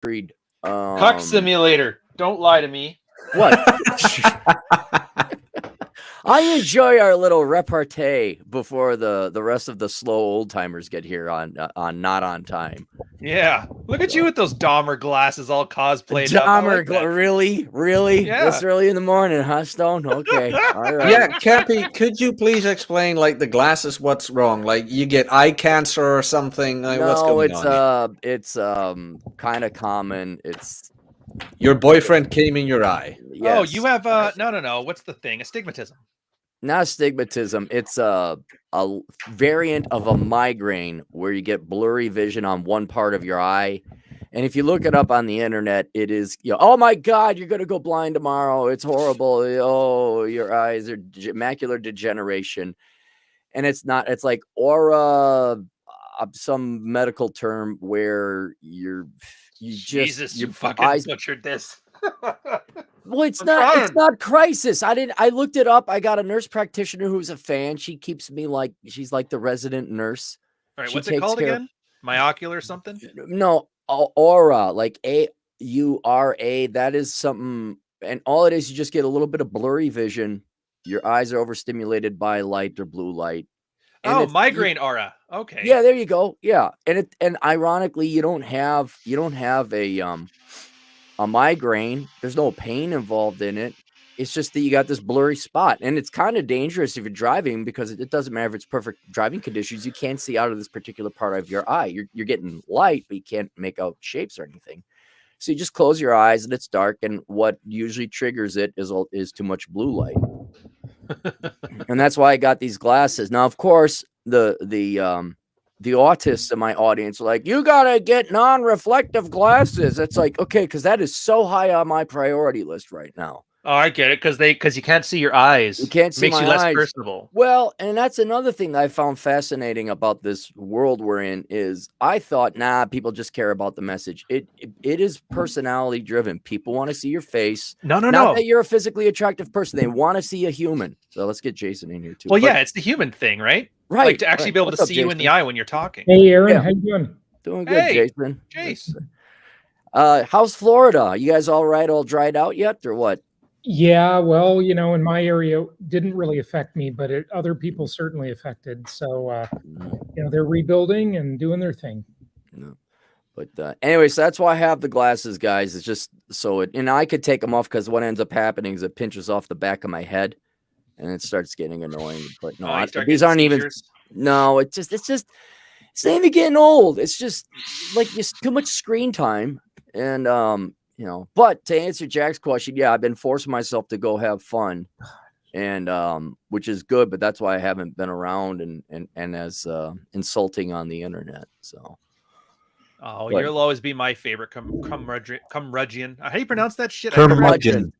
Creed. Cuck Simulator. Don't lie to me. What? I enjoy our little repartee before the rest of the slow old timers get here on Not on Time. Yeah, look at you with those Dahmer glasses all cosplayed up. Dahmer, really? Yeah. This early in the morning, huh, Stone? Okay, all right. Yeah, Cappy, could you please explain, like, the glasses, what's wrong? Like, you get eye cancer or something? Like, what's going on? It's kind of common. It's Your boyfriend came in your eye. yes. Oh, you have no. What's the thing? Astigmatism. Not astigmatism. It's a variant of a migraine where you get blurry vision on one part of your eye. And if you look it up on the internet, it is, oh my God, you're going to go blind tomorrow. It's horrible. Oh, your eyes are macular degeneration. And it's not, it's like aura, some medical term where Jesus, you fucking eyes butchered this. Well, it's not crisis. I looked it up. I got a nurse practitioner who's a fan. She keeps me like, she's like the resident nurse. All right, what's it called again? Myocular something? No, aura, like AURA. That is something, and all it is, you just get a little bit of blurry vision. Your eyes are overstimulated by light or blue light. And migraine aura. Okay. Yeah, there you go. Yeah, and ironically, you don't have a migraine. There's no pain involved in it. It's just that you got this blurry spot, and it's kind of dangerous if you're driving because it doesn't matter if it's perfect driving conditions. You can't see out of this particular part of your eye. You're getting light, but you can't make out shapes or anything. So you just close your eyes and it's dark. And what usually triggers it is too much blue light. And that's why I got these glasses. Now, of course, the autists in my audience are like, you gotta get non-reflective glasses. It's like, okay, because that is so high on my priority list right now. Oh, I get it, because you can't see your eyes. You can't see makes you less personable. Well, and that's another thing that I found fascinating about this world we're in is I thought, people just care about the message. It is personality driven. People want to see your face. No. Not that you're a physically attractive person. They want to see a human. So let's get Jason in here too. Well, it's the human thing, right? Right. Like to actually be able to see you in the eye when you're talking. Hey, Aaron, how you doing? Doing good, Jason. Jace. How's Florida? You guys all right? All dried out yet, or what? Yeah, well, in my area, didn't really affect me, but other people certainly affected. So, they're rebuilding and doing their thing. No. But anyway, so that's why I have the glasses, guys. It's just so I could take them off because what ends up happening is it pinches off the back of my head, and it starts getting annoying. But no, these aren't even. No, it's not even getting old. It's just like just too much screen time, and But to answer Jack's question, I've been forcing myself to go have fun, and which is good. But that's why I haven't been around and as insulting on the internet. So. You'll always be my favorite curmudgeon. How do you pronounce that shit? Curmudgeon.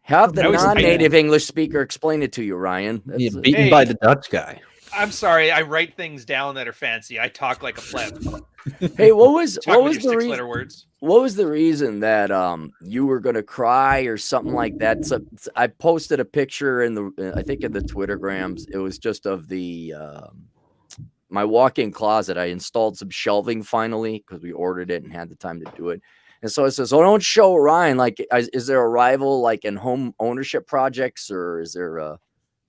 Have the non-native English speaker explain it to you, Ryan. You're beaten by the Dutch guy. I'm sorry. I write things down that are fancy. I talk like a pleb. Hey, what was the words? What was the reason that you were going to cry or something like that? So I posted a picture in the Twittergrams. It was just of the my walk-in closet. I installed some shelving finally because we ordered it and had the time to do it. And so it says, "Oh, don't show Ryan." Like, is there a rival like in home ownership projects, or is there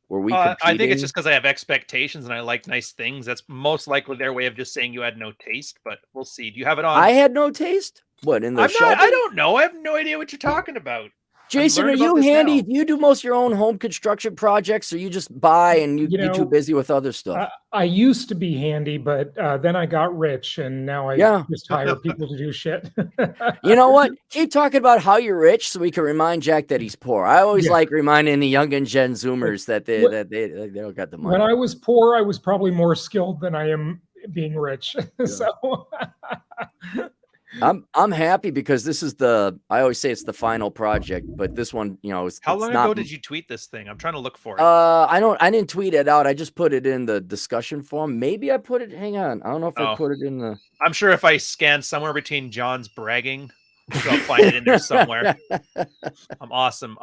were we competing? I think it's just because I have expectations and I like nice things. That's most likely their way of just saying you had no taste. But we'll see. Do you have it on? I had no taste. What in the? I don't know. I have no idea what you're talking about. Jason, are you handy? Do you do most of your own home construction projects, or you just buy and you're too busy with other stuff? I used to be handy, but then I got rich, and now I just hire people to do shit. You know what? Keep talking about how you're rich, so we can remind Jack that he's poor. I always like reminding the young and Gen Zoomers that they don't got the money. When I was poor, I was probably more skilled than I am being rich. Yeah. So. I'm happy because this is I always say it's the final project, but this one, how long ago did you tweet this thing? I'm trying to look for it. I didn't tweet it out. I just put it in the discussion forum. Maybe I put it, hang on. I don't know if I put it in the. I'm sure if I scan somewhere between John's bragging, I'll find it in there somewhere. I'm awesome.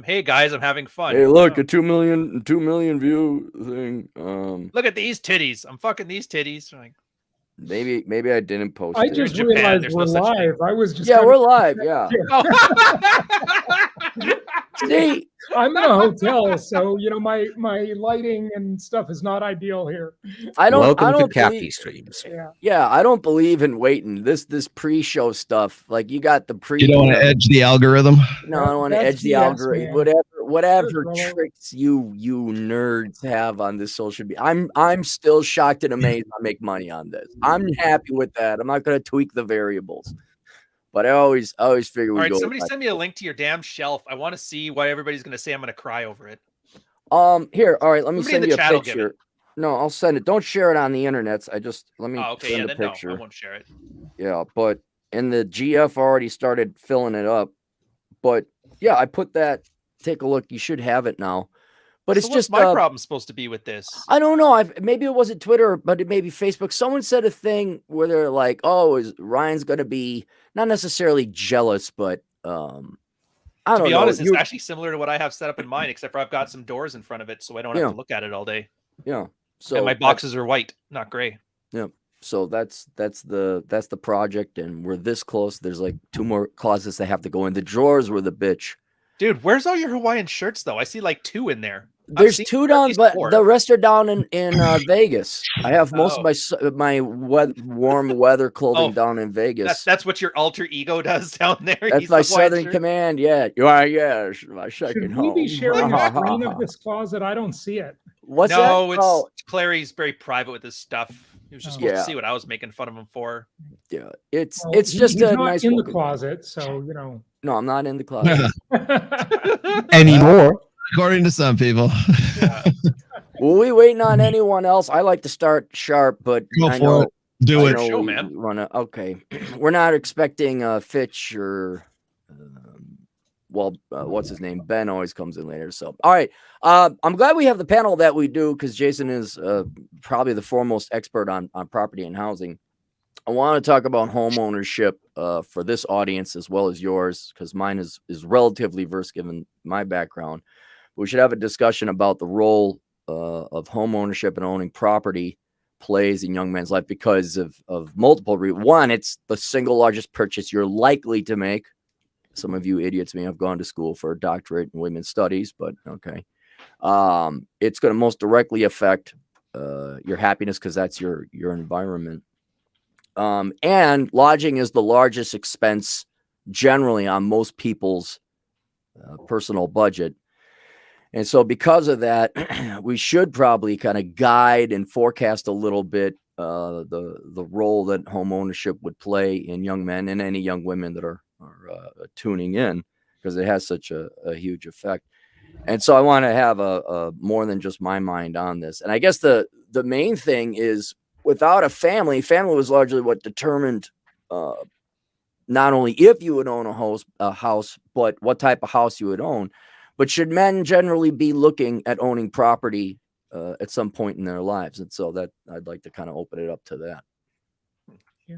Hey guys, I'm having fun. Hey, look, a 2 million view thing. Look at these titties. I'm fucking these titties. Like, Maybe I didn't post I it. just Japan, realized there's we're no such thing. live. I was just Yeah, kind we're of live. Yeah. See, I'm in a hotel, so my lighting and stuff is not ideal here. Welcome to Cappy believe. Streams. Yeah. I don't believe in waiting. This pre-show stuff, like you got the pre. You don't want to edge the algorithm. No, I don't want to That's edge the BS, algorithm. man. Whatever Sure, tricks you nerds have on this social media, I'm still shocked and amazed I make money on this. I'm happy with that. I'm not going to tweak the variables, but I always figure we All right, go. somebody send me a link to your damn shelf. I want to see why everybody's going to say I'm going to cry over it. Here, all right. Let me Somebody in send the you a chat will give picture. it. No, I'll send it. Don't share it on the internet. Let me Oh, okay, send yeah, a then picture. no, I won't share it. Yeah, but and the GF already started filling it up. But yeah, I put that. Take a look. You should have it now. But So it's what's just my problem supposed to be with this? I don't know. Maybe it wasn't Twitter, but it may be Facebook. Someone said a thing where they're like, "Oh, is Ryan's going to be not necessarily jealous, but I don't know." To be honest, it's actually similar to what I have set up in mine, except for I've got some doors in front of it, so I don't have to look at it all day. Yeah. So and my boxes are white, not gray. Yeah. So that's the project, and we're this close. There's like 2 more closets that have to go in. The drawers were the bitch. Dude, where's all your Hawaiian shirts though? I see like 2 in there. There's 2 down, but 4. The rest are down in Vegas. I have most of my warm weather clothing down in Vegas. That's what your alter ego does down there. That's my Southern Command. Yeah, yes, my second home. Should we be sharing a screen of this closet? I don't see it. What's that? No, Clary's very private with this stuff. He was just supposed to see what I was making fun of him for. Yeah, it's just he's a not nice in the closet, so No, I'm not in the closet anymore, according to some people. Yeah. Well, we waiting on anyone else? I like to start sharp, but Go for it. Do it, show, man. Okay, we're not expecting Fitch or what's his name? Ben always comes in later. So, all right. I'm glad we have the panel that we do because Jason is probably the foremost expert on property and housing. I want to talk about home ownership for this audience as well as yours because mine is relatively versed given my background. We should have a discussion about the role of home ownership and owning property plays in young men's life because of multiple reasons. One, it's the single largest purchase you're likely to make. Some of you idiots may have gone to school for a doctorate in women's studies, but okay. It's going to most directly affect your happiness because that's your environment. And lodging is the largest expense generally on most people's personal budget. And so because of that, we should probably kind of guide and forecast a little bit the role that home ownership would play in young men and any young women that are tuning in because it has such a huge effect. And so I want to have a more than just my mind on this. And I guess the main thing is without a family was largely what determined not only if you would own a house, but what type of house you would own. But should men generally be looking at owning property at some point in their lives? And so that I'd like to kind of open it up to that. Yeah,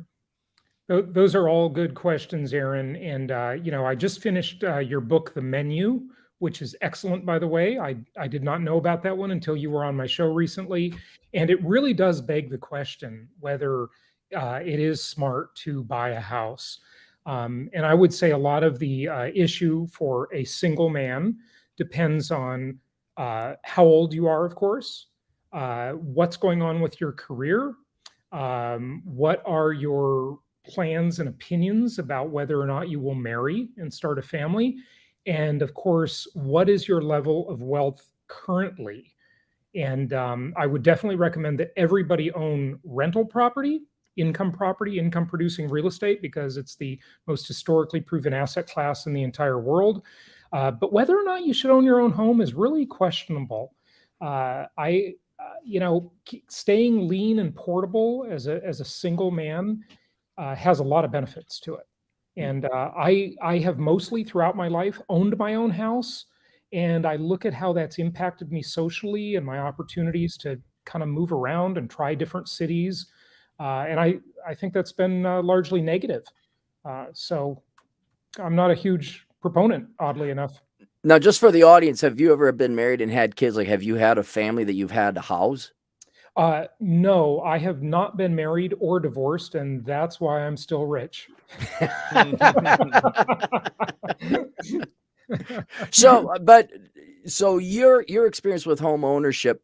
those are all good questions, Aaron. And I just finished your book, The Menu, which is excellent, by the way. I did not know about that one until you were on my show recently. And it really does beg the question whether it is smart to buy a house. And I would say a lot of the issue for a single man depends on how old you are, of course, what's going on with your career, what are your plans and opinions about whether or not you will marry and start a family, and of course, what is your level of wealth currently? And I would definitely recommend that everybody own rental property, income producing real estate, because it's the most historically proven asset class in the entire world. But whether or not you should own your own home is really questionable. Staying lean and portable as a single man has a lot of benefits to it. And I have mostly throughout my life owned my own house. And I look at how that's impacted me socially and my opportunities to kind of move around and try different cities. And I think that's been largely negative. So I'm not a huge proponent, oddly enough. Now, just for the audience, have you ever been married and had kids? Like, have you had a family that you've had to house? No, I have not been married or divorced, and that's why I'm still rich. So your experience with home ownership,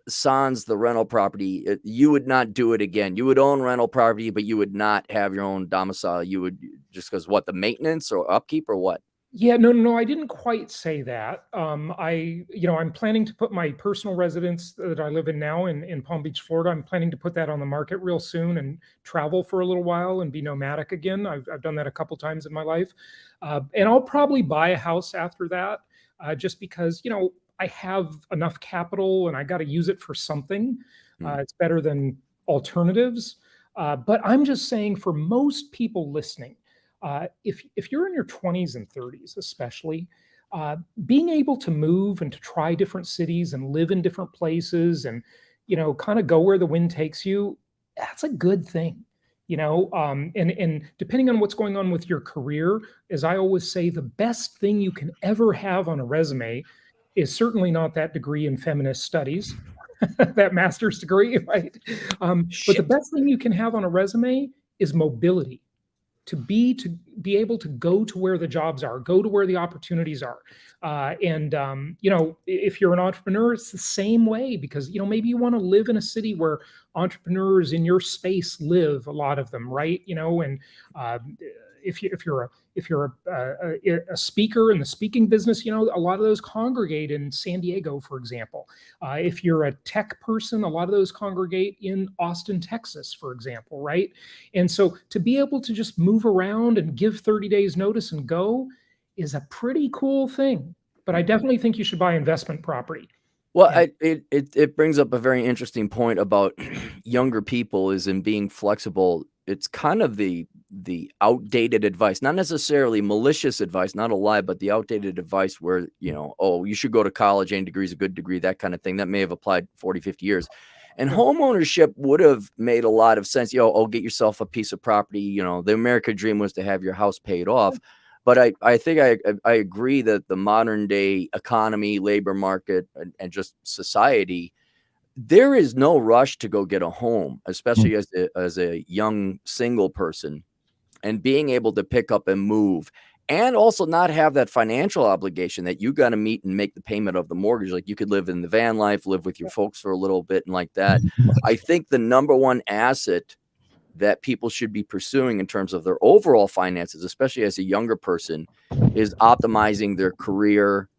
sans the rental property, you would not do it again. You would own rental property, but you would not have your own domicile. You would just because what, the maintenance or upkeep or what? Yeah, no, I didn't quite say that. I'm planning to put my personal residence that I live in now in Palm Beach, Florida. I'm planning to put that on the market real soon and travel for a little while and be nomadic again. I've done that a couple times in my life. And I'll probably buy a house after that, just because, I have enough capital and I got to use it for something. It's better than alternatives. But I'm just saying, for most people listening, if you're in your 20s and 30s, especially, being able to move and to try different cities and live in different places and, kind of go where the wind takes you, that's a good thing. And depending on what's going on with your career, as I always say, the best thing you can ever have on a resume is certainly not that degree in feminist studies, that master's degree, right? But the best thing you can have on a resume is mobility. To be able to go to where the jobs are, go to where the opportunities are. If you're an entrepreneur, it's the same way, because, maybe you want to live in a city where entrepreneurs in your space live, a lot of them, right? If you're a speaker in the speaking business, a lot of those congregate in San Diego, for example. If you're a tech person, a lot of those congregate in Austin, Texas, for example, right? And so to be able to just move around and give 30 days notice and go is a pretty cool thing. But I definitely think you should buy investment property. Well, it brings up a very interesting point about younger people is in being flexible. It's kind of the outdated advice, not necessarily malicious advice, not a lie, but the outdated advice where, you should go to college, any degree is a good degree, that kind of thing. That may have applied 40, 50 years. And home ownership would have made a lot of sense. Get yourself a piece of property. The American dream was to have your house paid off. But I think I agree that the modern day economy, labor market, and just society, there is no rush to go get a home, especially as a young single person, and being able to pick up and move, and also not have that financial obligation that you got to meet and make the payment of the mortgage. Like, you could live in the van life, live with your folks for a little bit and like that. I think the number one asset that people should be pursuing in terms of their overall finances, especially as a younger person, is optimizing their career.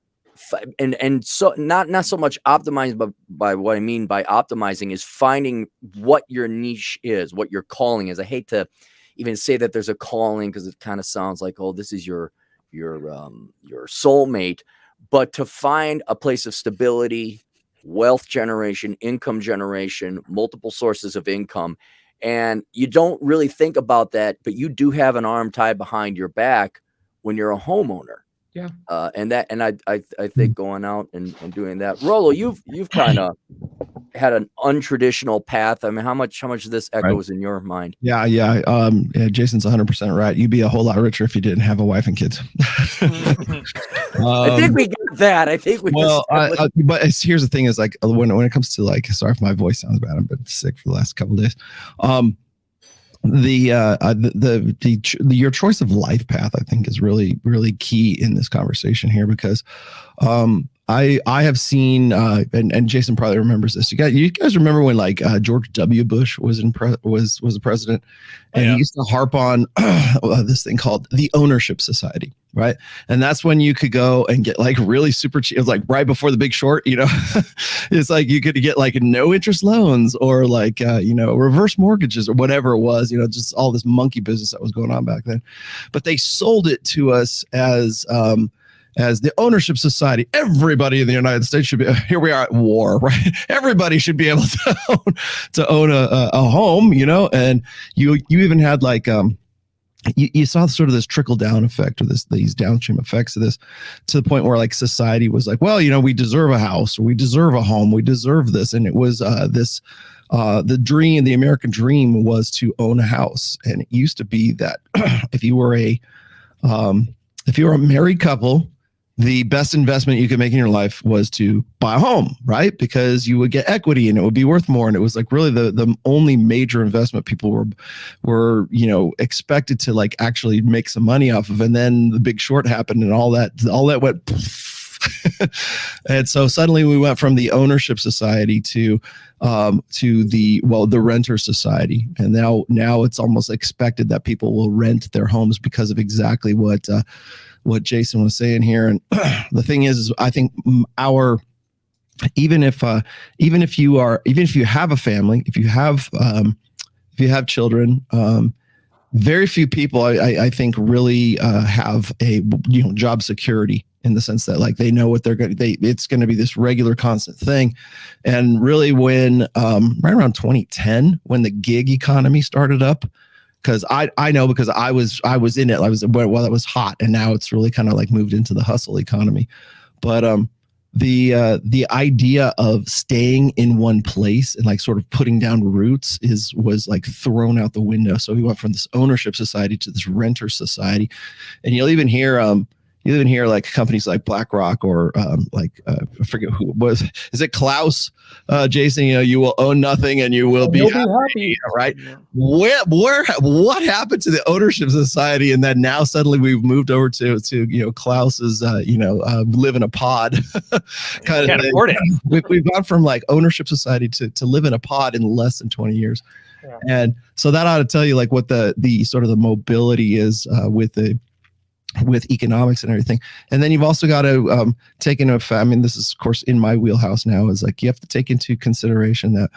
And so not so much optimizing, but by what I mean by optimizing is finding what your niche is, what your calling is. I hate to even say that there's a calling, because it kind of sounds like, oh, this is your soulmate, but to find a place of stability, wealth generation, income generation, multiple sources of income. And you don't really think about that, but you do have an arm tied behind your back when you're a homeowner. Yeah. And I think going out and doing that. Rollo, you've kind of had an untraditional path. I mean, how much of this echoes in your mind? Yeah. Jason's 100% right. You'd be a whole lot richer if you didn't have a wife and kids. I think we get that. I think we. Well, but here's the thing: is like when it comes to, like, sorry if my voice sounds bad. I've been sick for the last couple of days. Your choice of life path, I think, is really, really key in this conversation here, because I have seen and Jason probably remembers this. You guys remember when, like, George W. Bush was the president, and he used to harp on this thing called the Ownership Society, right? And that's when you could go and get, like, really super cheap. It was like right before The Big Short, it's like you could get, like, no interest loans, or like reverse mortgages, or whatever it was, just all this monkey business that was going on back then. But they sold it to us as the Ownership Society. Everybody in the United States should be, here we are at war, right? Everybody should be able to own a home, and you even had, like, you saw sort of this trickle down effect, or these downstream effects of this, to the point where, like, society was like, well, we deserve a house, or we deserve a home, we deserve this. And it was the dream, the American dream, was to own a house. And it used to be that if you were a married couple, the best investment you could make in your life was to buy a home, right? Because you would get equity and it would be worth more. And it was like really the only major investment people were, you know, expected to like actually make some money off of. And then The Big Short happened and all that went and so suddenly we went from the ownership society to the renter society. And now it's almost expected that people will rent their homes because of exactly what Jason was saying here. And the thing is I think even if you have a family, if you have children, very few people I think really have a, you know, job security, in the sense that like they know what it's going to be this regular constant thing. And really when right around 2010, when the gig economy started up, because I know because I was in it. While it was hot, and now it's really kind of like moved into the hustle economy. But the idea of staying in one place and like sort of putting down roots was like thrown out the window. So we went from this ownership society to this renter society, and you'll even hear like companies like BlackRock or I forget who it was. Is it Klaus? Jason, you know, you will own nothing and you will be happy, right? What happened to the ownership society? And then now suddenly we've moved over to you know, Klaus's live in a pod kind Can't of afford it. We've gone from like ownership society to live in a pod in less than 20 years. Yeah. And so that ought to tell you like what the sort of the mobility is with economics and everything. And then you've also got to take into effect, I mean, this is of course in my wheelhouse now, is like you have to take into consideration that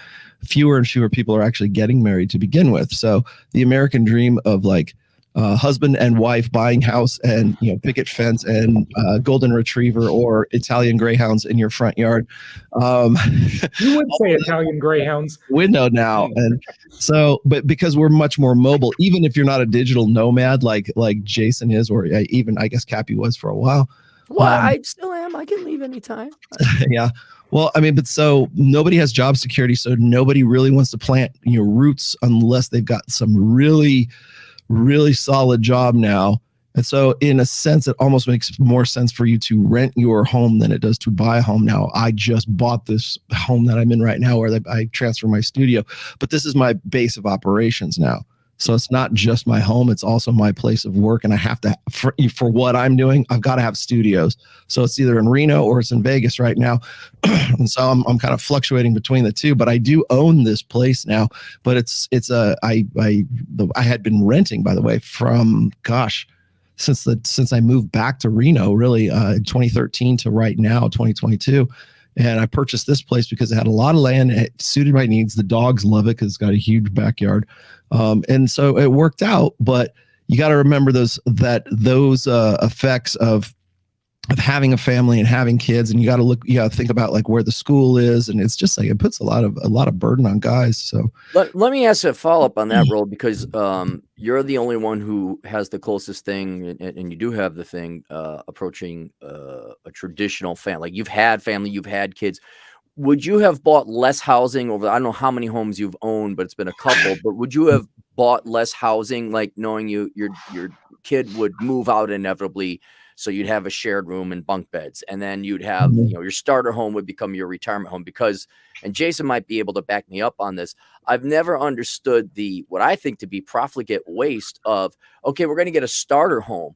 fewer and fewer people are actually getting married to begin with. So the American dream of like husband and wife buying house and, you know, picket fence and golden retriever or Italian greyhounds in your front yard. You would say Italian greyhounds. Window now. And so, but because we're much more mobile, even if you're not a digital nomad like Jason is, or even I guess Cappy was for a while. Well, I still am. I can leave anytime. Yeah. Well, I mean, but so nobody has job security, so nobody really wants to plant, you know, roots unless they've got some really solid job now. And so in a sense, it almost makes more sense for you to rent your home than it does to buy a home. Now, I just bought this home that I'm in right now where I transfer my studio, but this is my base of operations now. So it's not just my home, it's also my place of work. And I have to, for what I'm doing, I've got to have studios. So it's either in Reno or it's in Vegas right now. And so I'm kind of fluctuating between the two, but I do own this place now. But I had been renting, by the way, from, gosh, since I moved back to Reno, really, in 2013 to right now, 2022. And I purchased this place because it had a lot of land. It suited my needs. The dogs love it because it's got a huge backyard. And so it worked out. But you got to remember those effects of having a family and having kids, and you got to think about like where the school is, and it's just like it puts a lot of burden on guys. So let me ask a follow up on that, Roll, because you're the only one who has the closest thing, and you do have the thing approaching a traditional family. Like you've had family, you've had kids. Would you have bought less housing over? I don't know how many homes you've owned, but it's been a couple. But would you have bought less housing, like knowing your kid would move out inevitably? So you'd have a shared room and bunk beds, and then you'd have, you know, your starter home would become your retirement home. Because, and Jason might be able to back me up on this, I've never understood what I think to be profligate waste of, okay, we're going to get a starter home,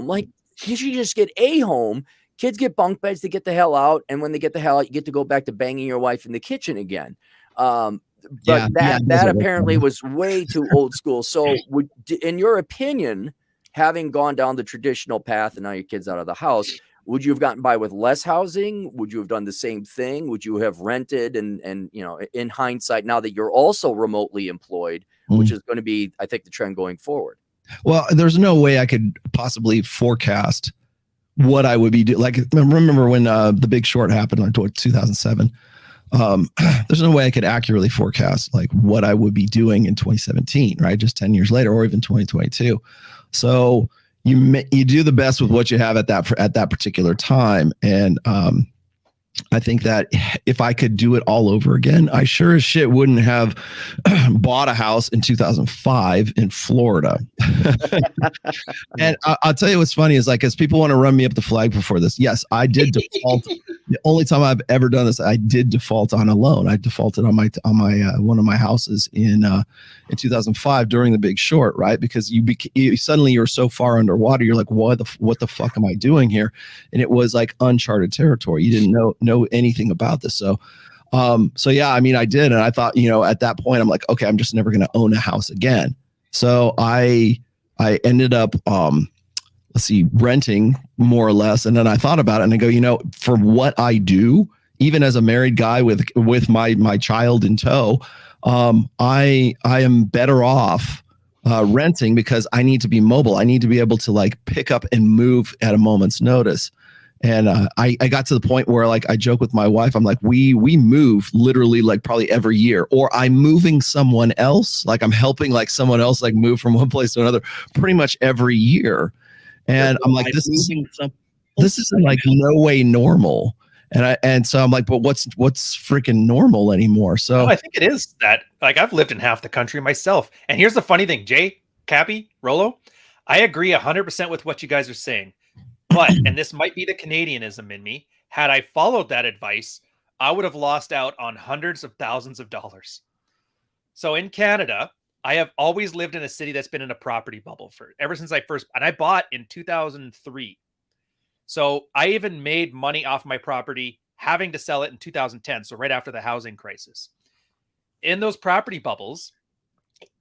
like you should just get a home. Kids get bunk beds, they get the hell out. And when they get the hell out, you get to go back to banging your wife in the kitchen again. But that apparently was way too old school. So in your opinion, having gone down the traditional path and now your kid's out of the house, would you have gotten by with less housing? Would you have done the same thing? Would you have rented? And you know, in hindsight, now that you're also remotely employed, which is going to be, I think, the trend going forward. Well, there's no way I could possibly forecast what I would be doing. Like, remember when The Big Short happened, like 2007? There's no way I could accurately forecast like what I would be doing in 2017, right? Just 10 years later, or even 2022. So you do the best with what you have at that particular time. And I think that if I could do it all over again, I sure as shit wouldn't have bought a house in 2005 in Florida. And I'll tell you what's funny is like, as people want to run me up the flag before this, yes, I did default. The only time I've ever done this, I did default on a loan. I defaulted on my one of my houses in 2005 during the Big Short, right? Because suddenly you're so far underwater, you're like, what the fuck am I doing here? And it was like uncharted territory. You didn't know anything about this, so yeah, I mean, I did, and I thought, at that point, I'm like, okay, I'm just never going to own a house again. So I ended up renting more or less. And then I thought about it and I go, for what I do, even as a married guy with my child in tow, I am better off renting because I need to be mobile. I need to be able to like pick up and move at a moment's notice. And I got to the point where like I joke with my wife, I'm like, we move literally like probably every year, or I'm moving someone else. Like I'm helping like someone else like move from one place to another pretty much every year. And I'm like, this is like no way normal. And so I'm like, but what's freaking normal anymore? So I think it is that, like, I've lived in half the country myself. And here's the funny thing, Jay, Cappy, Rolo, I agree 100% with what you guys are saying. But, and this might be the Canadianism in me, had I followed that advice, I would have lost out on hundreds of thousands of dollars. So in Canada, I have always lived in a city that's been in a property bubble ever since I bought in 2003. So I even made money off my property having to sell it in 2010. So right after the housing crisis. In those property bubbles,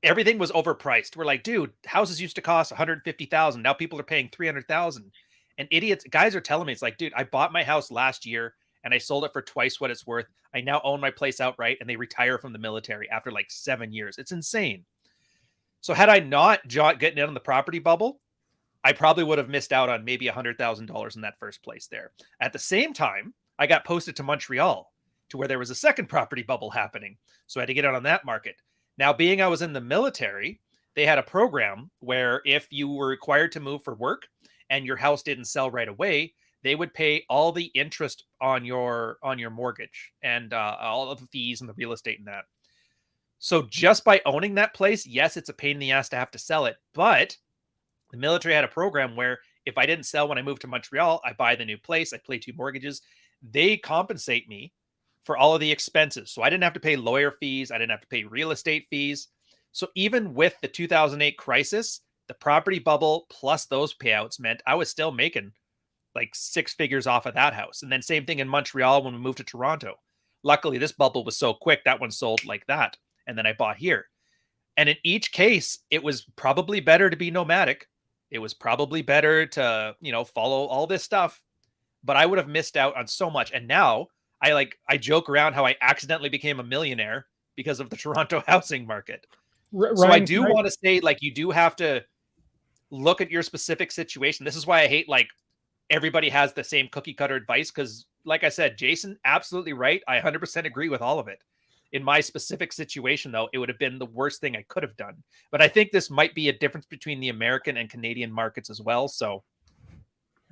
everything was overpriced. We're like, dude, houses used to cost $150,000. Now people are paying $300,000. And guys are telling me, it's like, dude, I bought my house last year and I sold it for twice what it's worth. I now own my place outright, and they retire from the military after like 7 years. It's insane. So had I not gotten in on the property bubble, I probably would have missed out on maybe $100,000 in that first place there. At the same time, I got posted to Montreal, to where there was a second property bubble happening. So I had to get out on that market. Now, being I was in the military, they had a program where if you were required to move for work and your house didn't sell right away, they would pay all the interest on your mortgage and all of the fees and the real estate and that. So just by owning that place, yes, it's a pain in the ass to have to sell it. But the military had a program where if I didn't sell when I moved to Montreal, I buy the new place, I pay 2 mortgages. They compensate me for all of the expenses. So I didn't have to pay lawyer fees. I didn't have to pay real estate fees. So even with the 2008 crisis, the property bubble plus those payouts meant I was still making like 6 figures off of that house. And then same thing in Montreal when we moved to Toronto. Luckily, this bubble was so quick, that one sold like that. And then I bought here. And in each case, it was probably better to be nomadic. It was probably better to, follow all this stuff, but I would have missed out on so much. And now I joke around how I accidentally became a millionaire because of the Toronto housing market. So I do want to say, like, you do have to look at your specific situation. This is why I hate, like, everybody has the same cookie cutter advice. Cause like I said, Jason, absolutely right. I 100% agree with all of it. In my specific situation, though, it would have been the worst thing I could have done. But I think this might be a difference between the American and Canadian markets as well. So,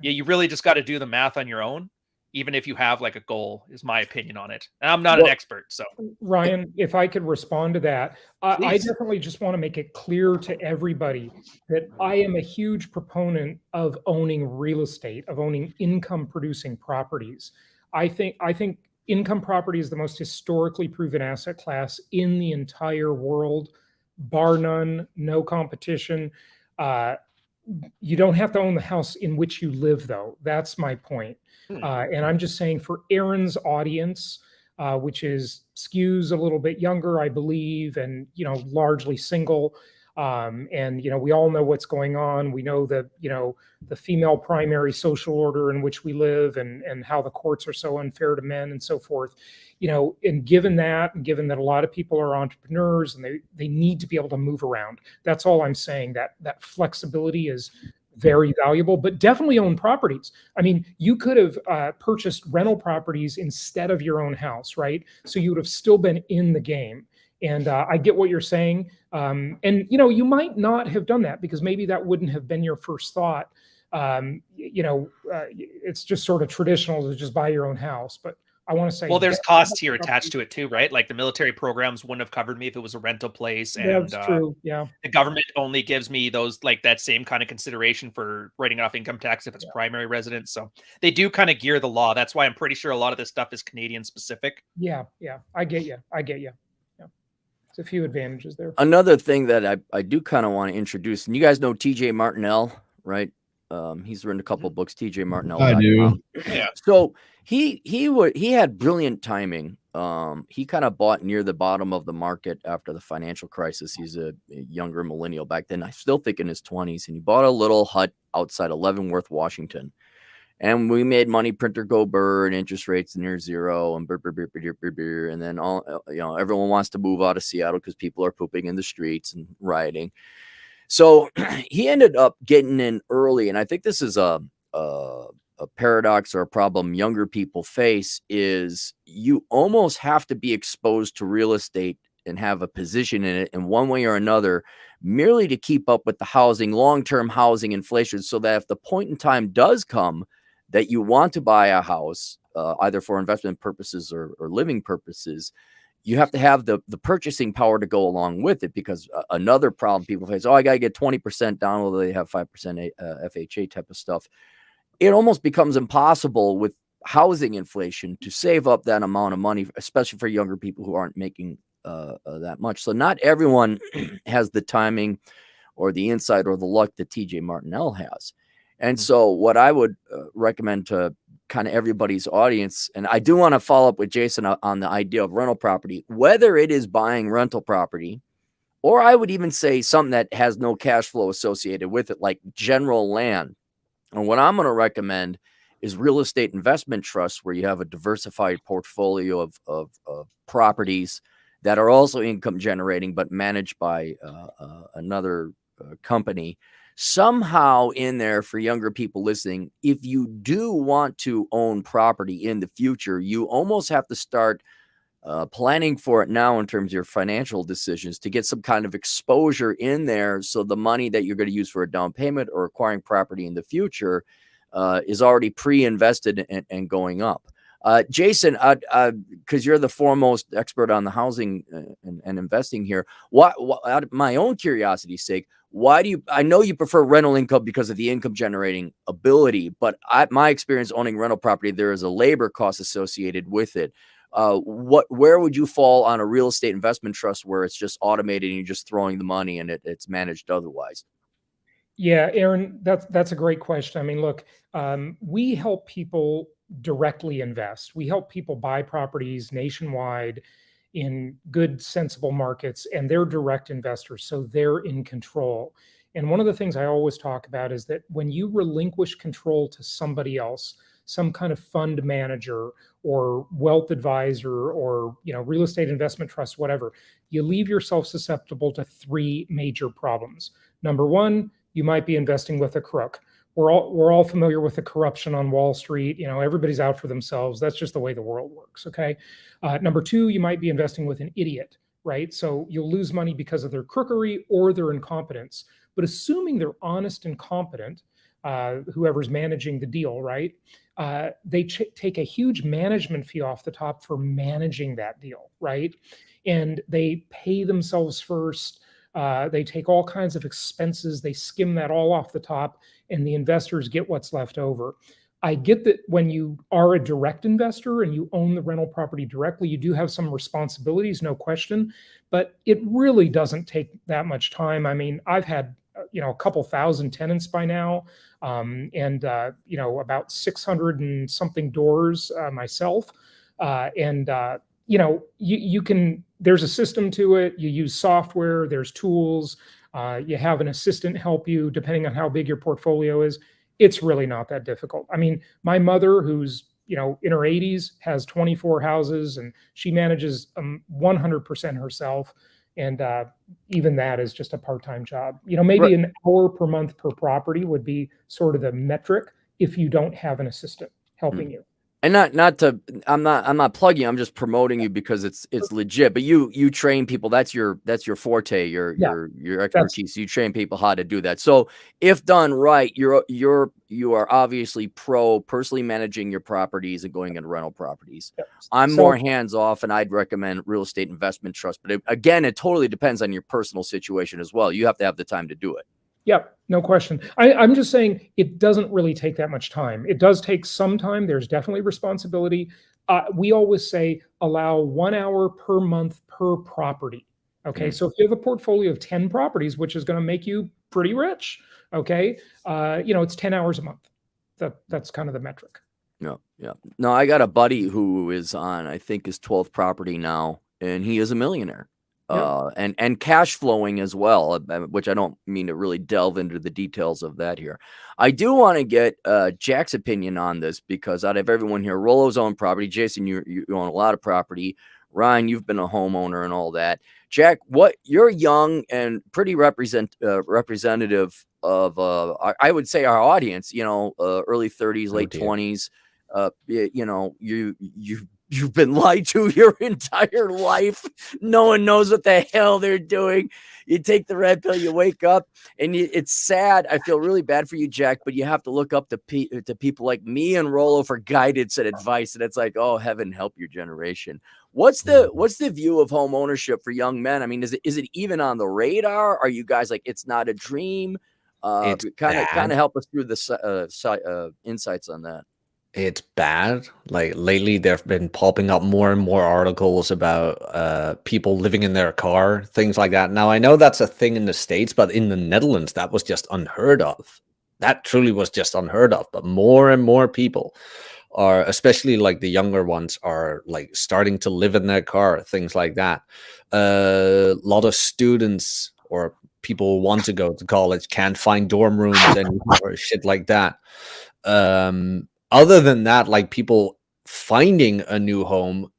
yeah, you really just got to do the math on your own, even if you have like a goal, is my opinion on it. And I'm not an expert. So, Ryan, if I could respond to that, I definitely just want to make it clear to everybody that I am a huge proponent of owning real estate, of owning income-producing properties. I think income property is the most historically proven asset class in the entire world, bar none, no competition. You don't have to own the house in which you live, though. That's my point. And I'm just saying, for Aaron's audience, which skews a little bit younger, I believe, and largely single. And we all know what's going on. We know that the female primary social order in which we live, and how the courts are so unfair to men and so forth. And given that a lot of people are entrepreneurs and they need to be able to move around. That's all I'm saying. That flexibility is very valuable, but definitely own properties. I mean, you could have purchased rental properties instead of your own house, right? So you would have still been in the game. And I get what you're saying. And, you might not have done that because maybe that wouldn't have been your first thought. It's just sort of traditional to just buy your own house. But I want to say, well, there's costs here attached to it too, right? Like the military programs wouldn't have covered me if it was a rental place, and that's true. Yeah, the government only gives me those, like that same kind of consideration for writing off income tax if it's primary residence. So they do kind of gear the law. That's why I'm pretty sure a lot of this stuff is Canadian specific. Yeah, I get you. Yeah, it's a few advantages there. Another thing that I do kind of want to introduce, and you guys know TJ Martinell, right? He's written a couple books. TJ Martinell. I do. Yeah. So he had brilliant timing. He kind of bought near the bottom of the market after the financial crisis. He's a younger millennial back then. I still think in his 20s, and he bought a little hut outside of Leavenworth, Washington. And we made money, printer go burr, and interest rates near zero, and and then everyone wants to move out of Seattle because people are pooping in the streets and rioting. So he ended up getting in early, and I think this is a paradox or a problem younger people face, is you almost have to be exposed to real estate and have a position in it in one way or another, merely to keep up with the housing, long-term housing inflation, so that if the point in time does come that you want to buy a house, either for investment purposes or living purposes, you have to have the purchasing power to go along with it. Because another problem people face, I got to get 20% down, although they have 5% FHA type of stuff. It almost becomes impossible with housing inflation to save up that amount of money, especially for younger people who aren't making that much. So not everyone has the timing or the insight or the luck that TJ Martinell has. And so what I would recommend to kind of everybody's audience, and I do want to follow up with Jason on the idea of rental property, whether it is buying rental property, or I would even say something that has no cash flow associated with it, like general land. And what I'm going to recommend is real estate investment trusts, where you have a diversified portfolio of properties that are also income generating, but managed by another company. Somehow in there, for younger people listening, if you do want to own property in the future, you almost have to start planning for it now in terms of your financial decisions, to get some kind of exposure in there, so the money that you're going to use for a down payment or acquiring property in the future is already pre-invested and going up. Jason, because you're the foremost expert on the housing and investing here, out of my own curiosity's sake, why do you, I know you prefer rental income because of the income generating ability, but my experience owning rental property, there is a labor cost associated with it. Where would you fall on a real estate investment trust where it's just automated and you're just throwing the money and it's managed otherwise? Yeah, Aaron, that's a great question. I mean, look, we help people directly invest. We help people buy properties nationwide in good, sensible markets, and they're direct investors, so they're in control. And one of the things I always talk about is that when you relinquish control to somebody else, some kind of fund manager or wealth advisor or real estate investment trust, whatever, you leave yourself susceptible to three major problems. Number one, you might be investing with a crook. We're all familiar with the corruption on Wall Street. Everybody's out for themselves. That's just the way the world works. Okay. Number two, you might be investing with an idiot, right? So you'll lose money because of their crookery or their incompetence. But assuming they're honest and competent, whoever's managing the deal, right? They take a huge management fee off the top for managing that deal, right? And they pay themselves first. They take all kinds of expenses. They skim that all off the top, and the investors get what's left over. I get that when you are a direct investor and you own the rental property directly, you do have some responsibilities, no question, but it really doesn't take that much time. I mean, I've had a couple thousand tenants by now, and about 600 and something doors myself, you can, there's a system to it. You use software, there's tools, you have an assistant help you depending on how big your portfolio is. It's really not that difficult. I mean, my mother, who's in her 80s, has 24 houses, and she manages 100% herself. And even that is just a part-time job. Maybe Right. an hour per month per property would be sort of the metric if you don't have an assistant helping you. And not to, I'm not plugging you, I'm just promoting you because it's legit. But you train people. That's your forte, your expertise. You train people how to do that. So if done right, you are obviously pro personally managing your properties and going into rental properties. I'm more hands off, and I'd recommend real estate investment trust. But again, it totally depends on your personal situation as well. You have to have the time to do it. Yep, no question. I'm just saying it doesn't really take that much time. It does take some time. There's definitely responsibility. We always say allow 1 hour per month per property. Okay, so if you have a portfolio of 10 properties, which is going to make you pretty rich, okay, it's 10 hours a month. That's kind of the metric. Yeah. No, I got a buddy who is on, I think, his 12th property now, and he is a millionaire. And cash flowing as well, which I don't mean to really delve into the details of that here. I do want to get Jack's opinion on this, because out of everyone here, Rollo's own property. Jason, you own a lot of property. Ryan, you've been a homeowner and all that. Jack, you're young and pretty representative of I would say our audience. Early 30s, late 20s. You've been lied to your entire life. No one knows what the hell they're doing. You take the red pill, you wake up, and it's sad. I feel really bad for you, Jack, but you have to look up to people like me and Rollo for guidance and advice. And it's like, oh, heaven help your generation. What's the view of home ownership for young men? I mean, is it even on the radar? Are you guys like, it's not a dream? Kind of help us through the insights on that. It's bad. Like lately, there've been popping up more and more articles about people living in their car, things like that. Now, I know that's a thing in the States, but in the Netherlands, that was just unheard of. That truly was just unheard of. But more and more people are, especially like the younger ones, are like starting to live in their car, things like that. A lot of students or people who want to go to college can't find dorm rooms anymore, shit like that. Other than that, like people finding a new home,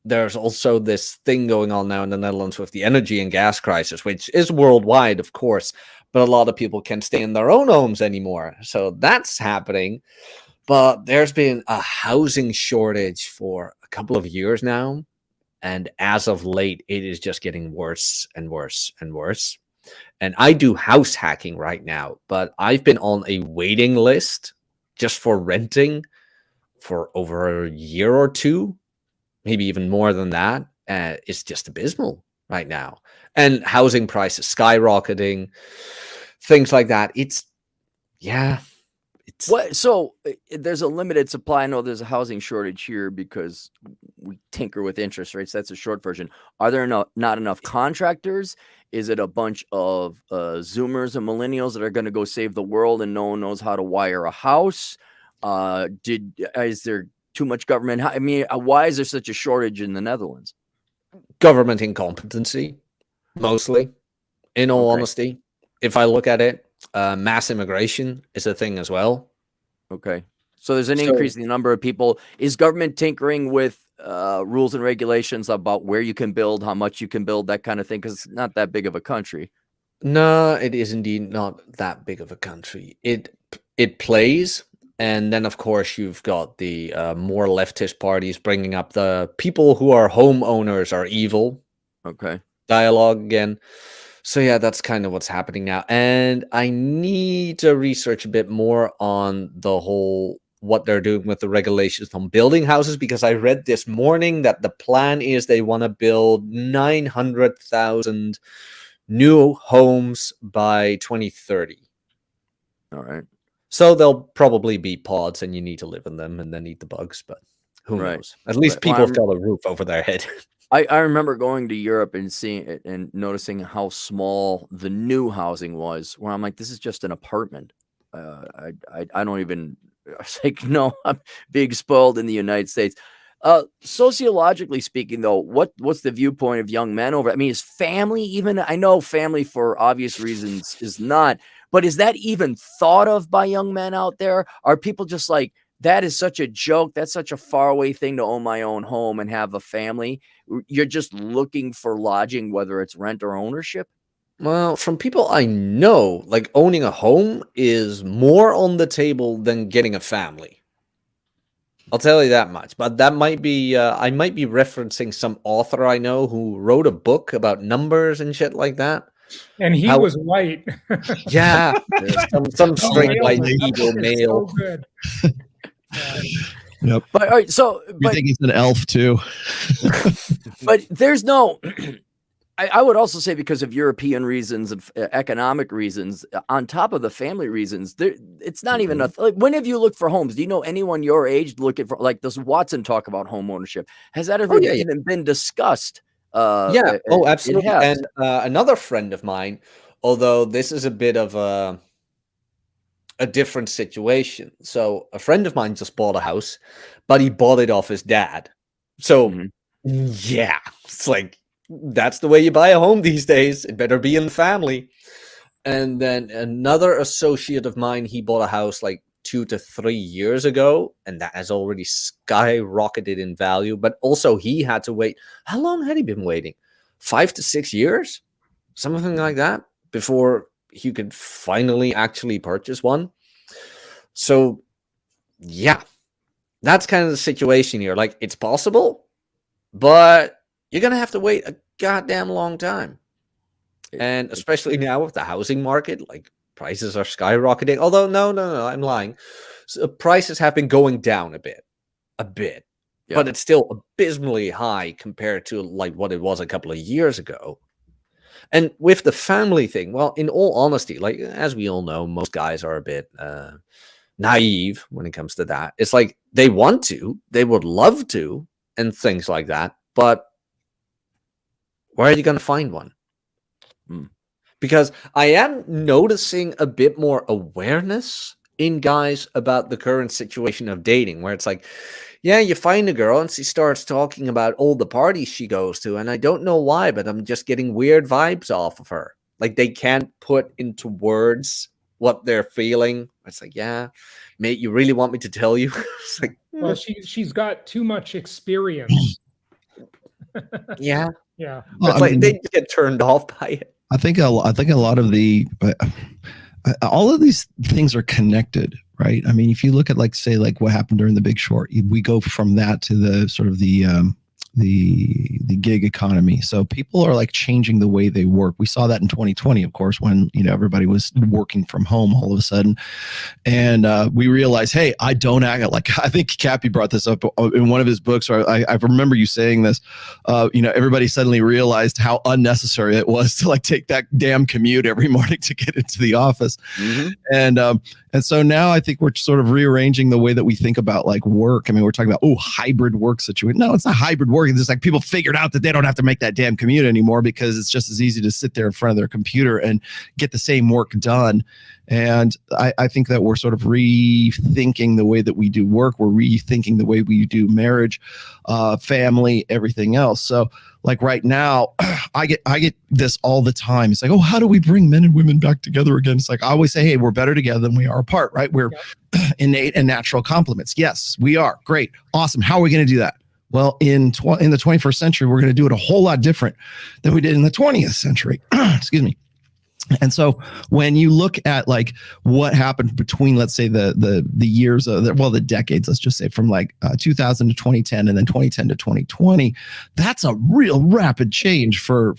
there's also this thing going on now in the Netherlands with the energy and gas crisis, which is worldwide, of course, but a lot of people can't stay in their own homes anymore. So that's happening. But there's been a housing shortage for a couple of years now. And as of late, it is just getting worse and worse and worse. And I do house hacking right now, but I've been on a waiting list just for renting for over a year or two, maybe even more than that. It's just abysmal right now. And housing prices skyrocketing, things like that. So there's a limited supply. I know there's a housing shortage here because we tinker with interest rates. That's a short version. Are there not enough contractors? Is it a bunch of Zoomers and millennials that are going to go save the world and no one knows how to wire a house? Is there too much government? I mean, why is there such a shortage in the Netherlands? Government incompetency, mostly, in all honesty. If I look at it, mass immigration is a thing as well. Okay. So there's an increase in the number of people. Is government tinkering with rules and regulations about where you can build, how much you can build, that kind of thing? Because it's not that big of a country. No, it is indeed not that big of a country. It plays. And then, of course, you've got the more leftist parties bringing up the people who are homeowners are evil. Okay. Dialogue again. So, yeah, that's kind of what's happening now. And I need to research a bit more on the whole what they're doing with the regulations on building houses, because I read this morning that the plan is they want to build 900,000 new homes by 2030. All right. So they'll probably be pods and you need to live in them and then eat the bugs, but who knows? At least people have got a roof over their head. I remember going to Europe and seeing it and noticing how small the new housing was, where I'm like, this is just an apartment. I don't even, I was like, no, I'm being spoiled in the United States. Sociologically speaking, though, what's the viewpoint of young men over? I mean, is family even? I know family for obvious reasons is not, but is that even thought of by young men out there? Are people just like, that is such a joke. That's such a faraway thing to own my own home and have a family. You're just looking for lodging, whether it's rent or ownership. Well, from people I know, like owning a home is more on the table than getting a family. I'll tell you that much. But that might be I might be referencing some author I know who wrote a book about numbers and shit like that. And he How- was white. Yeah, some He straight nailed white it. That evil book is male. so good. Yeah. Yep. But all right, so You but think he's an elf too? but there's no. I would also say because of European reasons and economic reasons, on top of the family reasons, it's not even like. When have you looked for homes? Do you know anyone your age looking for? Like, does Watson talk about home ownership? Has that ever yeah. even been discussed? Yeah. Oh, It absolutely. has. And another friend of mine, although this is a bit of a different situation. So a friend of mine just bought a house, but he bought it off his dad. So Mhm. yeah, it's like that's the way you buy a home these days. It better be in the family. And then another associate of mine, he bought a house like 2 to 3 years ago, and that has already skyrocketed in value. But also, he had to wait. How long had he been waiting? 5 to 6 years, something like that, before he could finally actually purchase one. So, yeah, that's kind of the situation here. Like, it's possible, but you're gonna have to wait a goddamn long time. And especially now with the housing market, like prices are skyrocketing. Although, no, I'm lying. So prices have been going down a bit, Yeah. but it's still abysmally high compared to like what it was a couple of years ago. And with the family thing, well, in all honesty, like as we all know, most guys are a bit naive when it comes to that. It's like they want to, they would love to, and things like that, but where are you going to find one? Because I am noticing a bit more awareness in guys about the current situation of dating, where it's like, yeah, you find a girl and she starts talking about all the parties she goes to, and I don't know why, but I'm just getting weird vibes off of her. Like they can't put into words what they're feeling. It's like, yeah, mate, you really want me to tell you? It's like, Well, she's got too much experience. yeah. Yeah. Well, It's like they just get turned off by it. I think a lot of the all of these things are connected, right? I mean, if you look at like say like what happened during the Big Short, we go from that to the sort of the gig economy. So people are like changing the way they work. We saw that in 2020, of course, when everybody was working from home all of a sudden, and we realized, hey, I don't act like. I think Cappy brought this up in one of his books, or I remember you saying this. Everybody suddenly realized how unnecessary it was to like take that damn commute every morning to get into the office, and so now I think we're sort of rearranging the way that we think about like work. I mean, we're talking about hybrid work situation. No, it's not hybrid work. It's just like people figured out that they don't have to make that damn commute anymore because it's just as easy to sit there in front of their computer and get the same work done. And I think that we're sort of rethinking the way that we do work. We're rethinking the way we do marriage, family, everything else. So like right now, I get this all the time. It's like, how do we bring men and women back together again? It's like I always say, hey, we're better together than we are apart, right? We're innate and natural complements. Yes, we are. Great. Awesome. How are we going to do that? Well, in the 21st century, we're going to do it a whole lot different than we did in the 20th century. Excuse me. And so when you look at like what happened between, let's say the years of the decades, let's just say from like 2000 to 2010 and then 2010 to 2020, that's a real rapid change for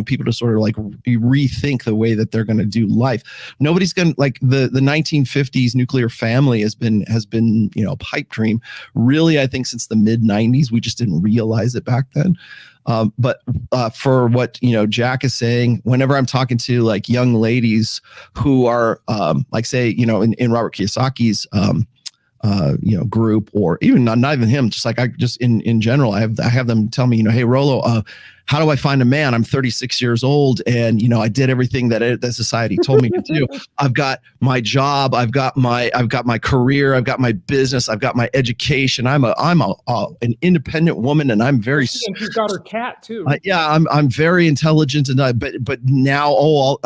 people to sort of like rethink the way that they're going to do life. Nobody's going to like the 1950s nuclear family has been a pipe dream really, I think, since the mid 90s. We just didn't realize it back then. But for what Jack is saying, whenever I'm talking to like young ladies who are like say in Robert Kiyosaki's group, or even not even him, just like I just in general, I have them tell me, hey Rollo, how do I find a man? I'm 36 years old, and I did everything that society told me to do. I've got my job, I've got my career, I've got my business, I've got my education. I'm an independent woman, and I'm very. And she's got her cat too. I'm very intelligent, and but now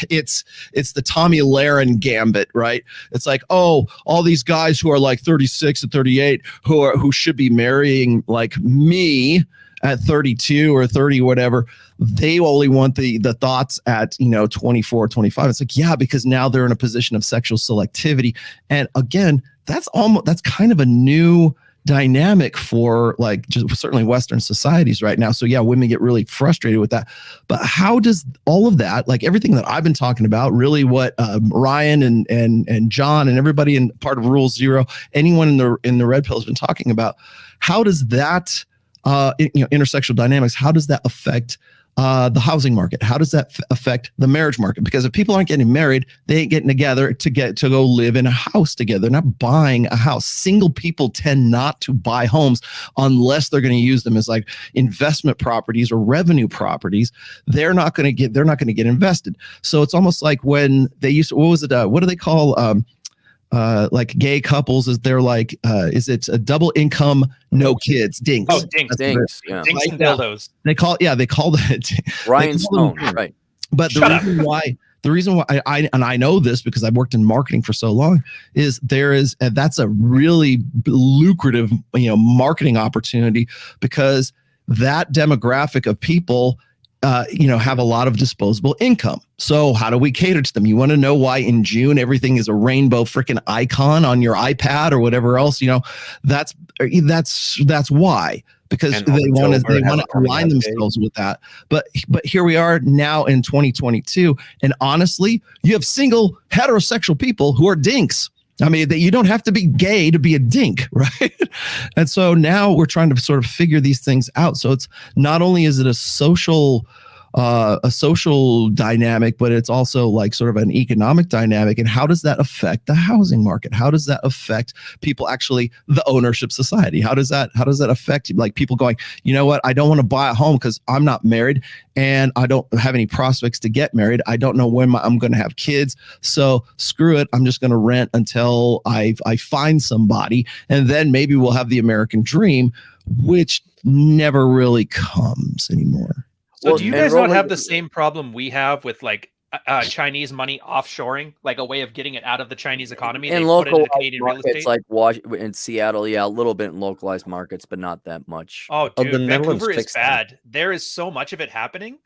it's the Tommy Lahren gambit, right? It's like all these guys who are like 36 and 38 who should be marrying like me at 32 or 30, whatever, they only want the thoughts at 24, 25. It's like, yeah, because now they're in a position of sexual selectivity. And again, that's kind of a new dynamic for like just certainly Western societies right now. So yeah, women get really frustrated with that. But how does all of that, like everything that I've been talking about, really what Ryan and John and everybody in part of Rule Zero, anyone in the red pill has been talking about, how does that intersectional dynamics, how does that affect the housing market? How does that affect the marriage market? Because if people aren't getting married, they ain't getting together to go live in a house together. They're not buying a house. Single people tend not to buy homes unless they're going to use them as like investment properties or revenue properties. They're not going to get invested. So it's almost like when they used to, what do they call like gay couples? Is they're like is it a double income, no kids, dinks? Oh, dinks. Dinks, yeah. Dinks and dildos. They call that Ryan Stone, right? But the reason why I know this because I've worked in marketing for so long is that's a really lucrative marketing opportunity, because that demographic of people have a lot of disposable income. So how do we cater to them? You want to know why in June everything is a rainbow freaking icon on your iPad or whatever else? That's why, because And they want October to has a align themselves with that. But here we are now in 2022, and honestly, you have single heterosexual people who are dinks. I mean, that you don't have to be gay to be a dink, right? And so now we're trying to sort of figure these things out. So it's not only is it a social dynamic, but it's also like sort of an economic dynamic. And how does that affect the housing market? How does that affect people actually, the ownership society? How does that affect like people going, you know what, I don't want to buy a home because I'm not married and I don't have any prospects to get married. I don't know when I'm going to have kids. So screw it. I'm just going to rent until I find somebody. And then maybe we'll have the American dream, which never really comes anymore. So Well, do you and guys not Rolly- have the same problem we have with like Chinese money offshoring, like a way of getting it out of the Chinese economy? They in put it local into Canadian real markets estate. like in Seattle, yeah, a little bit in localized markets, but not that much. Oh, Oh, dude, the Netherlands Vancouver is fixed that. bad. There is so much of it happening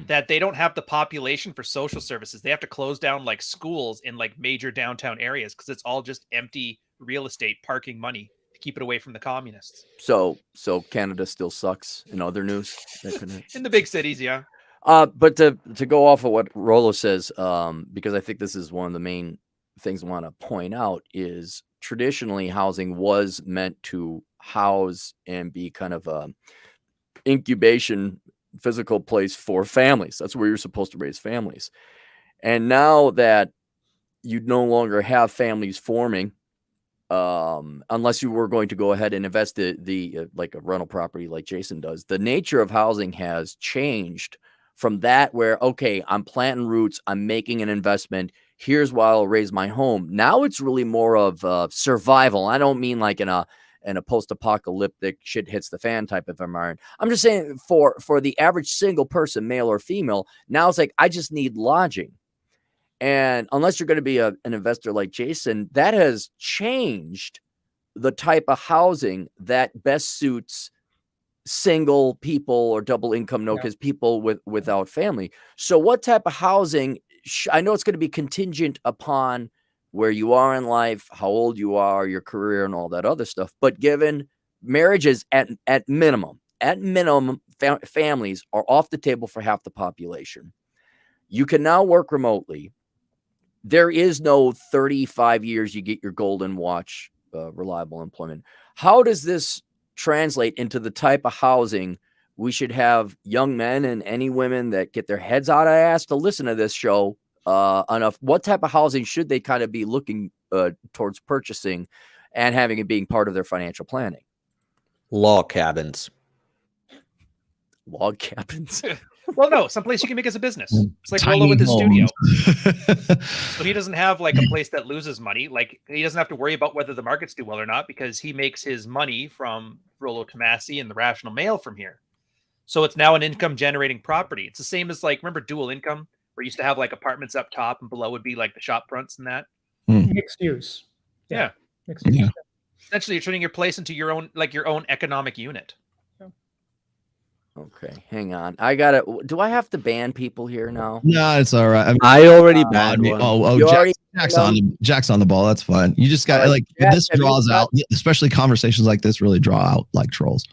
that they don't have the population for social services. They have to close down like schools in like major downtown areas because it's all just empty real estate parking money to keep it away from the communists. So Canada still sucks in other news. In the big cities, yeah. But to go off of what Rolo says, because I think this is one of the main things I want to point out, is traditionally housing was meant to house and be kind of a incubation physical place for families. That's where you're supposed to raise families. And now that you no longer have families forming, unless you were going to go ahead and invest the like a rental property like Jason does, the nature of housing has changed from that where, okay, I'm planting roots, I'm making an investment, here's why I'll raise my home. Now it's really more of survival. I don't mean like in a post-apocalyptic shit hits the fan type of environment. I'm just saying for the average single person, male or female, now it's like, I just need lodging. And unless you're going to be an investor like Jason, that has changed the type of housing that best suits single people or double income, because people without family. So what type of housing, I know it's going to be contingent upon where you are in life, how old you are, your career and all that other stuff. But given marriages at minimum, families are off the table for half the population. You can now work remotely. There is no 35 years you get your golden watch, reliable employment. How does this translate into the type of housing we should have young men and any women that get their heads out of ass to listen to this show enough? What type of housing should they kind of be looking towards purchasing and having it being part of their financial planning? Log cabins. Log cabins. Well, no, someplace you can make as a business. It's like Tiny Rolo with his studio. homes. So he doesn't have like a place that loses money. Like he doesn't have to worry about whether the markets do well or not because he makes his money from Rolo Tomasi and the Rational Mail from here. So it's now an income generating property. It's the same as like, remember dual income where you used to have like apartments up top and below would be like the shop fronts and that. Mixed use. Yeah. Mixed use. Yeah. Essentially you're turning your place into your own economic unit. Okay, hang on. I gotta. Do I have to ban people here now? No, it's all right. I mean, I already banned one. You already Jack's on the ball. That's fine. You just got All right, like Jack, this have you draws got- out, especially conversations like this really draw out like trolls.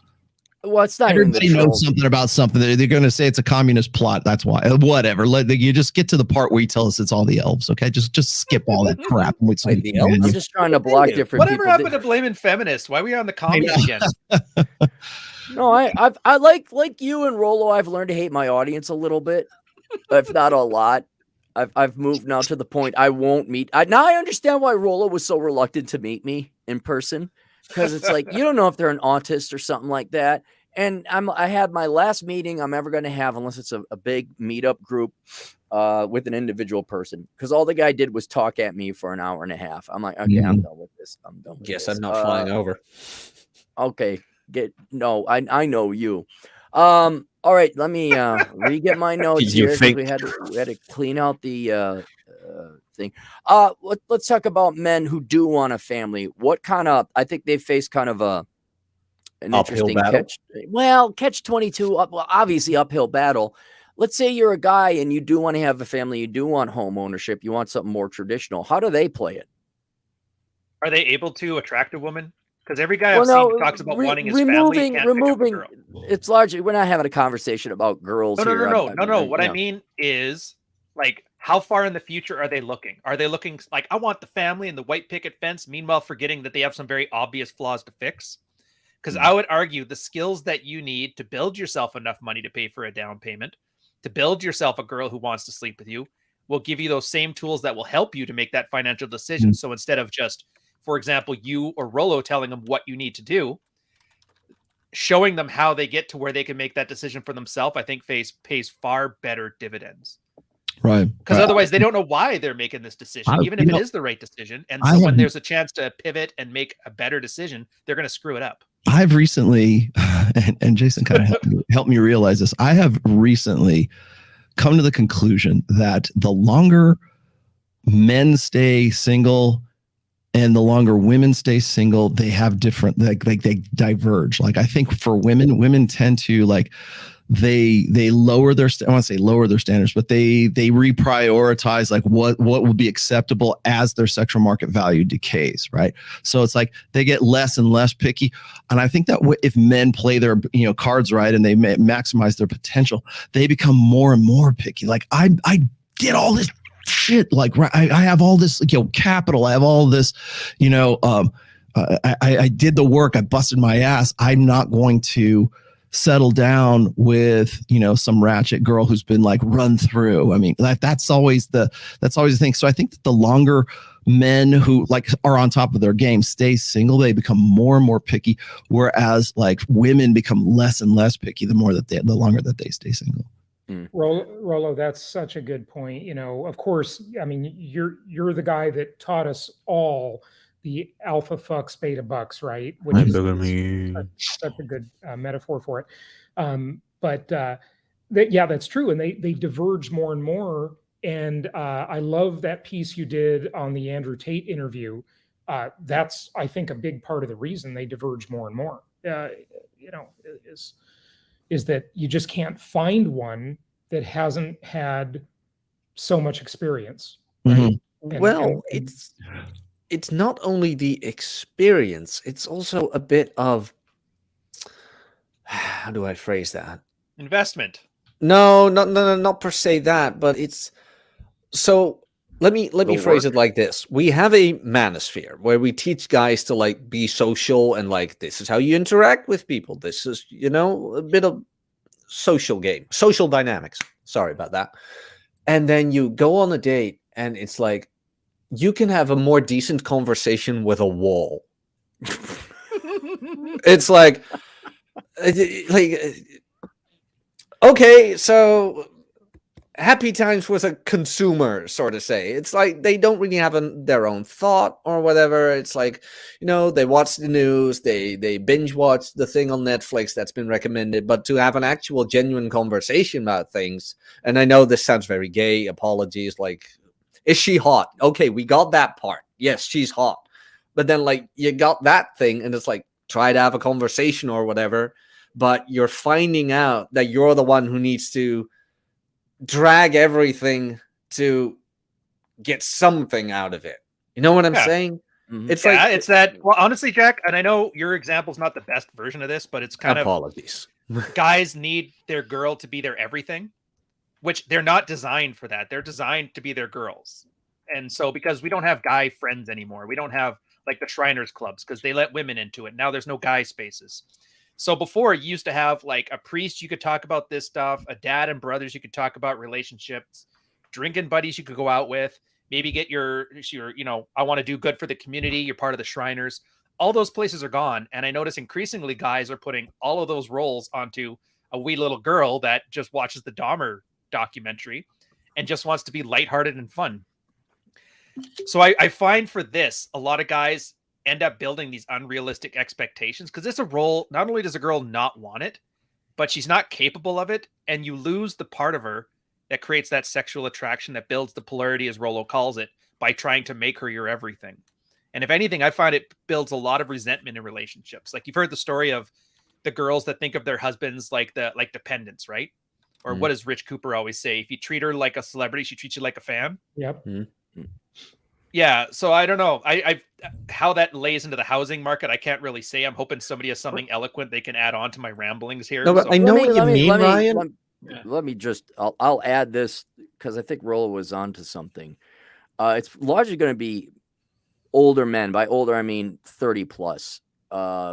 Well, it's not even the Everybody knows trolls. something about something. They're going to say it's a communist plot. That's why. Whatever. You just get to the part where you tell us it's all the elves. Okay, just skip all that crap. And wait, so Wait, we the can elves? ban I'm you. just trying to block different Whatever people. happened to blaming feminists? Why are we on the commies again? No, I like you and Rolo. I've learned to hate my audience a little bit, if not a lot. I've moved now to the point I won't meet. Now I understand why Rolo was so reluctant to meet me in person, because it's like you don't know if they're an autist or something like that. And I had my last meeting I'm ever going to have, unless it's a big meetup group with an individual person, because all the guy did was talk at me for an hour and a half. I'm like, okay, I'm done with this. I'm done with Guess this. I'm not flying over. Okay. I know you. All right, let me re-get my notes You here, because think- we had to clean out the thing. Let's talk about men who do want a family. What kind of, I think they face kind of an Uphill interesting battle? catch 22 obviously uphill battle. Let's say you're a guy and you do want to have a family, you do want home ownership, you want something more traditional. How do they play it? Are they able to attract a woman? Because every guy I've seen who talks about wanting his family can't pick up a girl. It's largely, we're not having a conversation about girls here. No. What I mean is, like, how far in the future are they looking? Are they looking like, I want the family and the white picket fence, meanwhile forgetting that they have some very obvious flaws to fix? Because I would argue the skills that you need to build yourself enough money to pay for a down payment, to build yourself a girl who wants to sleep with you, will give you those same tools that will help you to make that financial decision. So instead of just, for example, you or Rolo telling them what you need to do, showing them how they get to where they can make that decision for themselves, I think pays far better dividends. Right. Because otherwise they don't know why they're making this decision, even if it is the right decision. And so when there's a chance to pivot and make a better decision, they're going to screw it up. I've recently, and Jason kind of helped me realize this. I have recently come to the conclusion that the longer men stay single and the longer women stay single, they have different, like they diverge. Like I think for women tend to like, they lower their, I want to say lower their standards, but they reprioritize like what will be acceptable as their sexual market value decays, right? So it's like they get less and less picky. And I think that if men play their cards right and they maximize their potential, they become more and more picky. Like I did all this shit, like I have all this capital, I have all this, I did the work, I busted my ass. I'm not going to settle down with some ratchet girl who's been like run through. I mean, that's always the thing. So I think that the longer men who like are on top of their game stay single, they become more and more picky, whereas like women become less and less picky the longer that they stay single. Rolo, that's such a good point. Of course, I mean, you're the guy that taught us all the alpha fucks beta bucks, right? Which is such a good metaphor for it. That's true. And they diverge more and more. And I love that piece you did on the Andrew Tate interview. That's, I think, a big part of the reason they diverge more and more, is that you just can't find one that hasn't had so much experience. Right? Mm-hmm. It's not only the experience, it's also a bit of, how do I phrase that? Investment. No, not per se that, but it's, so let me phrase it like this. We have a manosphere where we teach guys to like be social and like, this is how you interact with people. This is, a bit of social dynamics. Sorry about that. And then you go on a date and it's like, you can have a more decent conversation with a wall. It's like, okay, so happy times with a consumer, sort of say. It's like they don't really have their own thought or whatever. It's like, they watch the news, they binge watch the thing on Netflix that's been recommended, but to have an actual genuine conversation about things, and I know this sounds very gay, apologies, like, is she hot? Okay, we got that part. Yes, she's hot. But then, like, you got that thing, and it's like, try to have a conversation or whatever. but you're finding out that you're the one who needs to drag everything to get something out of it. You know what I'm Yeah. saying? Mhm. It's Yeah, like, it's that. Well, honestly, Jack, and I know your example's not the best version of this, but it's kind of apologies. guys need their girl to be their everything, which they're not designed for that. They're designed to be their girls. And so because we don't have guy friends anymore, we don't have like the Shriners clubs because they let women into it. Now there's no guy spaces. So before you used to have like a priest, you could talk about this stuff, a dad and brothers, you could talk about relationships, drinking buddies you could go out with, maybe get your I want to do good for the community. You're part of the Shriners. All those places are gone. And I notice increasingly guys are putting all of those roles onto a wee little girl that just watches the Dahmer documentary and just wants to be lighthearted and fun. So I find for this, a lot of guys end up building these unrealistic expectations because it's a role. Not only does a girl not want it, but she's not capable of it. And you lose the part of her that creates that sexual attraction that builds the polarity, as Rollo calls it, by trying to make her your everything. And if anything, I find it builds a lot of resentment in relationships. Like you've heard the story of the girls that think of their husbands like dependents, right? Or what does Rich Cooper always say? If you treat her like a celebrity, she treats you like a fan. Yep. Yeah. So I don't know. I how that lays into the housing market, I can't really say. I'm hoping somebody has something eloquent they can add on to my ramblings here. No, but I know what you mean, Ryan. Let me just, I'll add this because I think Rollo was onto something. It's largely going to be older men. By older, I mean 30 plus.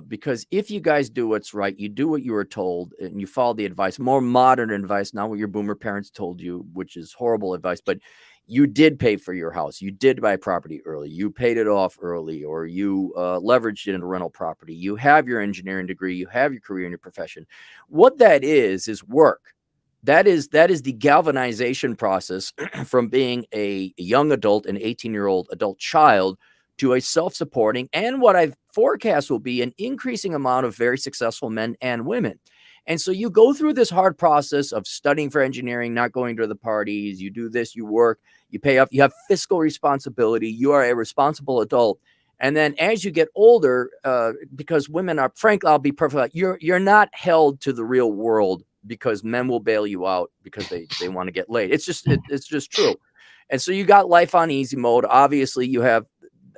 Because if you guys do what's right, you do what you were told and you follow the advice, more modern advice, not what your boomer parents told you, which is horrible advice, but you did pay for your house. You did buy property early. You paid it off early, or you leveraged it into rental property. You have your engineering degree. You have your career in your profession. What that is work. That is the galvanization process from being a young adult, an 18-year-old adult child, to a self-supporting, and what I forecast will be an increasing amount of very successful men and women. And so you go through this hard process of studying for engineering, not going to the parties. You do this, you work, you pay off, you have fiscal responsibility. You are a responsible adult. And then as you get older, because women are, frankly, I'll be perfect, you're not held to the real world because men will bail you out because they want to get laid. It's just true. And so you got life on easy mode. Obviously, you have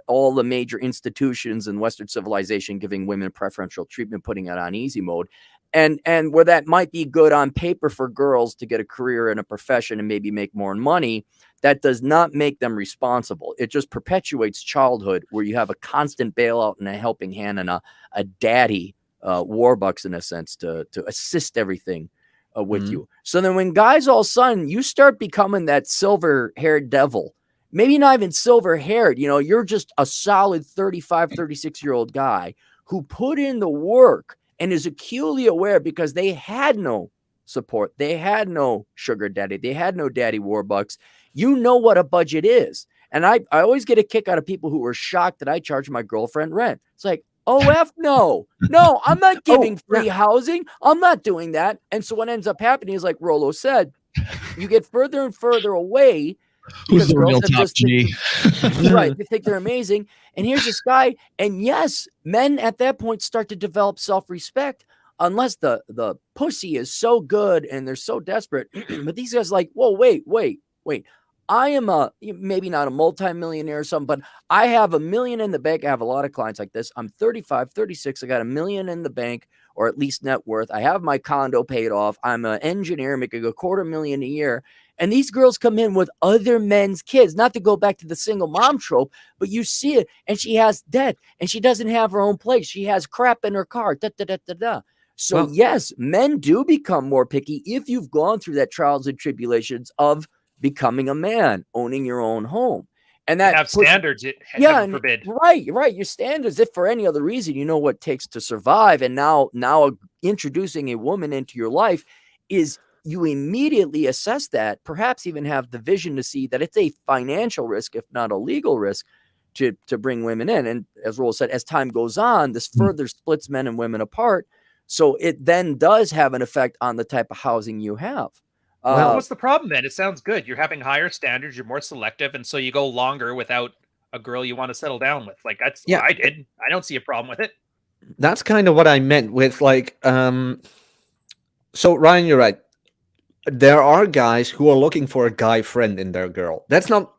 all the major institutions in Western civilization giving women preferential treatment, putting it on easy mode. And where that might be good on paper for girls to get a career in a profession and maybe make more money, that does not make them responsible. It just perpetuates childhood where you have a constant bailout and a helping hand and a daddy, Warbucks in a sense, to assist everything with you. So then when guys all of a sudden, you start becoming that silver-haired devil. Maybe not even silver-haired, you're just a solid 35, 36-year-old guy who put in the work and is acutely aware because they had no support. They had no sugar daddy. They had no daddy Warbucks. You know what a budget is. And I always get a kick out of people who were shocked that I charge my girlfriend rent. It's like, no, I'm not giving free housing. I'm not doing that. And so what ends up happening is, like Rollo said, you get further and further away. Who's the real top G? Right. They think they're amazing. And here's this guy. And yes, men at that point start to develop self-respect unless the pussy is so good and they're so desperate. But these guys are like, whoa, wait. I am maybe not a multimillionaire or something, but I have $1 million in the bank. I have a lot of clients like this. I'm 35, 36. I got $1 million in the bank, or at least net worth. I have my condo paid off. I'm an engineer making $250,000 a year. And these girls come in with other men's kids, not to go back to the single mom trope, but you see it. And she has debt and she doesn't have her own place. She has crap in her car. So yes, men do become more picky if you've gone through that trials and tribulations of becoming a man, owning your own home. And that have standards, heaven forbid. Right. Your standards, if for any other reason, you know what it takes to survive. And now introducing a woman into your life is, you immediately assess that, perhaps even have the vision to see that it's a financial risk, if not a legal risk, to bring women in. And as Roel said, as time goes on, this further splits men and women apart. So it then does have an effect on the type of housing you have. Well, what's the problem then? It sounds good. You're having higher standards. You're more selective. And so you go longer without a girl you want to settle down with. Like, that's what I did. I don't see a problem with it. that's kind of what I meant with like, so Ryan, you're right. There are guys who are looking for a guy friend in their girl. That's not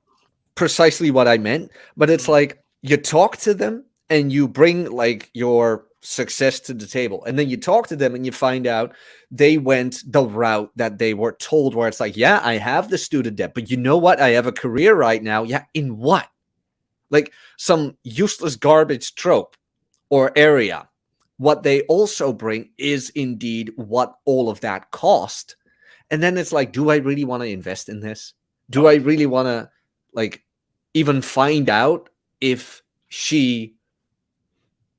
precisely what I meant, but it's like you talk to them and you bring like your success to the table, and then you talk to them and you find out they went the route that they were told, where it's like, yeah, I have the student debt, but you know what? I have a career right now. Yeah, in what? Like some useless garbage trope or area. What they also bring is indeed what all of that cost. And then it's like, do I really want to invest in this? Do I really want to like even find out if she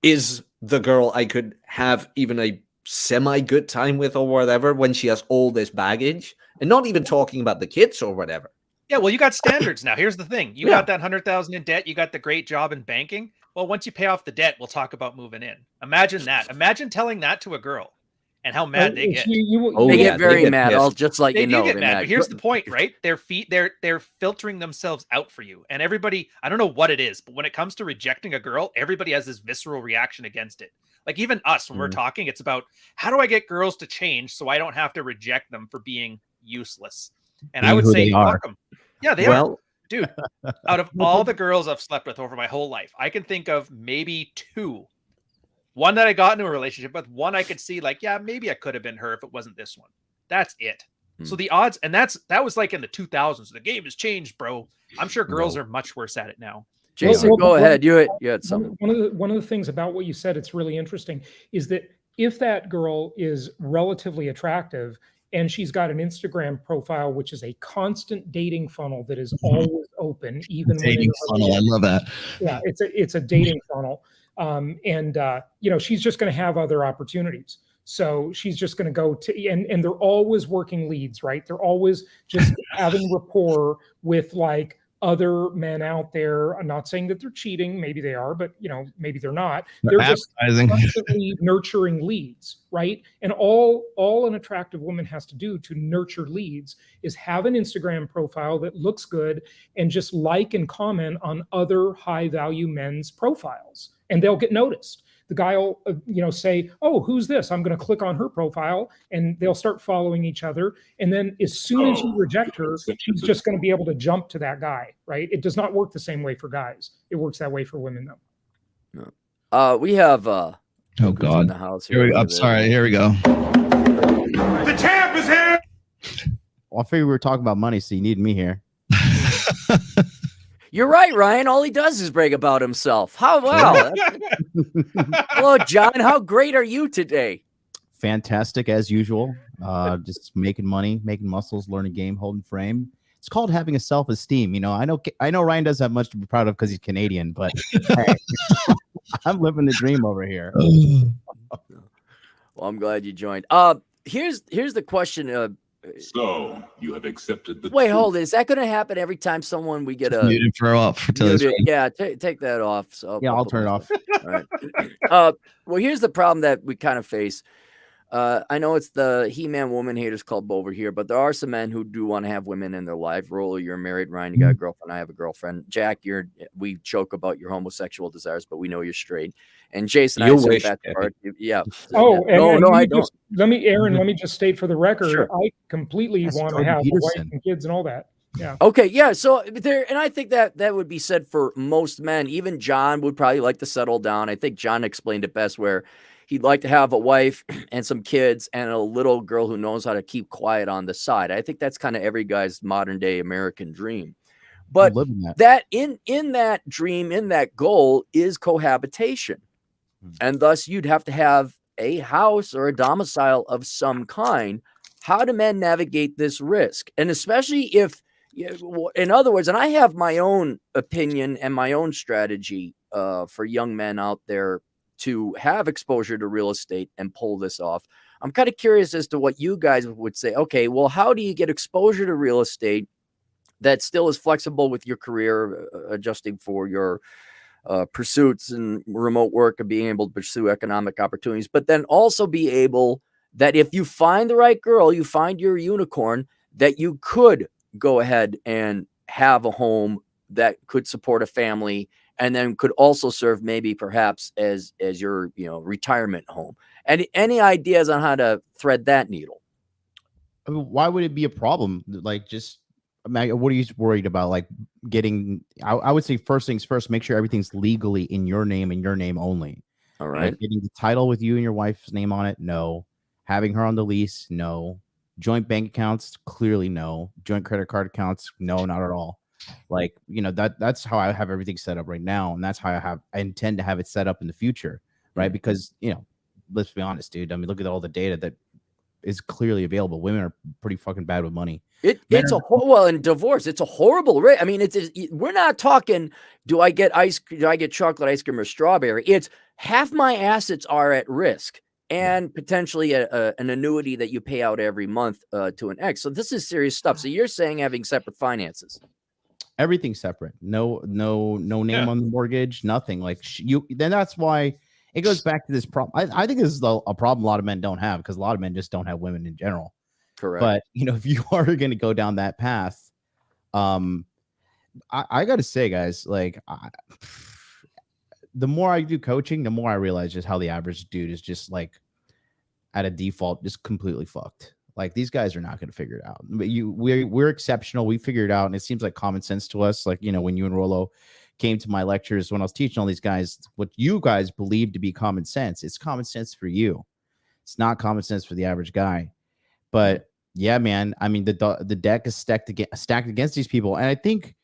is the girl I could have even a semi good time with or whatever when she has all this baggage? And not even talking about the kids or whatever. Yeah, well, you got standards now. Here's the thing. You got that 100,000 in debt. You got the great job in banking. Well, once you pay off the debt, we'll talk about moving in. Imagine that. Imagine telling that to a girl and how mad they get. They get very mad. I'll just let you know. They do get mad. But here's the point, right? They're filtering themselves out for you. And everybody, I don't know what it is, but when it comes to rejecting a girl, everybody has this visceral reaction against it. Like even us, when we're talking, it's about how do I get girls to change so I don't have to reject them for being useless? And I would say, fuck them. Yeah, they are. Dude, out of all the girls I've slept with over my whole life, I can think of maybe two. One that I got into a relationship with, one I could see like, yeah, maybe I could have been her if it wasn't this one. That's it. So the odds, and that was like in the 2000s. The game has changed, bro. I'm sure girls are much worse at it now. Jason, go ahead. You had something. One of the things about what you said, it's really interesting, is that if that girl is relatively attractive and she's got an Instagram profile, which is a constant dating funnel that is always open, even dating funnel. I love that. Yeah, it's a dating funnel. She's just going to have other opportunities. So she's just going to go to, and they're always working leads, right? They're always just having rapport with like other men out there. I'm not saying that they're cheating. Maybe they are, but maybe they're not. They're just constantly nurturing leads, right? And all an attractive woman has to do to nurture leads is have an Instagram profile that looks good and just like and comment on other high value men's profiles, and they'll get noticed. The guy will, say, "Oh, who's this?" I'm going to click on her profile, and they'll start following each other. And then, as soon as you reject her, she's just going to be able to jump to that guy, right? It does not work the same way for guys. It works that way for women, though. No. We have oh God, in the house here. I'm sorry. Here we go. The champ is here. Well, I figured we were talking about money, so you need me here. You're right, Ryan. All he does is brag about himself. Wow. Hello, John. How great are you today? Fantastic as usual. Just making money, making muscles, learning game, holding frame. It's called having a self-esteem. I know Ryan doesn't have much to be proud of because he's Canadian, but hey, I'm living the dream over here. Well, I'm glad you joined. Here's the question. So you have accepted the. Wait, hold it. Is that going to happen every time we get a muted for off? Yeah, take that off. So yeah, I'll turn it off. All right. Well, here's the problem that we kind of face. I know it's the He-Man Woman Haters Club over here, but there are some men who do want to have women in their life. Roller, you're married. Ryan, you got a girlfriend. I have a girlfriend. Jack, we joke about your homosexual desires, but we know you're straight. And Jason, I assume that's part. Yeah. Oh, no, I don't. Let me just state for the record, Sure. I completely want to have a wife and kids and all that. Yeah. Okay. Yeah. So and I think that would be said for most men. Even John would probably like to settle down. I think John explained it best, where he'd like to have a wife and some kids and a little girl who knows how to keep quiet on the side. I think that's kind of every guy's modern day American dream. But that in that dream, in that goal is cohabitation. And thus you'd have to have a house or a domicile of some kind. How do men navigate this risk? And especially if, in other words, and I have my own opinion and my own strategy for young men out there to have exposure to real estate and pull this off. I'm kind of curious as to what you guys would say. Okay, well, how do you get exposure to real estate that still is flexible with your career, adjusting for your pursuits and remote work and being able to pursue economic opportunities, but then also be able that if you find the right girl, you find your unicorn, that you could go ahead and have a home that could support a family and then could also serve maybe perhaps as your retirement home. Any ideas on how to thread that needle? I mean, why would it be a problem? Like, just, I mean, what are you worried about? Like, getting, I would say first things first, make sure everything's legally in your name and your name only. All Like, right. getting the title with you and your wife's name on it, no. Having her on the lease, no. Joint bank accounts, clearly no. Joint credit card accounts, no, not at all. Like, that's how I have everything set up right now, and that's how I intend to have it set up in the future, right? Because let's be honest, dude. I mean, look at all the data that is clearly available. Women are pretty fucking bad with money. Well, in divorce, it's a horrible rate. I mean, we're not talking, do I get chocolate ice cream or strawberry? It's half my assets are at risk, and potentially an annuity that you pay out every month to an ex. So this is serious stuff. So you're saying having separate finances. Everything's separate. No name on the mortgage, nothing. Like, then that's why it goes back to this problem. I think this is a problem a lot of men don't have, because a lot of men just don't have women in general. Correct. But if you are going to go down that path, I got to say, guys, like, the more I do coaching, the more I realize just how the average dude is just, like, at a default, just completely fucked. Like, these guys are not going to figure it out. But we're exceptional. We figured it out, and it seems like common sense to us. Like, when you and Rollo came to my lectures, when I was teaching all these guys, what you guys believe to be common sense, it's common sense for you. It's not common sense for the average guy. But yeah, man, I mean, the deck is stacked against these people, and I think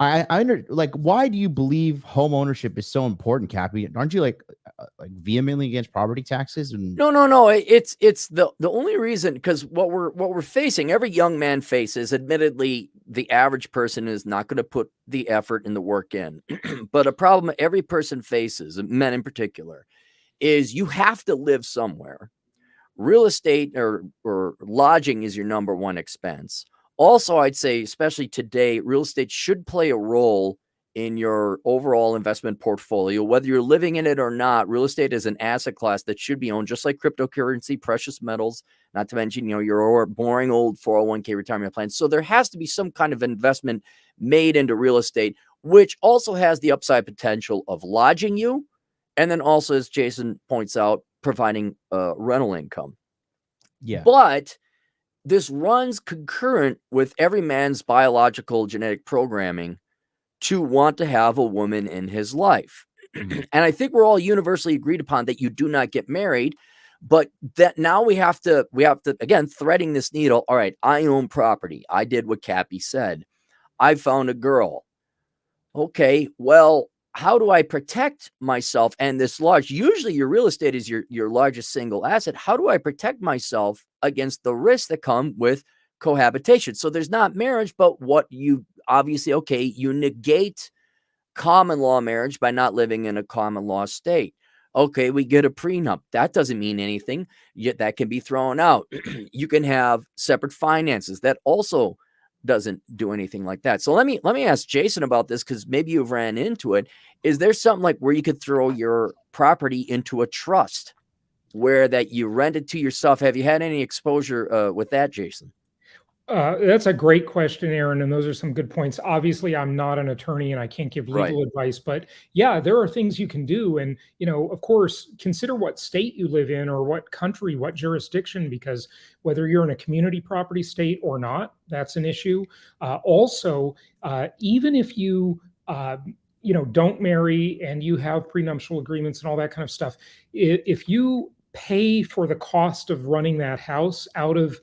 why do you believe home ownership is so important, Cappy? Aren't you like vehemently against property taxes? No. It's the only reason, because what we're facing, every young man faces. Admittedly, the average person is not going to put the effort and the work in, but a problem every person faces, men in particular, is you have to live somewhere. Real estate or lodging is your number one expense. Also, I'd say, especially today, real estate should play a role in your overall investment portfolio. Whether you're living in it or not, real estate is an asset class that should be owned, just like cryptocurrency, precious metals, not to mention, your boring old 401k retirement plan. So there has to be some kind of investment made into real estate, which also has the upside potential of lodging you. And then also, as Jason points out, providing rental income. Yeah. But this runs concurrent with every man's biological genetic programming to want to have a woman in his life. And I think we're all universally agreed upon that you do not get married, but that now we have to again, threading this needle. All right, I own property. I did what Cappy said. I found a girl. Okay, well, how do I protect myself and this usually your real estate is your largest single asset. How do I protect myself against the risks that come with cohabitation? So there's not marriage, but what you obviously, you negate common law marriage by not living in a common law state. Okay, we get a prenup. That doesn't mean anything, yet that can be thrown out. You can have separate finances. That also doesn't do anything like that. So let me ask Jason about this, because maybe you've ran into it. Is there something like where you could throw your property into a trust where that you rent it to yourself? Have you had any exposure with that, Jason? That's a great question, Aaron, and those are some good points. Obviously, I'm not an attorney and I can't give legal advice, but yeah, there are things you can do. And, of course, consider what state you live in or what country, what jurisdiction, because whether you're in a community property state or not, that's an issue. Also, even if you, don't marry and you have prenuptial agreements and all that kind of stuff, if you pay for the cost of running that house out of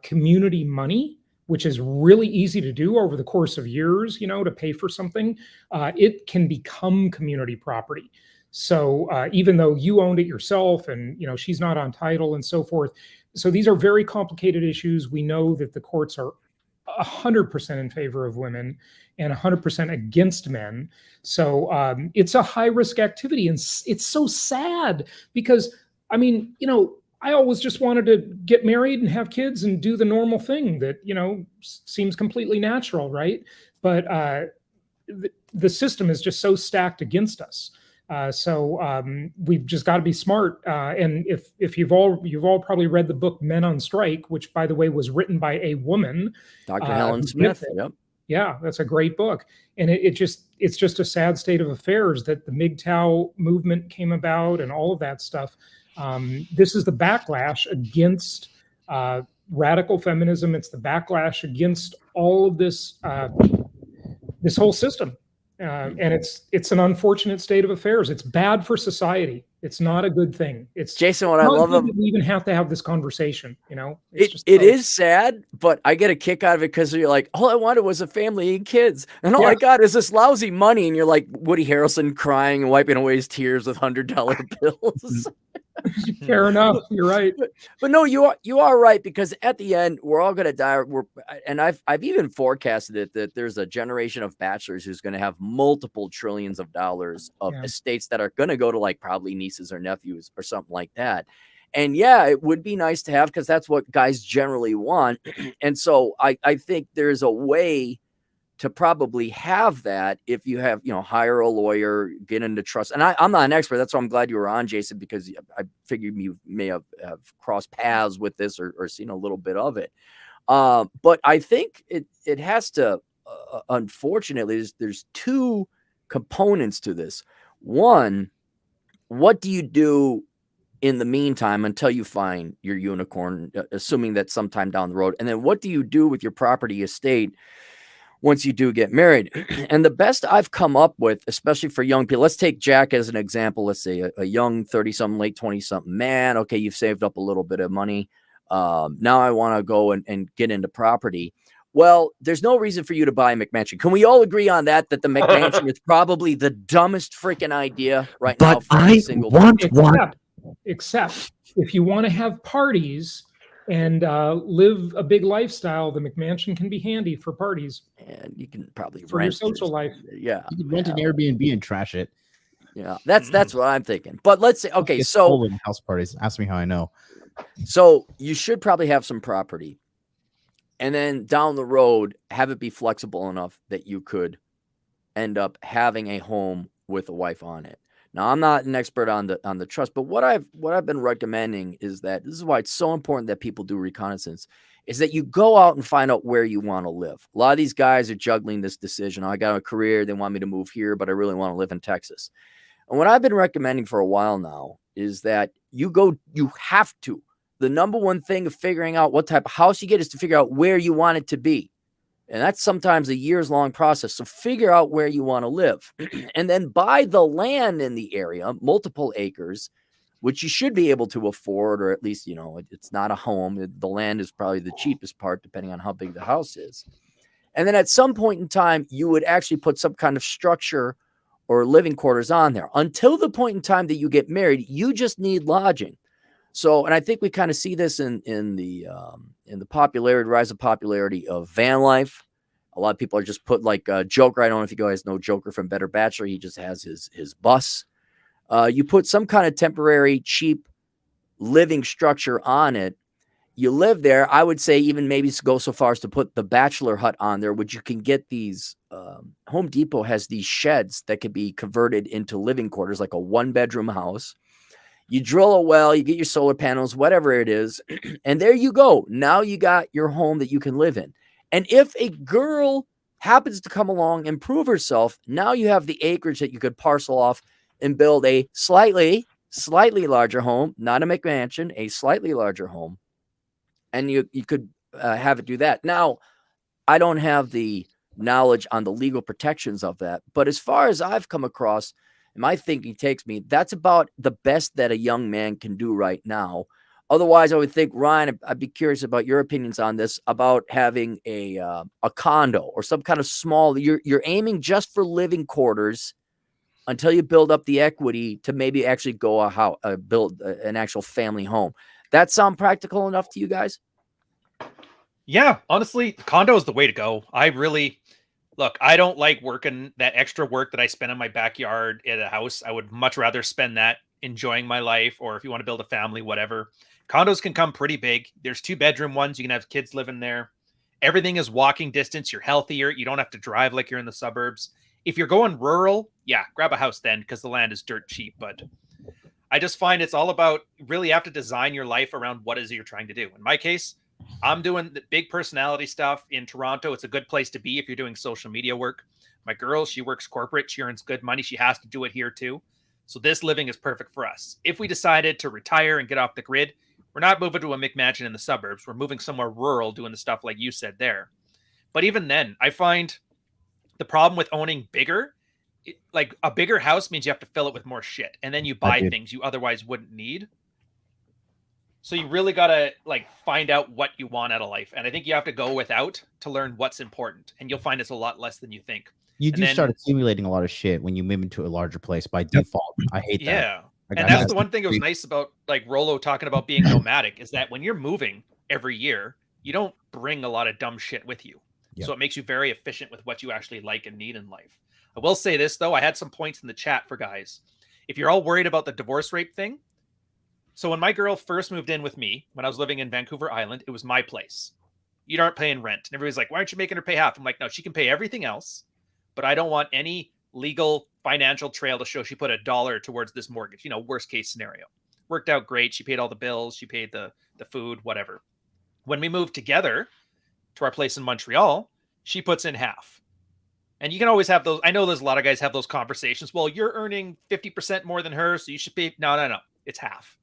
community money, which is really easy to do over the course of years, to pay for something, it can become community property. So even though you owned it yourself and, she's not on title and so forth. So these are very complicated issues. We know that the courts are 100% in favor of women and 100% against men. So it's a high risk activity. And it's so sad because, I always just wanted to get married and have kids and do the normal thing that, seems completely natural, right? But the system is just so stacked against us. So we've just got to be smart. And if you've all probably read the book Men on Strike, which by the way was written by a woman, Dr. Helen Smith. Yep. Yeah, that's a great book. And it's just a sad state of affairs that the MGTOW movement came about and all of that stuff. This is the backlash against radical feminism. It's the backlash against all of this this whole system. And it's an unfortunate state of affairs. It's bad for society. It's not a good thing. It's Jason, what I not love good of that we even have to have this conversation. You know, it is sad, but I get a kick out of it because you're like, all I wanted was a family and kids, and all I got is this lousy money, and you're like Woody Harrelson crying and wiping away his tears with $100 bills. Fair enough. You're right. But no, you are right, because at the end we're all going to die. And I've even forecasted it that there's a generation of bachelors who's going to have multiple trillions of dollars of estates that are going to go to like probably nieces or nephews or something like that. And yeah, it would be nice to have, because that's what guys generally want. And so I think there's a way to probably have that if you have, hire a lawyer, get into trust. And I'm not an expert. That's why I'm glad you were on, Jason, because I figured you may have crossed paths with this or seen a little bit of it. But I think it has to, unfortunately, there's two components to this. One, what do you do in the meantime until you find your unicorn, assuming that sometime down the road? And then what do you do with your property estate once you do get married? And the best I've come up with, especially for young people, let's take Jack as an example. Let's say a young 30-something, late 20-something man. Okay, you've saved up a little bit of money. Now I want to go and get into property. Well, there's no reason for you to buy a McMansion. Can we all agree on that the McMansion is probably the dumbest freaking idea right now for every single person? Except if you want to have parties and live a big lifestyle, the McMansion can be handy for parties. And you can probably for rent your social life. Yeah, you can rent an Airbnb and trash it. Yeah, that's what I'm thinking. But let's say, okay, so house parties. Ask me how I know. So you should probably have some property, and then down the road, have it be flexible enough that you could end up having a home with a wife on it. Now, I'm not an expert on the trust, but what I've been recommending is that this is why it's so important that people do reconnaissance, is that you go out and find out where you want to live. A lot of these guys are juggling this decision. I got a career, they want me to move here, but I really want to live in Texas. And what I've been recommending for a while now is that you have to. The number one thing of figuring out what type of house you get is to figure out where you want it to be. And that's sometimes a years-long process. So figure out where you want to live and then buy the land in the area, multiple acres, which you should be able to afford, or at least, it's not a home. The land is probably the cheapest part, depending on how big the house is. And then at some point in time, you would actually put some kind of structure or living quarters on there. Until the point in time that you get married, you just need lodging. So, and I think we kind of see this in the rise of popularity of van life. A lot of people are just put like Joker. I don't know if you guys know Joker from Better Bachelor. He just has his bus. You put some kind of temporary, cheap living structure on it. You live there. I would say even maybe go so far as to put the bachelor hut on there, which you can get these. Home Depot has these sheds that could be converted into living quarters, like a 1-bedroom house. You drill a well, you get your solar panels, whatever it is, and there you go. Now you got your home that you can live in. And if a girl happens to come along and prove herself, now you have the acreage that you could parcel off and build a slightly larger home, not a McMansion, a slightly larger home. And you could have it do that. Now, I don't have the knowledge on the legal protections of that, but as far as I've come across, and my thinking takes me, that's about the best that a young man can do right now. Otherwise, I would think, Ryan, I'd be curious about your opinions on this, about having a condo or some kind of small, you're aiming just for living quarters until you build up the equity to maybe actually go build an actual family home. That sound practical enough to you guys? Yeah, honestly, condo is the way to go. Look, I don't like working that extra work that I spend in my backyard at a house. I would much rather spend that enjoying my life, or if you want to build a family, whatever. Condos can come pretty big. There's 2-bedroom ones. You can have kids living there. Everything is walking distance. You're healthier. You don't have to drive like you're in the suburbs. If you're going rural, yeah, grab a house then, because the land is dirt cheap. But I just find it's all about, really have to design your life around what is it you're trying to do. In my case, I'm doing the big personality stuff in Toronto. It's a good place to be if you're doing social media work. My girl, she works corporate. She earns good money. She has to do it here too. So this living is perfect for us. If we decided to retire and get off the grid, we're not moving to a McMansion in the suburbs. We're moving somewhere rural, doing the stuff like you said there. But even then, I find the problem with owning bigger, like a bigger house means you have to fill it with more shit. And then you buy things you otherwise wouldn't need. So you really got to like find out what you want out of life. And I think you have to go without to learn what's important. And you'll find it's a lot less than you think. You do start accumulating a lot of shit when you move into a larger place by default. I hate that. Yeah. And that's the one thing that was nice about like Rolo talking about being nomadic is that when you're moving every year, you don't bring a lot of dumb shit with you. So it makes you very efficient with what you actually like and need in life. I will say this, though. I had some points in the chat for guys. If you're all worried about the divorce rate thing. So when my girl first moved in with me, when I was living in Vancouver Island, it was my place. You aren't paying rent. And everybody's like, why aren't you making her pay half? I'm like, no, she can pay everything else. But I don't want any legal financial trail to show she put $1 towards this mortgage. You know, worst case scenario. Worked out great. She paid all the bills. She paid the food, whatever. When we moved together to our place in Montreal, she puts in half. And you can always have those. I know there's a lot of guys have those conversations. Well, you're earning 50% more than her, so you should pay. No. It's half.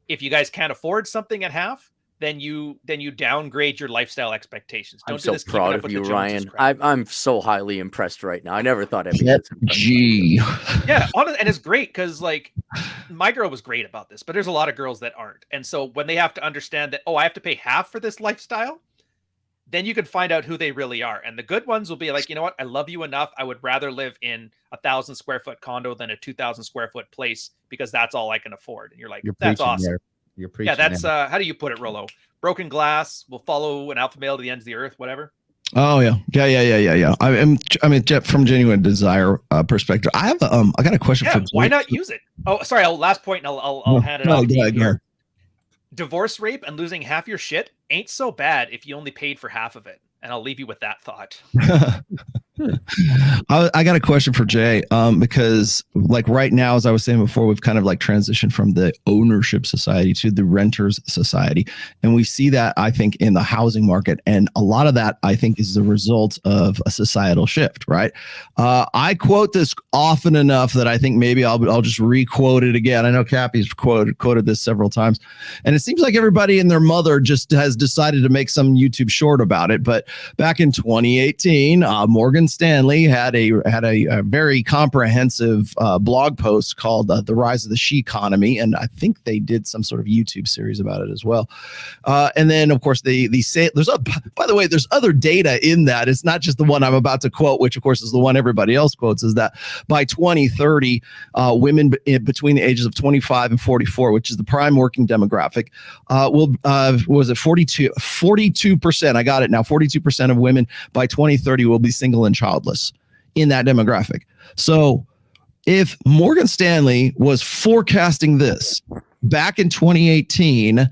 If you guys can't afford something at half, then you downgrade your lifestyle expectations. Don't I'm so proud of you, Ryan. I'm so highly impressed right now. I never thought I'd be this impressed. Yeah, and it's great because like my girl was great about this, but there's a lot of girls that aren't. And so when they have to understand that, I have to pay half for this lifestyle, then you can find out who they really are. And the good ones will be like, you know what? I love you enough. I would rather live in 1,000 square foot condo than a 2,000 square foot place because that's all I can afford. And you're like, that's awesome. There. You're preaching. Yeah, that's how do you put it, Rolo? Broken glass will follow an alpha male to the ends of the earth, whatever. Oh yeah. I mean, Jeff, from genuine desire perspective, I have I got a question for. Why not use it? Oh, sorry. Last point, and I'll hand it off to you here. Divorce rape and losing half your shit ain't so bad if you only paid for half of it. And I'll leave you with that thought. I got a question for Jay, because like right now, as I was saying before, we've kind of like transitioned from the ownership society to the renters society. And we see that, I think, in the housing market. And a lot of that, I think, is the result of a societal shift, right? I quote this often enough that I think maybe I'll just re-quote it again. I know Cappy's quoted this several times. And it seems like everybody and their mother just has decided to make some YouTube short about it. But back in 2018, Morgan Stanley had a very comprehensive blog post called "The Rise of the She Economy," and I think they did some sort of YouTube series about it as well. And then, of course, by the way, there's other data in that. It's not just the one I'm about to quote, which of course is the one everybody else quotes. Is that by 2030, women between the ages of 25 and 44, which is the prime working demographic, was it 42%? I got it now. 42% of women by 2030 will be single and childless in that demographic. So if Morgan Stanley was forecasting this back in 2018,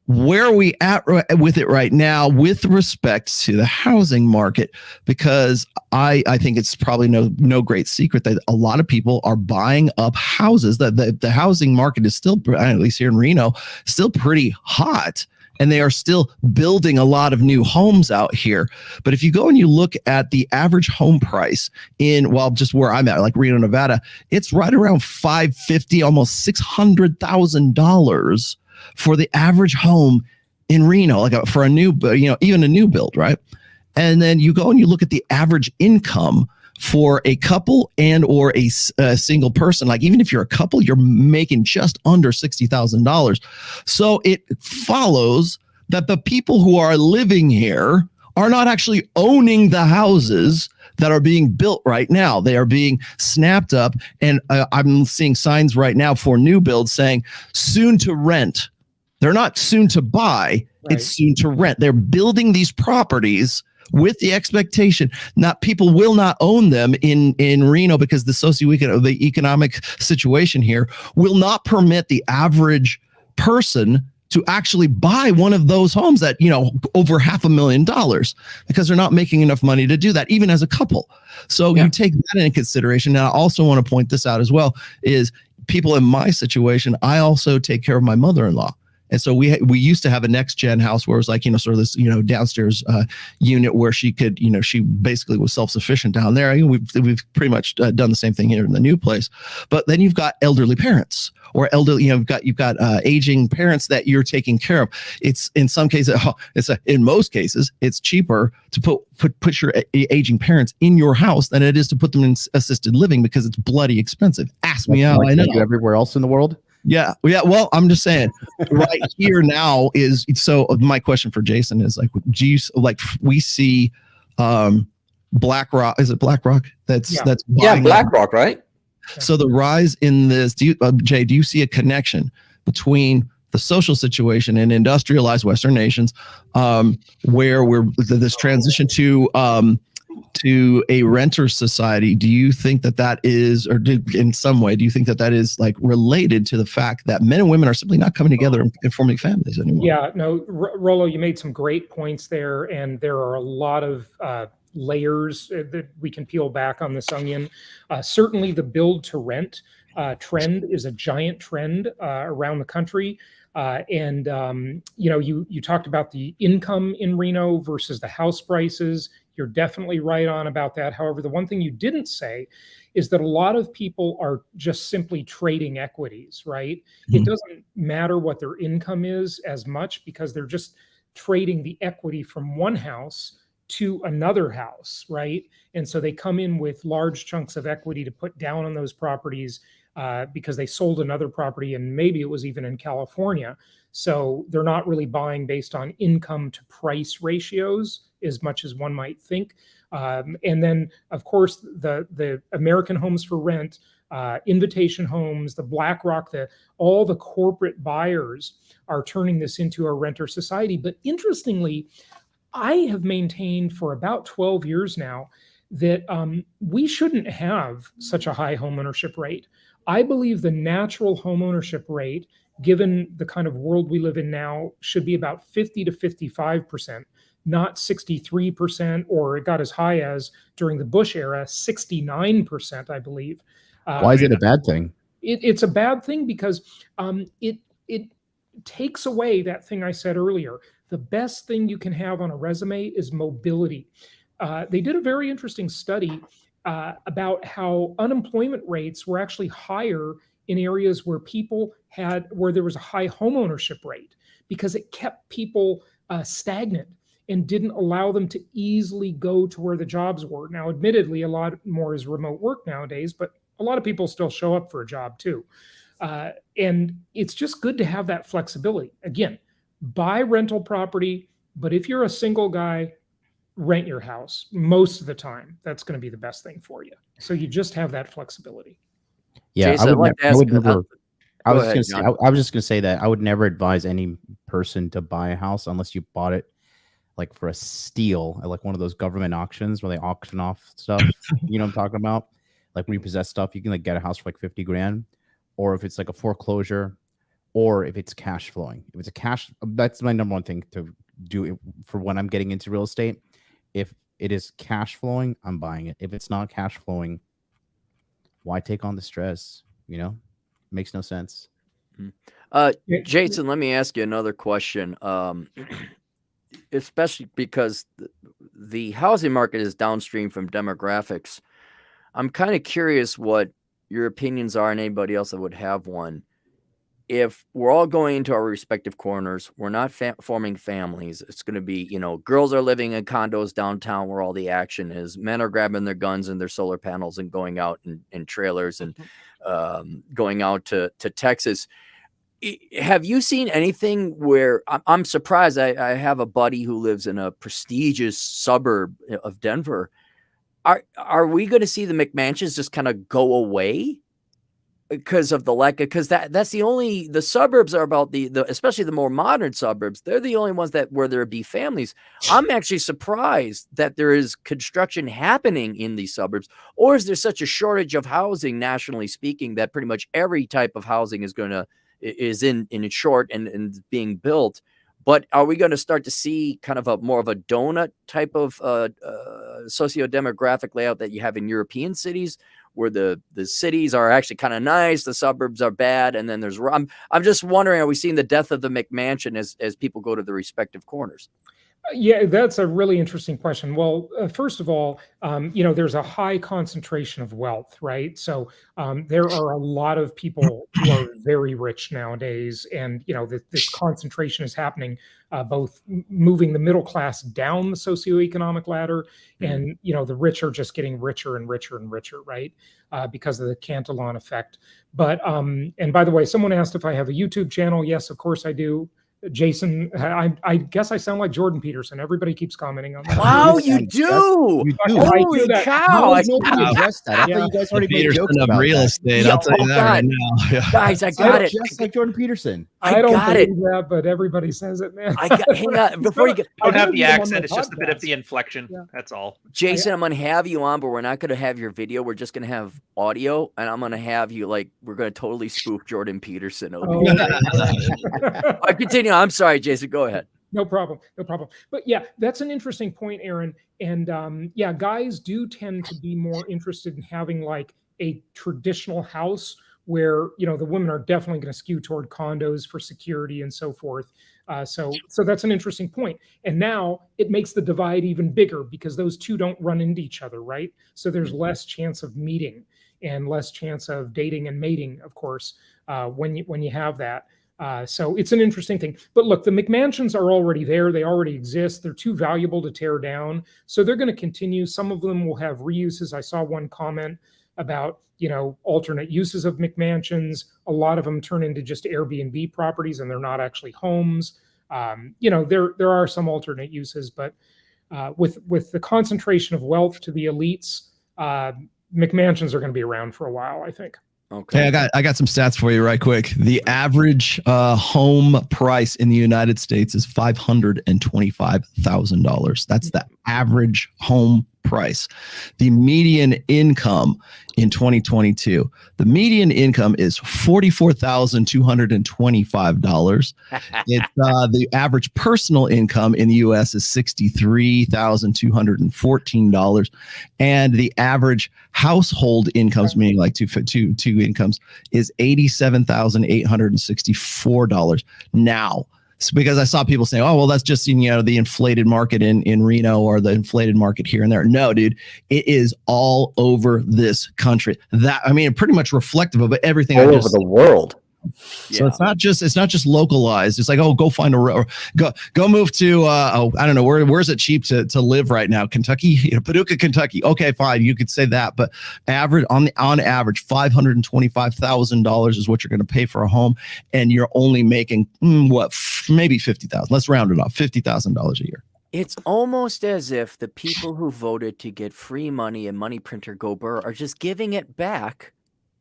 where are we at with it right now with respect to the housing market? Because I think it's probably no great secret that a lot of people are buying up houses. That the housing market is still, at least here in Reno, still pretty hot. And they are still building a lot of new homes out here. But if you go and you look at the average home price just where I'm at, like Reno, Nevada, it's right around $550,000, almost $600,000 for the average home in Reno, for a new, even a new build, right? And then you go and you look at the average income for a couple and or a single person. Like even if you're a couple, you're making just under $60,000. So it follows that the people who are living here are not actually owning the houses that are being built right now. They are being snapped up. And I'm seeing signs right now for new builds saying soon to rent. They're not soon to buy. Right. It's soon to rent. They're building these properties with the expectation that people will not own them in Reno because the economic situation here will not permit the average person to actually buy one of those homes that, over $500,000 because they're not making enough money to do that, even as a couple. So you take that into consideration. And I also want to point this out as well, is people in my situation, I also take care of my mother-in-law. And so we used to have a next gen house where it was like, sort of this, downstairs unit where she could, she basically was self-sufficient down there. We've pretty much done the same thing here in the new place. But then you've got elderly parents or elderly, you've got aging parents that you're taking care of. It's in some cases, in most cases, it's cheaper to put your aging parents in your house than it is to put them in assisted living because it's bloody expensive. Ask me how I know. Everywhere else in the world. Yeah. Well, I'm just saying, right here now is so. My question for Jason is like, do you we see BlackRock? Is it BlackRock? That's BlackRock, right? So the rise in this, Jay, do you see a connection between the social situation in industrialized Western nations, where we're this transition to a renter society? Do you think that is, or in some way, do you think that is like related to the fact that men and women are simply not coming together and forming families anymore? Yeah, no, Rollo, you made some great points there, and there are a lot of layers that we can peel back on this onion. Certainly the build to rent trend is a giant trend around the country. You talked about the income in Reno versus the house prices. You're definitely right on about that. However, the one thing you didn't say is that a lot of people are just simply trading equities, right? Mm-hmm. It doesn't matter what their income is as much because they're just trading the equity from one house to another house, right? And so they come in with large chunks of equity to put down on those properties because they sold another property, and maybe it was even in California. So they're not really buying based on income to price ratios as much as one might think. And then, of course, the American Homes for Rent, Invitation Homes, the BlackRock, all the corporate buyers are turning this into a renter society. But interestingly, I have maintained for about 12 years now that we shouldn't have such a high homeownership rate. I believe the natural homeownership rate, given the kind of world we live in now, should be about 50 to 55%, not 63%, or it got as high as during the Bush era, 69%, I believe. Why is it a bad thing? It's a bad thing because it takes away that thing I said earlier. The best thing you can have on a resume is mobility. They did a very interesting study about how unemployment rates were actually higher in areas where where there was a high homeownership rate, because it kept people stagnant and didn't allow them to easily go to where the jobs were. Now, admittedly, a lot more is remote work nowadays, but a lot of people still show up for a job too. And it's just good to have that flexibility. Again, buy rental property, but if you're a single guy, rent your house most of the time. That's going to be the best thing for you. So you just have that flexibility. Yeah, Jason, I was just going to say that I would never advise any person to buy a house unless you bought it like for a steal at like one of those government auctions where they auction off stuff. You know what I'm talking about? Like repossess stuff. You can like get a house for like 50 grand, or if it's like a foreclosure, or if it's cash flowing. If it's a cash, that's my number one thing to do for when I'm getting into real estate. If it is cash flowing, I'm buying it. If it's not cash flowing, why take on the stress? Makes no sense. Jason, let me ask you another question. Especially because the housing market is downstream from demographics. I'm kind of curious what your opinions are, and anybody else that would have one. If we're all going into our respective corners, we're not forming families. It's going to be, girls are living in condos downtown where all the action is. Men are grabbing their guns and their solar panels and going out in trailers and going out to Texas. Have you seen anything where I'm surprised? I have a buddy who lives in a prestigious suburb of Denver. Are we going to see the McMansions just kind of go away because of the lack? Because that's the suburbs are about the especially the more modern suburbs. They're the only ones where there be families. I'm actually surprised that there is construction happening in these suburbs, or is there such a shortage of housing nationally speaking that pretty much every type of housing is in short and being built? But are we going to start to see kind of more of a donut type of socio-demographic layout that you have in European cities? where the cities are actually kind of nice, the suburbs are bad, and then there's I'm just wondering, are we seeing the death of the McMansion as people go to the respective corners? Yeah, that's a really interesting question. Well, first of all, there's a high concentration of wealth, right? So there are a lot of people who are very rich nowadays, and this concentration is happening, both moving the middle class down the socioeconomic ladder, and the rich are just getting richer and richer and richer, right? Because of the Cantillon effect. But and by the way, someone asked if I have a YouTube channel. Yes, of course I do. Jason, I guess I sound like Jordan Peterson. Everybody keeps commenting on that. Wow, you do! You do. Holy cow! Nobody addressed that. I thought you guys already made Peterson jokes of about real that. estate. Yo, I'll tell you that right now. Yeah. Guys, I got it. Just like Jordan Peterson. I don't got believe it. that, but everybody says it, man. Hang on, before you get, I don't have heard the him on my accent. It's just a bit of podcast. the inflection. Yeah. That's all. Jason, I'm gonna have you on, but we're not gonna have your video. We're just gonna have audio, and I'm gonna have you we're gonna totally spoof Jordan Peterson. Oh, All right, continue. I'm sorry, Jason. Go ahead. No problem. No problem. But yeah, that's an interesting point, Aaron. And yeah, guys do tend to be more interested in having like a traditional house where, the women are definitely going to skew toward condos for security and so forth. So that's an interesting point. And now it makes the divide even bigger because those two don't run into each other, right? So there's less chance of meeting and less chance of dating and mating, of course, when you have that. So it's an interesting thing. But look, the McMansions are already there. They already exist. They're too valuable to tear down. So they're going to continue. Some of them will have reuses. I saw one comment about, alternate uses of McMansions. A lot of them turn into just Airbnb properties and they're not actually homes. There are some alternate uses, but with the concentration of wealth to the elites, McMansions are going to be around for a while, I think. Okay. Hey, I got some stats for you right quick. The average home price in the United States is $525,000. That's the average home price. The median income in 2022, the median income is $44,225. It's the average personal income in the U.S. is $63,214, and the average household incomes, meaning like two incomes, is $87,864. Now, because I saw people saying, "Oh, well, that's just the inflated market in Reno or the inflated market here and there." No, dude, it is all over this country. Pretty much reflective of everything all over the world. So it's not just localized. It's like, oh, go find go move to I don't know where's it cheap to live right now? Kentucky, Paducah, Kentucky. Okay, fine, you could say that, but on average, $525,000 is what you're going to pay for a home, and you're only making maybe $50,000. Let's round it off, $50,000 a year. It's almost as if the people who voted to get free money and money printer go burr are just giving it back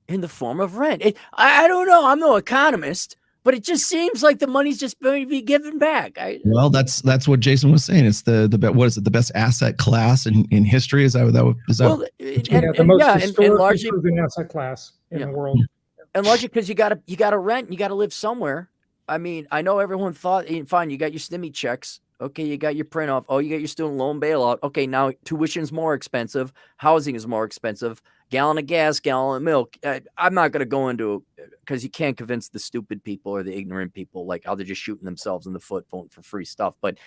in the form of rent. I don't know. I'm no economist, but it just seems like the money's just going to be given back. Well, that's what Jason was saying. It's the best asset class in history? Is that the most historically proven asset class in the world. And largely because you got to rent, you got to live somewhere. I mean, I know everyone thought, fine, you got your STIMI checks. Okay, you got your print off. Oh, you got your student loan bailout. Okay, now tuition's more expensive. Housing is more expensive. Gallon of gas, gallon of milk. I'm not going to go into it because you can't convince the stupid people or the ignorant people like how they're just shooting themselves in the foot voting for free stuff. But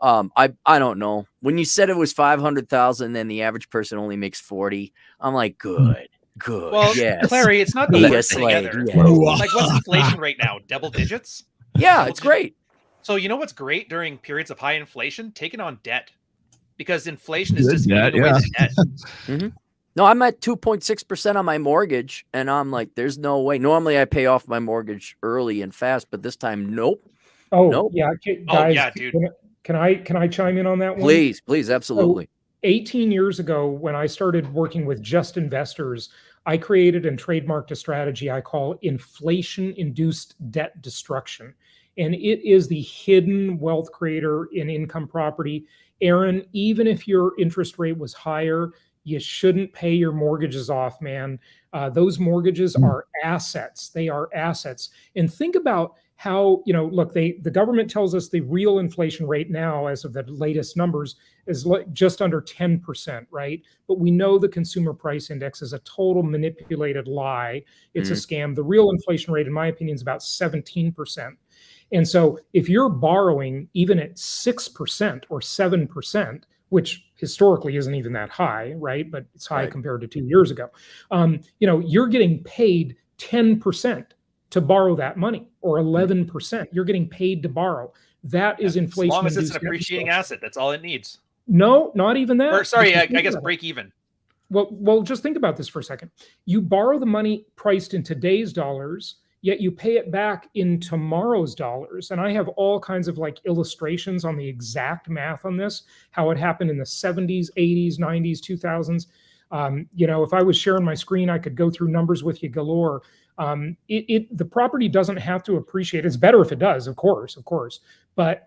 I don't know. When you said it was 500,000 and the average person only makes 40, I'm like, good. Well, yes. Clary, it's not the Be a worst thing slave, either. yes. Like, what's inflation right now? Double digits? Yeah, it's great. So you know what's great during periods of high inflation? Taking on debt, because inflation is just eating away the debt. Mm-hmm. No, I'm at 2.6% on my mortgage, and I'm like, there's no way. Normally, I pay off my mortgage early and fast, but this time, nope. Oh, nope. Yeah, guys, dude. Can I chime in on that one? Please, absolutely. So 18 years ago, when I started working with Just Investors, I created and trademarked a strategy I call inflation-induced debt destruction. And it is the hidden wealth creator in income property. Aaron, even if your interest rate was higher, you shouldn't pay your mortgages off, man. Those mortgages are assets. They are assets. And think about how, look, the government tells us the real inflation rate now, as of the latest numbers, is just under 10%, right? But we know the consumer price index is a total manipulated lie. It's a scam. The real inflation rate, in my opinion, is about 17%. And so if you're borrowing even at 6% or 7%, which historically isn't even that high, right? But it's high compared to 2 years ago. You're getting paid 10% to borrow that money, or 11%. You're getting paid to borrow. That is inflation. As long as it's an appreciating asset, that's all it needs. No, not even that. Or sorry, I guess break even. Well, just think about this for a second. You borrow the money priced in today's dollars, yet you pay it back in tomorrow's dollars. And I have all kinds of illustrations on the exact math on this, how it happened in the 70s, 80s, 90s, 2000s. If I was sharing my screen, I could go through numbers with you galore. The property doesn't have to appreciate. It's better if it does, of course. But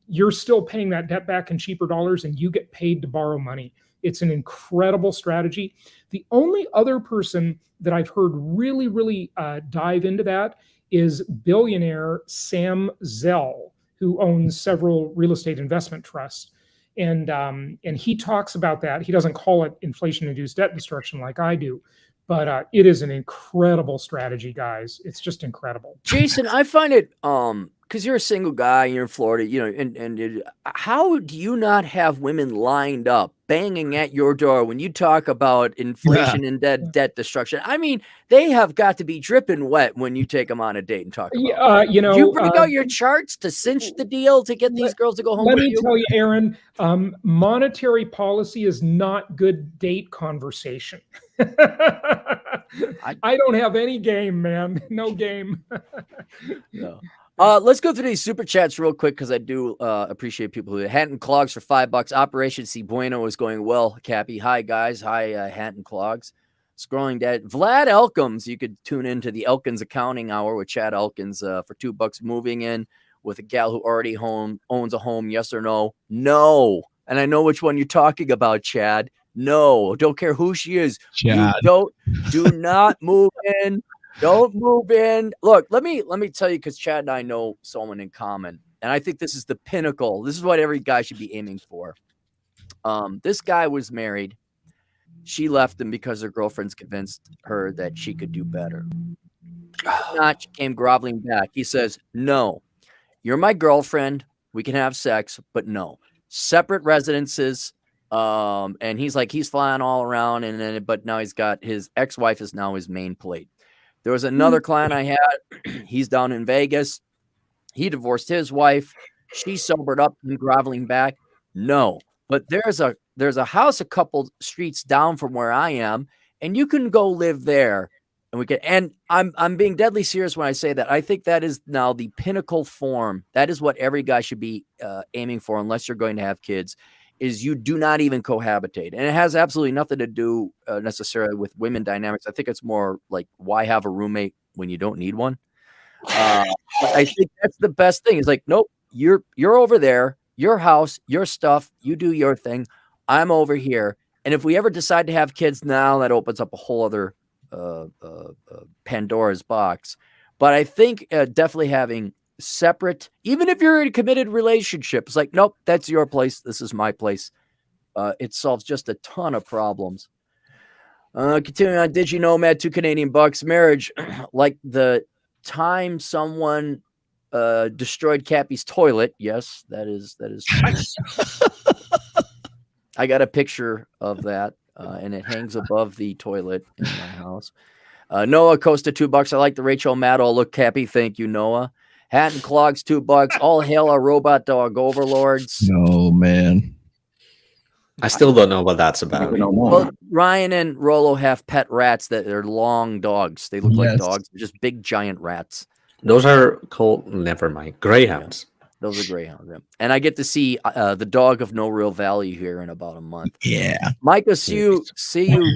you're still paying that debt back in cheaper dollars, and you get paid to borrow money. It's an incredible strategy. The only other person that I've heard really, really dive into that is billionaire Sam Zell, who owns several real estate investment trusts. And he talks about that. He doesn't call it inflation-induced debt destruction like I do, but it is an incredible strategy, guys. It's just incredible. Jason, I find it because you're a single guy, you're in Florida, how do you not have women lined up, banging at your door when you talk about inflation and debt destruction? I mean, they have got to be dripping wet when you take them on a date and talk about it. You bring out your charts to cinch the deal to get these girls to go home with you? Let me tell you, Aaron, monetary policy is not good date conversation. I don't have any game, man. No game. No. Let's go through these super chats real quick, because I do appreciate people who Hatton Clogs for $5. Operation C Bueno is going well. Cappy, hi guys, hi Hatton Clogs. Scrolling down, Vlad Elkins. You could tune into the Elkins Accounting Hour with Chad Elkins for $2. Moving in with a gal who already owns a home. Yes or no? No. And I know which one you're talking about, Chad. No. Don't care who she is. Chad. Do not move in. Don't move in. Look, let me tell you, because Chad and I know someone in common, and I think this is the pinnacle. This is what every guy should be aiming for. This guy was married. She left him because her girlfriends convinced her that she could do better. Not, she came groveling back. He says, "No, you're my girlfriend. We can have sex, but no, separate residences." And he's flying all around, but now he's got his ex-wife is now his main plate. There was another client I had. He's down in Vegas. He divorced his wife. She sobered up and groveling back. No, but there's a house a couple streets down from where I am, and you can go live there. And we can. And I'm being deadly serious when I say that. I think that is now the pinnacle form. That is what every guy should be aiming for, unless you're going to have kids. Is you do not even cohabitate. And it has absolutely nothing to do necessarily with women dynamics. I think it's more like, why have a roommate when you don't need one? I think that's the best thing. It's like, nope, you're over there, your house, your stuff, you do your thing. I'm over here. And if we ever decide to have kids now, that opens up a whole other Pandora's box. But I think definitely having separate, even if you're in a committed relationship, it's like, nope, that's your place, this is my place. It solves just a ton of problems. Continuing on, did you know, Matt, $2 Canadian bucks, marriage like the time someone destroyed Cappy's toilet. Yes, that is I got a picture of that, and it hangs above the toilet in my house. Noah Costa, $2. I like the Rachel Maddow look, Cappy. Thank you, Noah. Hatton Clogs, $2. All hail our robot dog overlords. No, man. I still don't know what that's about. Well, Ryan and Rollo have pet rats that are long dogs. They look like dogs. They're just big, giant rats. Those are called, never mind, greyhounds. Yeah, those are greyhounds. Yeah. And I get to see the dog of no real value here in about a month. Yeah. Micah Siu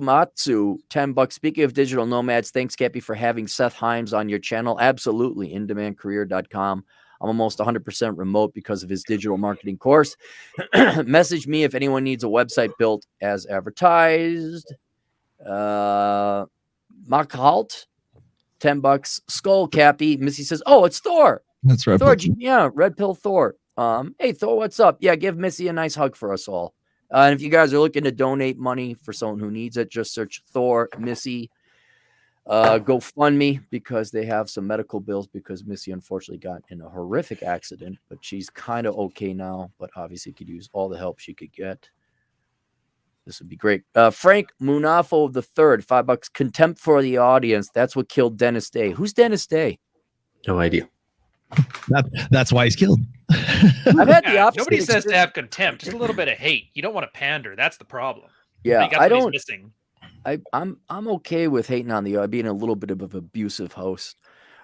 Matsu, $10. Speaking of digital nomads, thanks, Cappy, for having Seth Himes on your channel. Absolutely. InDemandCareer.com. I'm almost 100% remote because of his digital marketing course. Message me if anyone needs a website built as advertised. Makhalt, $10. Skull Cappy. Missy says, oh, it's Thor. That's right. Thor, yeah, Red Pill Thor. Hey Thor, what's up? Yeah, give Missy a nice hug for us all. And if you guys are looking to donate money for someone who needs it, just search Thor Missy. GoFundMe, because they have some medical bills because Missy unfortunately got in a horrific accident, but she's kind of okay now, but obviously could use all the help she could get. This would be great. Frank Munafo the third, $5. Contempt for the audience. That's what killed Dennis Day. Who's Dennis Day? No idea. That's why he's killed. I've had the opposite. Nobody says to have contempt, just a little bit of hate. You don't want to pander. That's the problem. Yeah, I don't. Missing. I'm okay with hating on the being a little bit of an abusive host.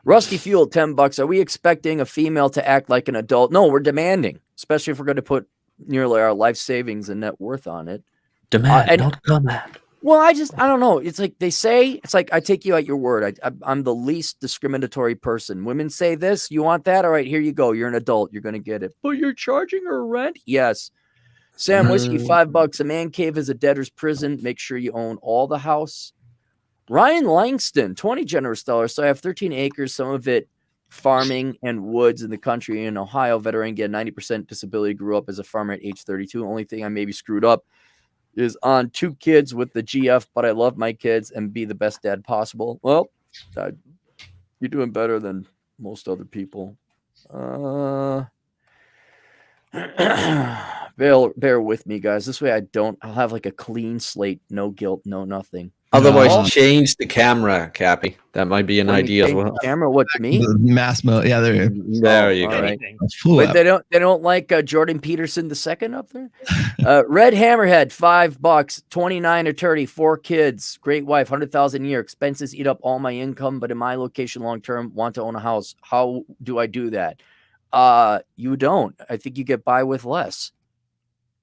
Rusty Fuel, $10. Are we expecting a female to act like an adult? No, we're demanding, especially if we're going to put nearly our life savings and net worth on it. Demand, not command. Well, I don't know. It's like they say, it's like I take you at your word. I'm the least discriminatory person. Women say this, you want that? All right, here you go. You're an adult. You're going to get it. But you're charging her rent? Yes. Sam Whiskey, $5. A man cave is a debtor's prison. Make sure you own all the house. Ryan Langston, 20 generous dollars. So I have 13 acres, some of it farming and woods in the country in Ohio. Veteran, get 90% disability. Grew up as a farmer at age 32. Only thing I maybe screwed up is on 2 kids with the GF, but I love my kids and be the best dad possible. Well, you're doing better than most other people. Bear with me, guys. This way I'll have like a clean slate, no guilt, no nothing. Otherwise, change the camera, Cappy. That might be an idea as well. Camera, what to me? Mass mode. Yeah, there you go. Right. But they don't like Jordan Peterson II up there. Red Hammerhead, $5, 29 attorney, 4 kids, great wife, 100,000 a year. Expenses eat up all my income, but in my location long term, want to own a house. How do I do that? You don't. I think you get by with less.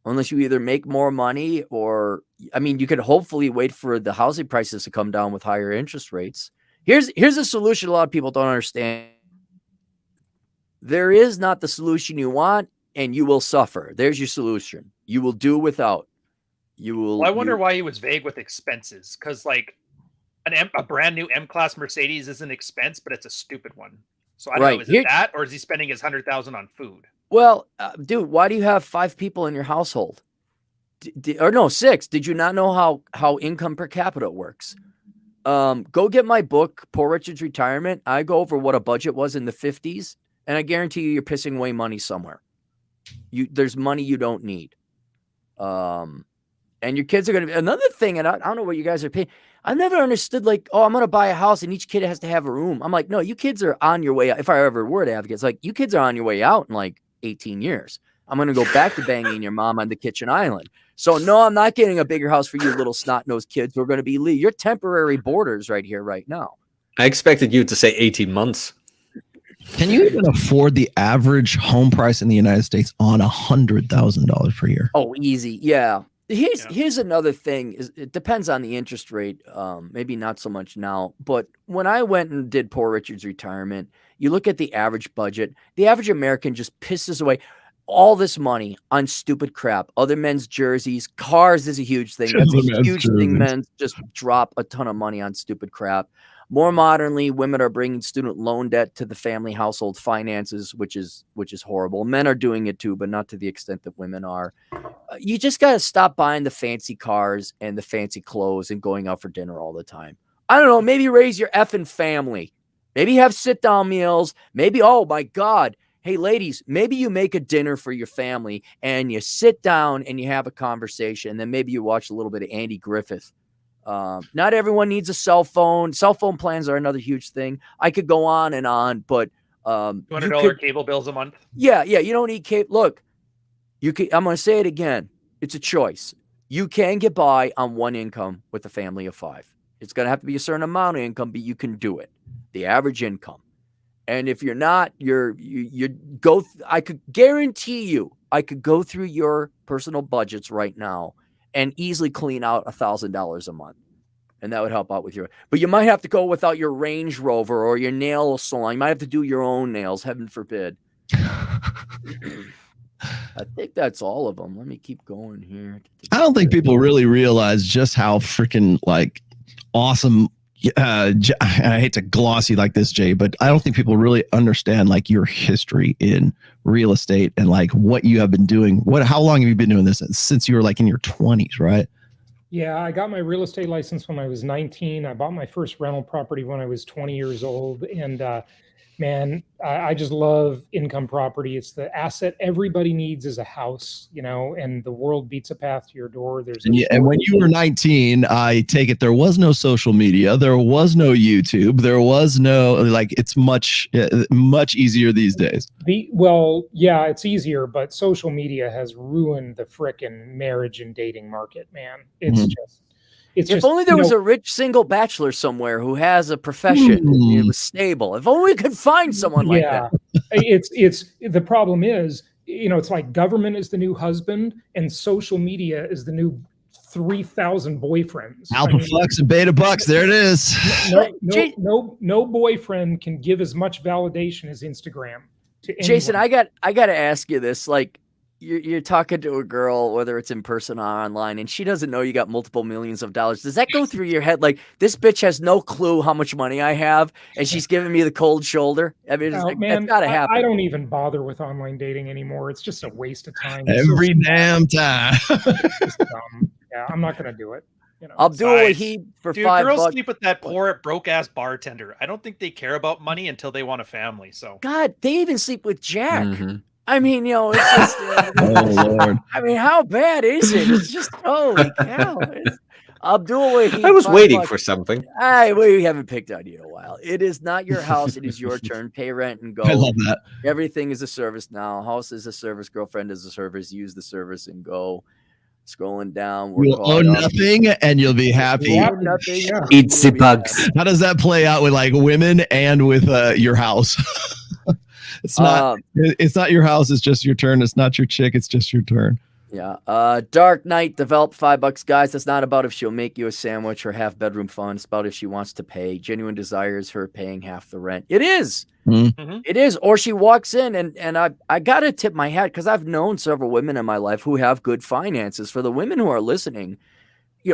Unless you either make more money or, I mean, you could hopefully wait for the housing prices to come down with higher interest rates. Here's a solution a lot of people don't understand. There is not the solution you want, and you will suffer. There's your solution. You will do without. You will. Well, I wonder why he was vague with expenses, because like a brand new M-Class Mercedes is an expense, but it's a stupid one. So I don't know, is it that, or is he spending his 100,000 on food? Well, dude, why do you have 5 people in your household? Or no, 6. Did you not know how income per capita works? Go get my book, Poor Richard's Retirement. I go over what a budget was in the 50s, and I guarantee you're pissing away money somewhere. There's money you don't need. And your kids are going to be another thing. And I don't know what you guys are paying. I never understood, like, oh, I'm going to buy a house and each kid has to have a room. I'm like, no, you kids are on your way out. If I ever were to have kids, like, you kids are on your way out in like 18 years. I'm going to go back to banging your mom on the kitchen island. So no, I'm not getting a bigger house for you little snot-nosed kids who are going to be you're temporary boarders right here, right now. I expected you to say 18 months. Can you even afford the average home price in the United States on $100,000 per year? Oh, easy. Yeah. Here's another thing. It depends on the interest rate. Maybe not so much now, but when I went and did Poor Richard's Retirement, you look at the average budget. The average American just pisses away all this money on stupid crap. Other men's jerseys, cars is a huge thing. That's a huge thing. Men just drop a ton of money on stupid crap. More modernly, women are bringing student loan debt to the family household finances, which is horrible. Men are doing it too, but not to the extent that women are. You just got to stop buying the fancy cars and the fancy clothes and going out for dinner all the time. I don't know. Maybe raise your effing family. Maybe have sit-down meals. Maybe, oh my God. Hey, ladies, maybe you make a dinner for your family and you sit down and you have a conversation. And then maybe you watch a little bit of Andy Griffith. Not everyone needs a cell phone. Cell phone plans are another huge thing. I could go on, but $200 cable bills a month. Yeah. You don't need cable. Look, I'm going to say it again. It's a choice. You can get by on one income with a family of 5. It's going to have to be a certain amount of income, but you can do it. The average income. And if you're not, I could guarantee you, I could go through your personal budgets right now and easily clean out $1,000 a month. And that would help out with but you might have to go without your Range Rover or your nail salon. You might have to do your own nails, heaven forbid. I think that's all of them. Let me keep going here. I don't think people really realize just how freaking like awesome I hate to gloss you like this, Jay, but I don't think people really understand like your history in real estate and like what you have been doing. How long have you been doing this since you were like in your 20s, right? Yeah, I got my real estate license when I was 19. I bought my first rental property when I was 20 years old. And man, I just love income property. It's the asset everybody needs is a house, and the world beats a path to your door. And when you were 19, I take it there was no social media, there was no YouTube, there was no it's much easier these days. Yeah, it's easier, but social media has ruined the frickin' marriage and dating market, man. If only there was a rich single bachelor somewhere who has a profession and it was stable. If only we could find someone like that. It's the problem is, it's like government is the new husband and social media is the new 3,000 boyfriends. Alpha Flux and Beta Bucks. There it is. No boyfriend can give as much validation as Instagram to anyone. Jason, I got to ask you this. Like, you're talking to a girl, whether it's in person or online, and she doesn't know you got multiple millions of dollars. Does that go through your head? Like, this bitch has no clue how much money I have, and she's giving me the cold shoulder. I mean, that's gotta happen. I don't even bother with online dating anymore. It's just a waste of time. Every damn time. It's dumb. Yeah, I'm not gonna do it. I'll do it for $5. Girls sleep with that poor broke ass bartender. I don't think they care about money until they want a family. So God, they even sleep with Jack. I mean, it's just. Oh Lord. I mean, how bad is it? It's just holy cow. Abdul-Wahid. I was waiting for something. We haven't picked on you in a while. It is not your house. It is your turn. Pay rent and go. I love that. Everything is a service now. House is a service. Girlfriend is a service. Use the service and go. Scrolling down. You'll own nothing and you'll be happy. Eat the bugs. How does that play out with like women and with your house? It's not your house. It's just your turn. It's not your chick. It's just your turn. Yeah. Dark Knight developed $5, guys. That's not about if she'll make you a sandwich or half bedroom fun. It's about if she wants to pay. Genuine desire is her paying half the rent. It is. It is. Or she walks in and I got to tip my hat because I've known several women in my life who have good finances. For the women who are listening,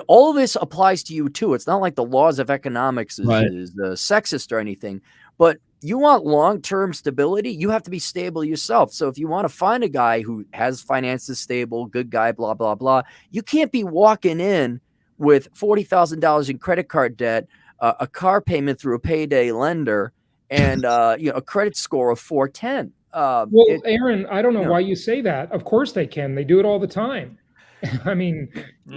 all of this applies to you too. It's not like the laws of economics is sexist or anything, but you want long-term stability, you have to be stable yourself. So if you want to find a guy who has finances stable, good guy, blah, blah, blah, you can't be walking in with $40,000 in credit card debt, a car payment through a payday lender, and a credit score of 410. Aaron, I don't know why you say that. Of course they can. They do it all the time. I mean,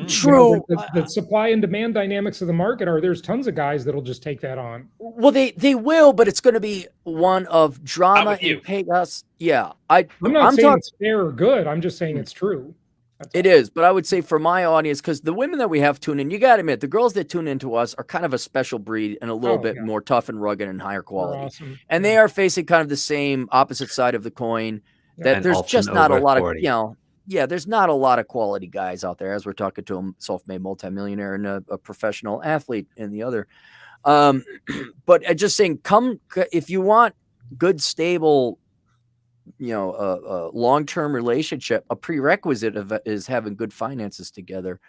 true. The supply and demand dynamics of the market there's tons of guys that'll just take that on. Well, they will, but it's going to be one of drama and chaos. Yeah, I'm not saying it's fair or good. I'm just saying it's true. It is, but I would say for my audience, because the women that we have tune in, you got to admit, the girls that tune into us are kind of a special breed and a little bit more tough and rugged and higher quality. Awesome. And they are facing kind of the same opposite side of the coin. That And there's just not a lot 40. of, there's not a lot of quality guys out there, as we're talking to a self-made multimillionaire and a professional athlete in the other. But just saying, if you want good, stable, a long-term relationship, a prerequisite is having good finances together.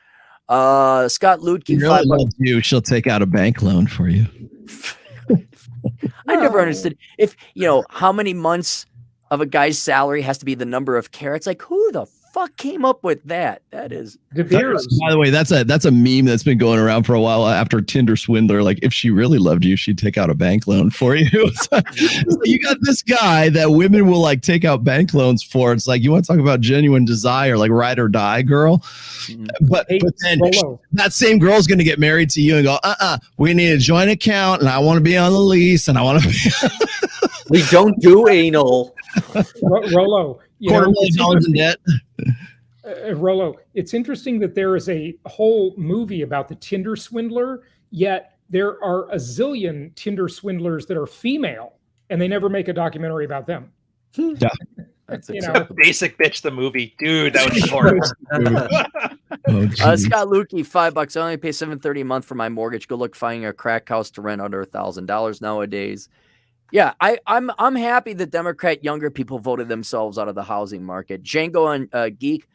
Scott Lutke, really loves you. She'll take out a bank loan for you. I never understood how many months of a guy's salary has to be the number of carats. Like, who the fuck came up with that? That is by the way, that's a meme that's been going around for a while after Tinder swindler. Like, if she really loved you, she'd take out a bank loan for you. So you got this guy that women will like take out bank loans for. It's like, you want to talk about genuine desire, like ride or die girl. But then that same girl's going to get married to you and go, we need a joint account and I want to be on the lease and I want to be. We don't do anal. Rollo, $250,000 in debt. Rollo, it's interesting that there is a whole movie about the Tinder swindler, yet there are a zillion Tinder swindlers that are female, and they never make a documentary about them. Yeah. That's Basic Bitch, the movie. Dude, that was horrible. Scott Lukey, $5. I only pay $730 a month for my mortgage. Good luck finding a crack house to rent under $1,000 nowadays. Yeah, I'm happy that Democrat younger people voted themselves out of the housing market. Django and Geek,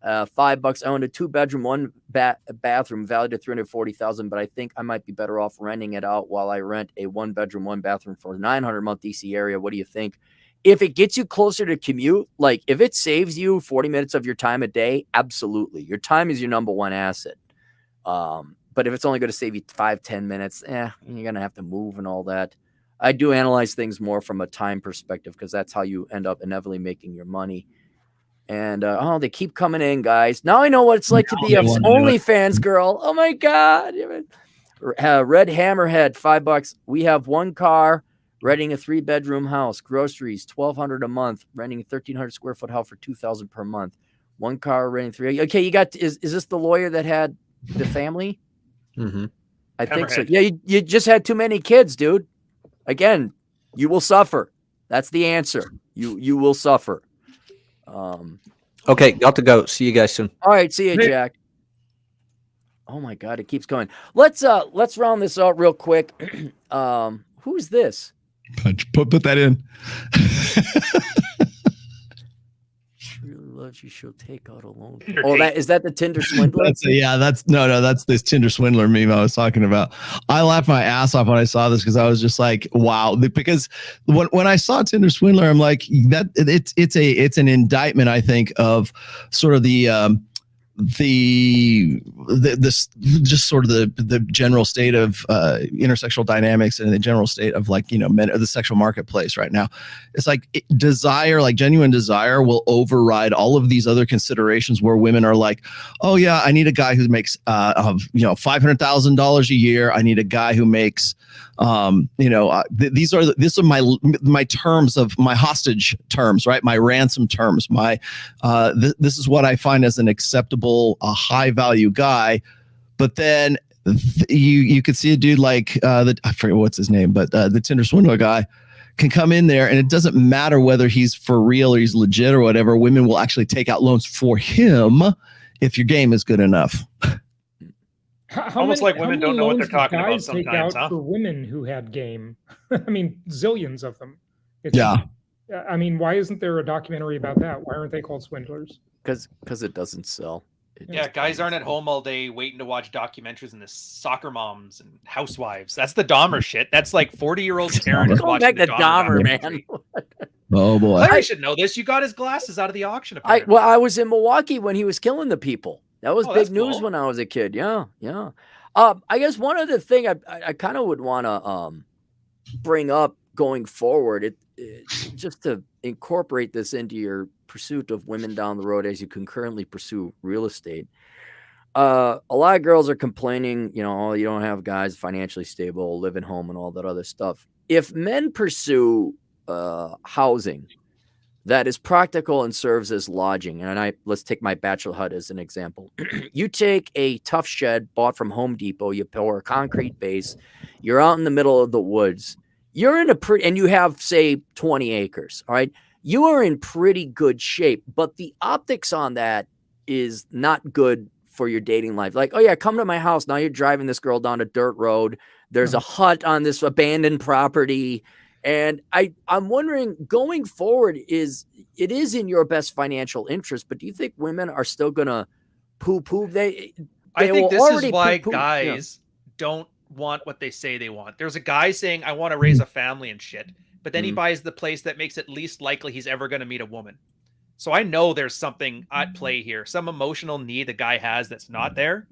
$5. I own a 2-bedroom, bathroom, valued at $340,000, but I think I might be better off renting it out while I rent a 1-bedroom, 1-bathroom for $900 a month DC area. What do you think? If it gets you closer to commute, like if it saves you 40 minutes of your time a day, absolutely. Your time is your number one asset. But if it's only going to save you 5-10 minutes, you're going to have to move and all that. I do analyze things more from a time perspective because that's how you end up inevitably making your money. And they keep coming in, guys. Now I know what it's like to be an OnlyFans girl. Oh my God. Red Hammerhead, $5. We have one car, renting a 3-bedroom house, groceries, $1,200 a month, renting a 1,300 square foot house for $2,000 per month. One car, renting 3. Okay, you got, is this the lawyer that had the family? Mm-hmm. I think so. Yeah, you just had too many kids, dude. Again, you will suffer. That's the answer. You will suffer. Okay, got to go. See you guys soon. All right, see you, Jack. Oh my God, it keeps going. Let's round this out real quick. Who's this? Put that in. Really loves you, she'll take out a loan. Oh, is that the Tinder swindler? That's this Tinder swindler meme I was talking about. I laughed my ass off when I saw this because I was just like, wow. Because when I saw Tinder swindler, I'm like, that it's an indictment, I think, of sort of the general state of intersexual dynamics and the general state of men or the sexual marketplace right now. It's like desire, like genuine desire, will override all of these other considerations where women are like, oh yeah, I need a guy who makes $500,000 a year. I need a guy who makes these are my terms of my hostage terms, right? My ransom terms. This is what I find as an acceptable, a high value guy. But then you could see a dude like I forget what's his name, but the Tinder swindler guy can come in there, and it doesn't matter whether he's for real or he's legit or whatever. Women will actually take out loans for him if your game is good enough. Almost like women don't know what they're talking about sometimes, huh? For women who had game, I mean, zillions of them. Yeah. I mean, why isn't there a documentary about that? Why aren't they called swindlers? Because it doesn't sell. Guys aren't at home all day waiting to watch documentaries and the soccer moms and housewives. That's the Dahmer shit. That's like 40-year-old parents watching the Dahmer, man. Oh boy! I should know this. You got his glasses out of the auction. I was in Milwaukee when he was killing the people. That was big news when I was a kid. Yeah. I guess one other thing I kind of would want to bring up going forward, it's just to incorporate this into your pursuit of women down the road as you concurrently pursue real estate. A lot of girls are complaining, you don't have guys financially stable, live at home, and all that other stuff. If men pursue housing that is practical and serves as lodging, and let's take my bachelor hut as an example. You take a tough shed bought from Home Depot, you pour a concrete base, you're out in the middle of the woods, you're in and you have, say, 20 acres, all right? You are in pretty good shape, but the optics on that is not good for your dating life. Like, oh yeah, come to my house. Now you're driving this girl down a dirt road. There's a hut on this abandoned property. And I'm wondering, going forward, it is in your best financial interest, but do you think women are still going to poo-poo? I think this is why guys don't want what they say they want. There's a guy saying, I want to raise a family and shit, but then he buys the place that makes it least likely he's ever going to meet a woman. So I know there's something at play here, some emotional need the guy has that's not there.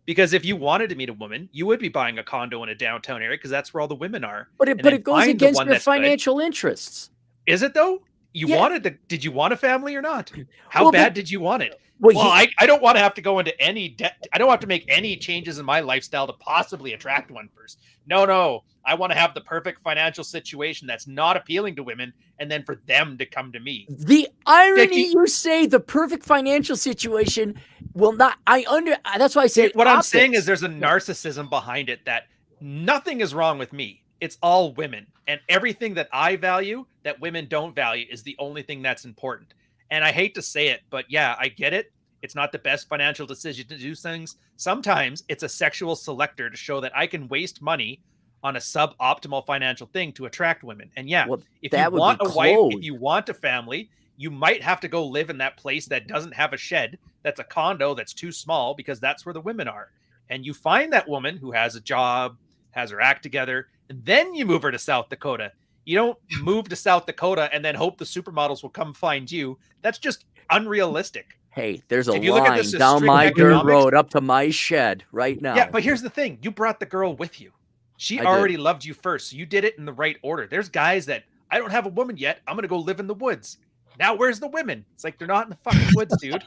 Because if you wanted to meet a woman, you would be buying a condo in a downtown area because that's where all the women are. But it goes against your financial interests. Is it though? Did you want a family or not? How bad did you want it? Well, I don't want to have to go into any debt. I don't have to make any changes in my lifestyle to possibly attract one first. No. I want to have the perfect financial situation that's not appealing to women, and then for them to come to me. The irony, you say the perfect financial situation will not. That's why I say what I'm saying is there's a narcissism behind it that nothing is wrong with me. It's all women, and everything that I value that women don't value is the only thing that's important. And I hate to say it, but yeah, I get it. It's not the best financial decision to do things. Sometimes it's a sexual selector to show that I can waste money on a suboptimal financial thing to attract women. And if you want a wife, if you want a family, you might have to go live in that place that doesn't have a shed, that's a condo that's too small, because that's where the women are. And you find that woman who has a job, has her act together, and then you move her to South Dakota. You don't move to South Dakota and then hope the supermodels will come find you. That's just unrealistic. Hey, there's a If you look at line this as down strict my dirt economics- road up to my shed right now. Yeah, but here's the thing. You brought the girl with you. She I did. already loved you first. So you did it in the right order. There's guys that, I don't have a woman yet, I'm going to go live in the woods. Now, where's the women? It's like, they're not in the fucking woods, dude.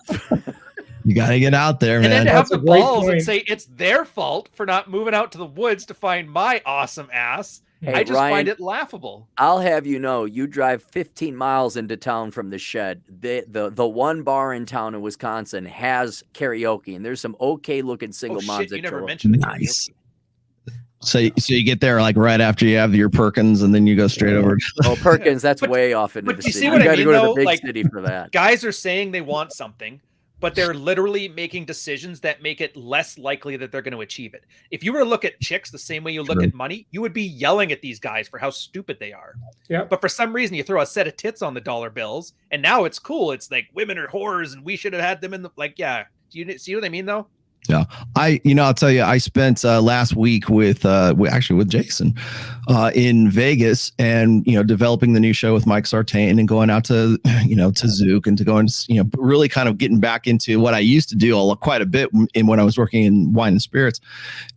You got to get out there, And man. then to have That's a the great balls and point. say it's their fault for not moving out to the woods to find my awesome ass. Hey, I just Ryan, find it laughable. I'll have you know, you drive 15 miles into town from the shed. The one bar in town in Wisconsin has karaoke, and there's some okay looking single Oh moms shit, that you never show up. mentioned the Nice. karaoke. So you get there like right after you have your Perkins, and then you go straight over. Oh, Perkins, that's But- way off into but the you city. see what I gotta mean, go to though? the big Like, city for that. Guys are saying they want something, but they're literally making decisions that make it less likely that they're going to achieve it. If you were to look at chicks the same way you look True. at money, you would be yelling at these guys for how stupid they are. Yeah. But for some reason, you throw a set of tits on the dollar bills, and now it's cool. It's like women are whores, and we should have had them in the yeah. Do you see what I mean, though? I'll tell you, I spent last week with Jason in Vegas, and developing the new show with Mike Sartain, and going out to to Zook, and to go and really kind of getting back into what I used to do quite a bit when I was working in wine and spirits.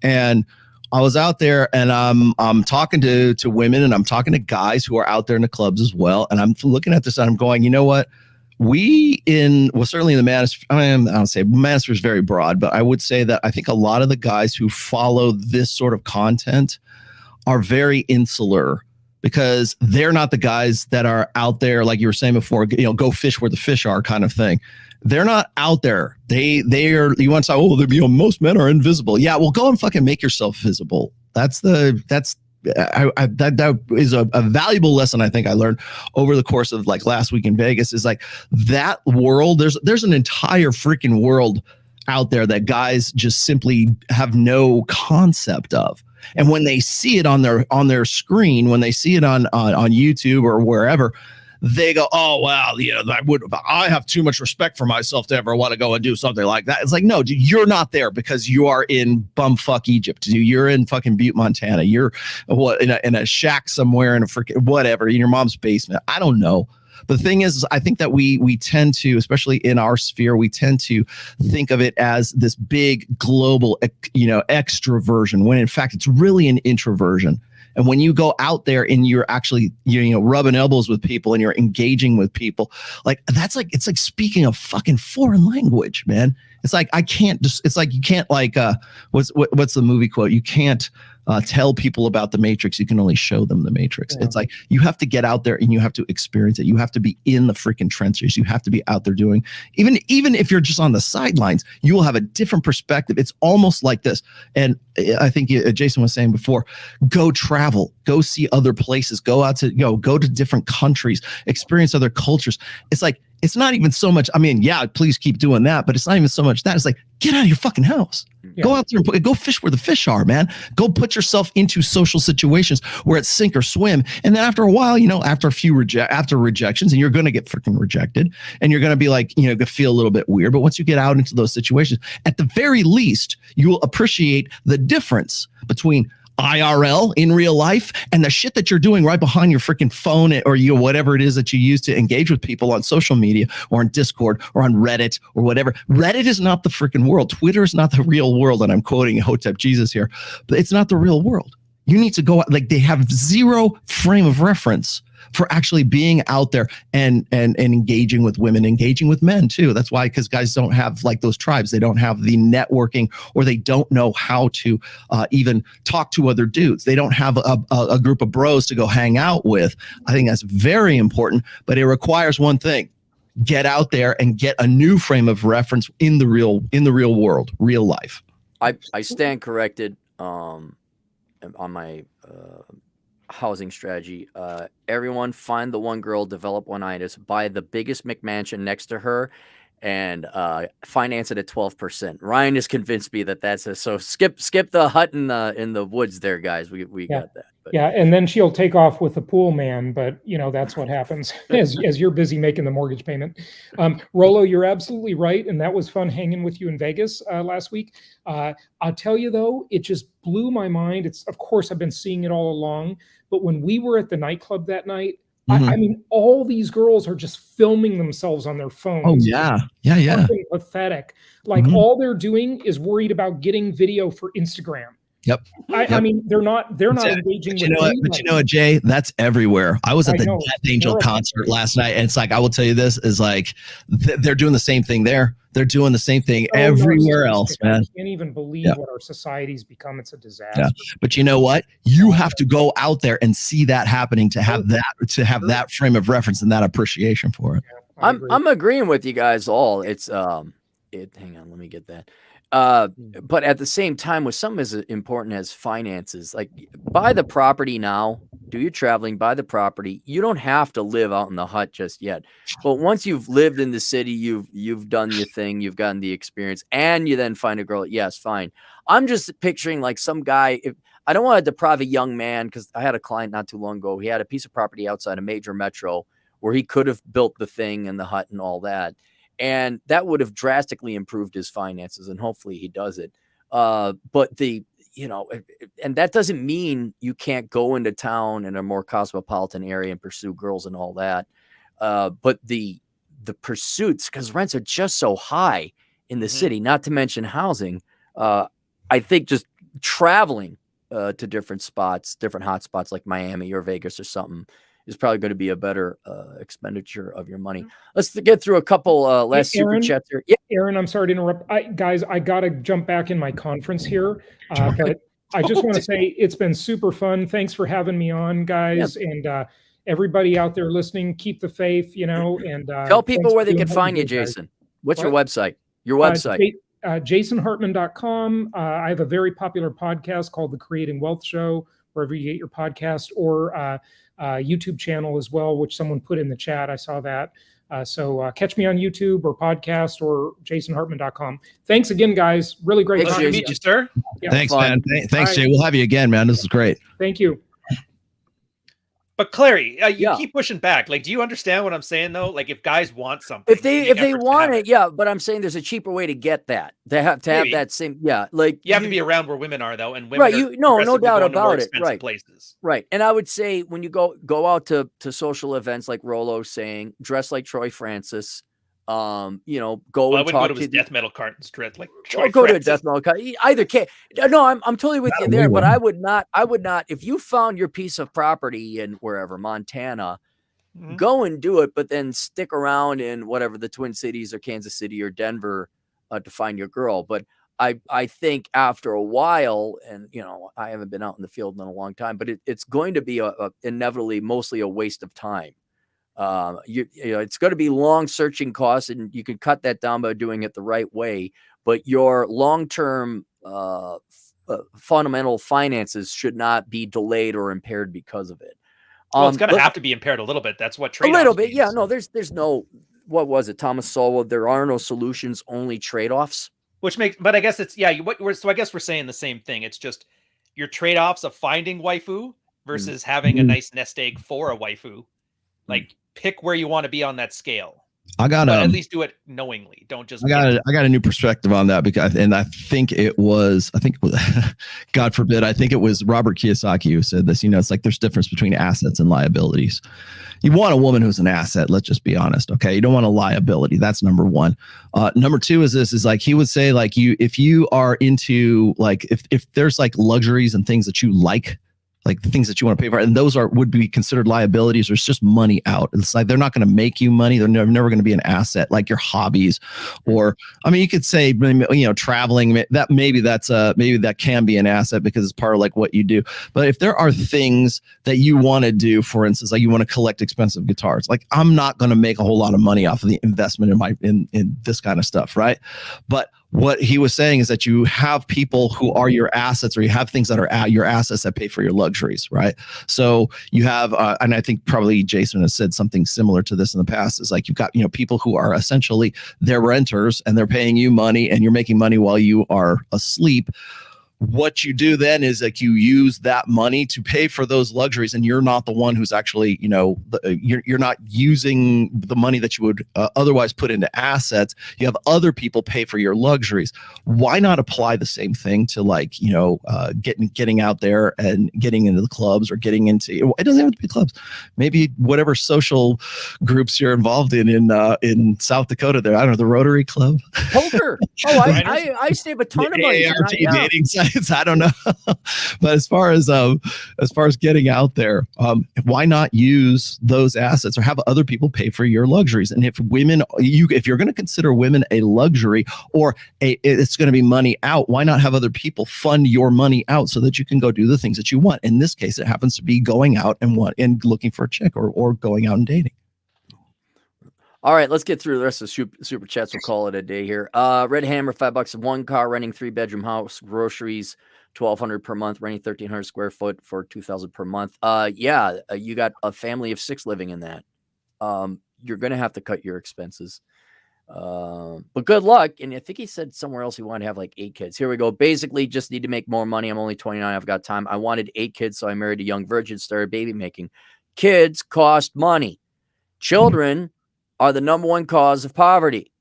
And I was out there, and I'm talking to women, and I'm talking to guys who are out there in the clubs as well, and I'm looking at this and I'm going, you know what? Certainly in the manosphere, I don't say manosphere is very broad, but I would say that I think a lot of the guys who follow this sort of content are very insular, because they're not the guys that are out there, like you were saying before, go fish where the fish are kind of thing. They're not out there. They are, you want to say, most men are invisible. Yeah, well, go and fucking make yourself visible. That is a valuable lesson I think I learned over the course of like last week in Vegas, is like that world. There's an entire freaking world out there that guys just simply have no concept of. And when they see it on their screen, when they see it on YouTube or wherever, they go, oh, wow, I have too much respect for myself to ever want to go and do something like that. It's like, no, dude, you're not there because you are in bumfuck Egypt. Dude, you're in fucking Butte, Montana. You're in a shack somewhere in a freaking whatever, in your mom's basement. I don't know. But the thing is, I think that we tend to, especially in our sphere, we tend to think of it as this big global, extroversion, when in fact it's really an introversion. And when you go out there and you're actually, rubbing elbows with people and you're engaging with people, it's like speaking a fucking foreign language, man. It's like, it's like, you can't what's the movie quote? You can't tell people about the Matrix. You can only show them the Matrix. Yeah. It's like, you have to get out there and you have to experience it. You have to be in the freaking trenches. You have to be out there doing, even if you're just on the sidelines, you will have a different perspective. It's almost like this. And I think Jason was saying before, go travel, go see other places, go out to, go to different countries, experience other cultures. It's like, it's not even so much, yeah, please keep doing that, but it's not even so much that. It's like, get out of your fucking house. Yeah. Go out there and go fish where the fish are, man. Go put yourself into social situations where it's sink or swim. And then after a while, after a few rejections, and you're going to get freaking rejected, and you're going to be like, gonna feel a little bit weird. But once you get out into those situations, at the very least, you will appreciate the difference between IRL in real life and the shit that you're doing right behind your freaking phone, or whatever it is that you use to engage with people on social media or on Discord or on Reddit or whatever. Reddit is not the freaking world. Twitter is not the real world. And I'm quoting Hotep Jesus here, but it's not the real world. You need to go out, like, they have zero frame of reference for actually being out there and engaging with women, engaging with men too. That's why, because guys don't have like those tribes. They don't have the networking, or they don't know how to even talk to other dudes. They don't have a group of bros to go hang out with. I think that's very important, but it requires one thing: get out there and get a new frame of reference in the real world, real life. I stand corrected on my housing strategy. Everyone find the one girl, develop one itis, buy the biggest McMansion next to her, and finance it at 12%. Ryan has convinced me that that's so skip the hut in the woods there, guys. We got that. But Yeah, and then she'll take off with the pool man, but that's what happens as you're busy making the mortgage payment. Rolo, you're absolutely right, and that was fun hanging with you in Vegas last week. I'll tell you though, it just blew my mind. It's, of course, I've been seeing it all along, but when we were at the nightclub that night, I mean, all these girls are just filming themselves on their phones. Oh yeah, yeah. Fucking pathetic. Like all they're doing is worried about getting video for Instagram. Yep. I mean, they're not engaging with But you know what, Jay? That's everywhere. I was at the Death Angel concert last night, and it's like, I will tell you this is like they're doing the same thing there. They're doing the same thing everywhere else, man. I can't even believe what our society's become. It's a disaster. Yeah. But you know what? You have to go out there and see that happening to have that frame of reference and that appreciation for it. Yeah, I'm agreeing with you guys all. It's hang on, let me get that. But at the same time, with something as important as finances, like buy the property now, do your traveling, buy the property. You don't have to live out in the hut just yet. But once you've lived in the city, you've done your thing, you've gotten the experience, and you then find a girl. Yes, fine. I'm just picturing like some guy. I don't want to deprive a young man, because I had a client not too long ago. He had a piece of property outside a major metro where he could have built the thing and the hut and all that. And that would have drastically improved his finances, and hopefully he does it. But and that doesn't mean you can't go into town in a more cosmopolitan area and pursue girls and all that. But the pursuits, because rents are just so high in the city, not to mention housing. I think just traveling to different spots, different hot spots like Miami or Vegas or something, is probably going to be a better expenditure of your money. Let's get through a couple last super chats here. Yeah, Aaron, I'm sorry to interrupt. Guys, I got to jump back in my conference here. But I just want to say it's been super fun. Thanks for having me on, guys. Yep. And everybody out there listening, keep the faith, and tell people where they can find you, Jason. What's your website? Your website. JasonHartman.com. I have a very popular podcast called The Creating Wealth Show, wherever you get your podcast, or YouTube channel as well, which someone put in the chat. I saw that. So catch me on YouTube or podcast or jasonhartman.com. Thanks again, guys. Really great. Nice to meet you, sir. Yeah. Thanks, man. Thanks, Jay. We'll have you again, man. This is great. Thank you. But Clary, you keep pushing back. Like, do you understand what I'm saying though? Like, if guys want something, if they want it, yeah. But I'm saying there's a cheaper way to get that. They have to have that same, like you have to be around where women are though, and women right. No doubt about it. Right. Places. Right. And I would say when you go out to social events like Rolo's saying, dress like Troy Francis. Go and talk to death metal cartons, dress like Troy go Francis. To a death metal carton. Either case. No, I'm totally with you there. But I would not. If you found your piece of property in wherever Montana, go and do it. But then stick around in whatever the Twin Cities or Kansas City or Denver to find your girl. But I think after a while, and I haven't been out in the field in a long time, but it's going to be inevitably mostly a waste of time. It's going to be long searching costs, and you can cut that down by doing it the right way. But your long-term fundamental finances should not be delayed or impaired because of it. Well, it's going to have to be impaired a little bit. That's what trade-offs a little bit. means. Yeah, no, there's no. What was it, Thomas Sowell? There are no solutions, only trade-offs. Which makes, but I guess it's so I guess we're saying the same thing. It's just your trade-offs of finding waifu versus having a nice nest egg for a waifu. Like, pick where you want to be on that scale. At least do it knowingly. Don't just. I got a new perspective on that I think it was God forbid, I think it was Robert Kiyosaki who said this. It's like there's difference between assets and liabilities. You want a woman who's an asset. Let's just be honest. Okay. You don't want a liability. That's number one. Number two is like, he would say like if you are into like, if there's like luxuries and things that you like the things that you want to pay for, and those would be considered liabilities, or it's just money out. It's like they're not going to make you money. They're never going to be an asset, like your hobbies, or you could say traveling. That maybe that can be an asset because it's part of like what you do. But if there are things that you want to do, for instance, like you want to collect expensive guitars, like I'm not going to make a whole lot of money off of the investment in this kind of stuff, right? But what he was saying is that you have people who are your assets, or you have things that are your assets that pay for your luxuries, right? So you have, and I think probably Jason has said something similar to this in the past, is like you've got, people who are essentially they're renters and they're paying you money and you're making money while you are asleep. what you do then is like you use that money to pay for those luxuries, and you're not the one who's actually, you're not using the money that you would otherwise put into assets. You have other people pay for your luxuries. Why not apply the same thing to getting out there and getting into the clubs or getting into, it doesn't have to be clubs, maybe whatever social groups you're involved in South Dakota there. I don't know, the Rotary Club. Poker. Oh, I save a ton of money. AARP dating sites. I don't know. But as far as getting out there, why not use those assets or have other people pay for your luxuries? And if you're going to consider women a luxury or it's going to be money out, why not have other people fund your money out so that you can go do the things that you want? In this case, it happens to be going out and looking for a chick or going out and dating. All right, let's get through the rest of the super chats. We'll call it a day here. Red Hammer, $5 of one car, renting 3-bedroom house, groceries, $1,200 per month, renting 1,300 square foot for $2,000 per month. You got a family of 6 living in that. You're gonna have to cut your expenses. But good luck. And I think he said somewhere else he wanted to have like 8 kids. Here we go. Basically, just need to make more money. I'm only 29. I've got time. I wanted 8 kids, so I married a young virgin, started baby making. Kids cost money. Children are the number one cause of poverty.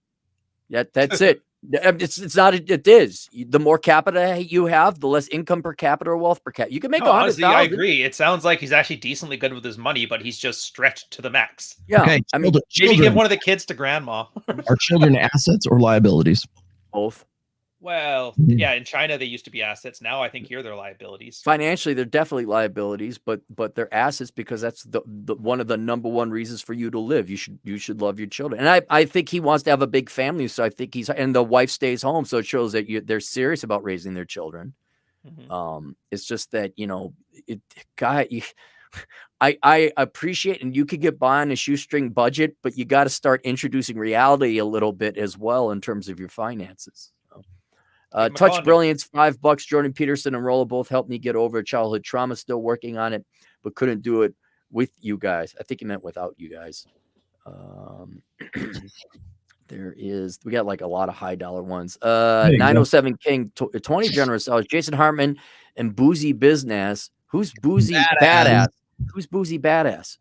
That's it. It's not. It is. The more capita you have, the less income per capita or wealth per capita. You can make honestly, I 100,000. agree. It sounds like he's actually decently good with his money, but he's just stretched to the max. Yeah. Okay. I mean, Maybe give one of the kids to grandma. Are children assets or liabilities? both. Well, yeah, in China they used to be assets. Now I think here they're liabilities. Financially, they're definitely liabilities, but they're assets because that's the one of the number one reasons for you to live. You should love your children, and I think he wants to have a big family, so I think and the wife stays home, so it shows that they're serious about raising their children. Mm-hmm. It's just that I appreciate, and you could get by on a shoestring budget, but you got to start introducing reality a little bit as well in terms of your finances. Touch Brilliance, $5. Jordan Peterson and Rolla both helped me get over childhood trauma. Still working on it, but couldn't do it with you guys. I think he meant without you guys. We got like a lot of high dollar ones. 907 King, 20 generous dollars. Jason Hartman and Boozy Business. Who's Boozy Badass? Who's Boozy Badass?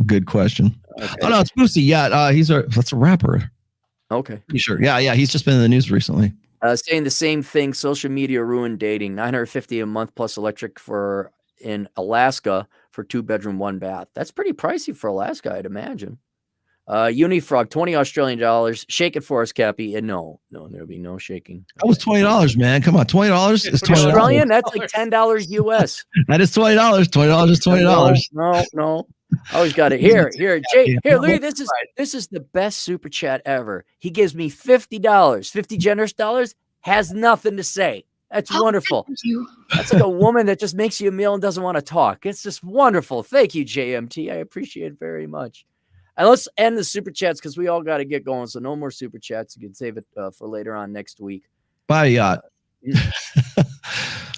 Good question. Okay. Oh no, it's Boozy. Yeah, that's a rapper. Okay. You sure? Yeah. He's just been in the news recently. Saying the same thing. Social media ruined dating. $950 a month plus electric in Alaska for 2-bedroom, 1 bath. That's pretty pricey for Alaska, I'd imagine. Unifrog, $20 Australian dollars. Shake it for us, Cappy. And no, there'll be no shaking. That was $20, man. Come on, $20 is $20. Australian. That's like $10 US. That is $20. $20 is $20. No. Always got it. Here, Jay. Here, Louis. This is the best super chat ever. He gives me $50, 50 generous dollars. Has nothing to say. That's wonderful. That's like a woman that just makes you a meal and doesn't want to talk. It's just wonderful. Thank you, JMT. I appreciate it very much. And let's end the super chats because we all got to get going. So no more super chats. You can save it for later on next week. Buy a yacht.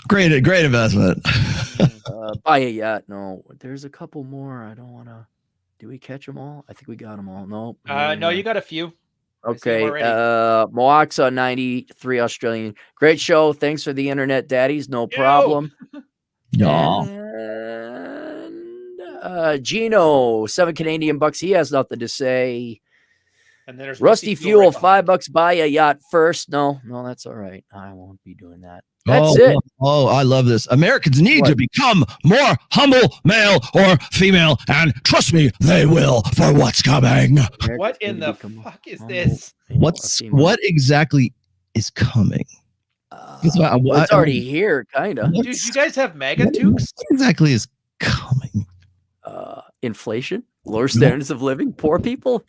Great investment. Buy a yacht. No, there's a couple more. I don't want to. Do we catch them all? I think we got them all. No. No, you got a few. Okay. Moaxa 93 Australian. Great show. Thanks for the internet, daddies. No problem. Yeah. And Gino, $7 He has nothing to say. And then there's Rusty Fuel, $5. Buy a yacht first. No, that's all right. I won't be doing that. That's it. Oh, I love this. Americans need to become more humble, male or female, and trust me, they will for what's coming. What in the fuck is this? What exactly is coming? It's already here, kind of. Dude, you guys have mega tukes? What exactly is coming? Inflation, lower standards of living, poor people.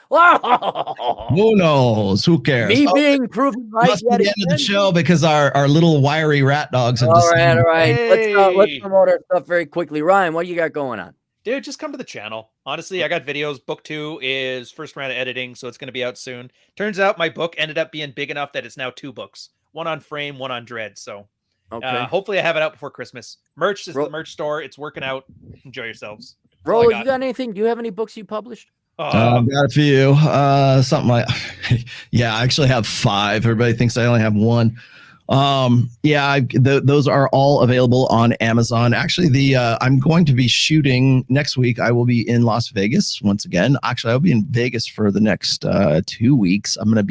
Who knows? Who cares? Me being proven right. Must be the end of the show because our little wiry rat dogs have decided. All right. Hey. Let's promote our stuff very quickly. Ryan, what do you got going on? Dude, just come to the channel. Honestly, I got videos. Book 2 is first round of editing, so it's going to be out soon. Turns out my book ended up being big enough that it's now 2 books. One on Frame, one on Dread. So hopefully I have it out before Christmas. Merch is the merch store. It's working out. Enjoy yourselves. Bro, you got anything? Do you have any books you published? I've got a few. Something like, yeah, I actually have 5. Everybody thinks I only have 1. Yeah, those are all available on Amazon. Actually, I'm going to be shooting next week. I will be in Las Vegas once again. Actually, I'll be in Vegas for the next 2 weeks. I'm going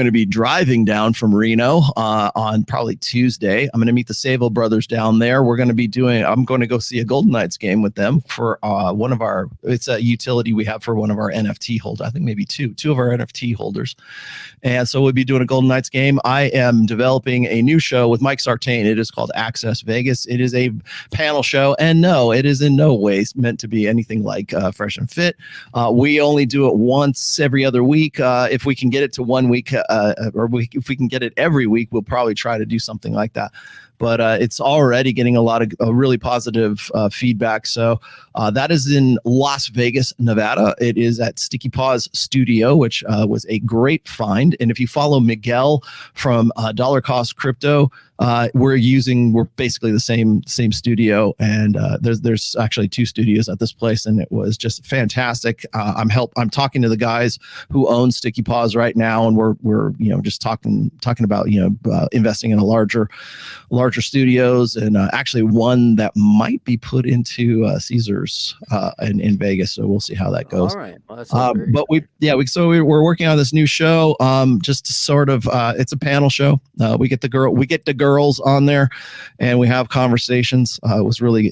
to be driving down from Reno on probably Tuesday. I'm going to meet the Savo brothers down there. I'm going to go see a Golden Knights game with them for it's a utility we have for one of our NFT holders. I think maybe two of our NFT holders. And so we'll be doing a Golden Knights game. I am developing a new show with Mike Sartain. It is called Access Vegas. It is a panel show, and no, it is in no way meant to be anything like Fresh and Fit. We only do it once every other week. If we can get it to 1 week, if we can get it every week, we'll probably try to do something like that. But it's already getting a lot of really positive feedback. So that is in Las Vegas, Nevada. It is at Sticky Paws Studio, which was a great find. And if you follow Miguel from Dollar Cost Crypto, we're basically the same studio, and there's actually 2 studios at this place, and it was just fantastic. I'm talking to the guys who own Sticky Paws right now, and we're just talking about investing in a larger studios, and actually one that might be put into Caesars in Vegas. So we'll see how that goes. All right. Well, but we're working on this new show. Just to sort of, it's a panel show. We get the girls on there, and we have conversations. It was really,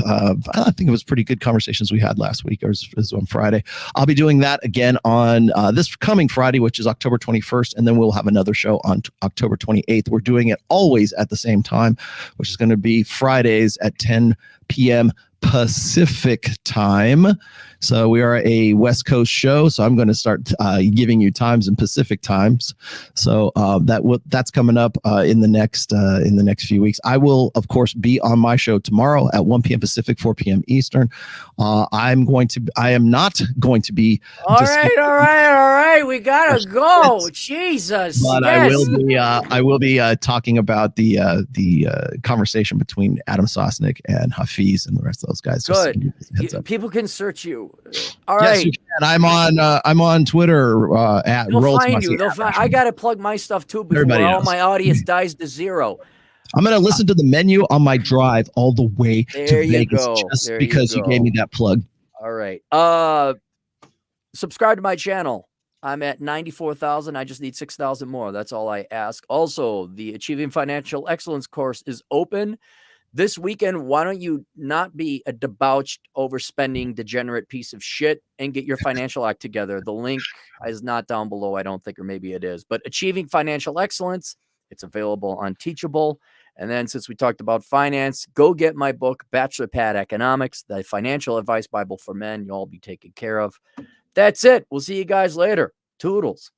I think it was pretty good conversations we had last week, or it was on Friday. I'll be doing that again on this coming Friday, which is October 21st, and then we'll have another show on October 28th. We're doing it always at the same time, which is going to be Fridays at 10 p.m. Pacific time. So we are a West Coast show. So I'm going to start giving you times in Pacific times. So that's coming up in the next few weeks. I will, of course, be on my show tomorrow at 1 p.m. Pacific, 4 p.m. Eastern. I am not going to be. All right. We gotta go. Jesus. But yes. I will be talking about the conversation between Adam Sosnick and Hafiz and the rest of those guys. Good. People can search you. All right. Yes, you can. I'm on Twitter at They'll Rolls find you. I gotta plug my stuff too before Everybody all knows. my audience dies to zero. I'm going to listen to the menu on my drive all the way There to you Vegas go. just There because you you gave me go. that plug. All right. Subscribe to my channel. I'm at 94,000. I just need 6,000 more. That's all I ask. Also, the Achieving Financial Excellence course is open this weekend. Why don't you not be a debauched, overspending, degenerate piece of shit and get your financial act together? The link is not down below, I don't think, or maybe it is. But Achieving Financial Excellence, it's available on Teachable. And then since we talked about finance, go get my book, Bachelor Pad Economics, the Financial Advice Bible for Men. You'll all be taken care of. That's it. We'll see you guys later. Toodles.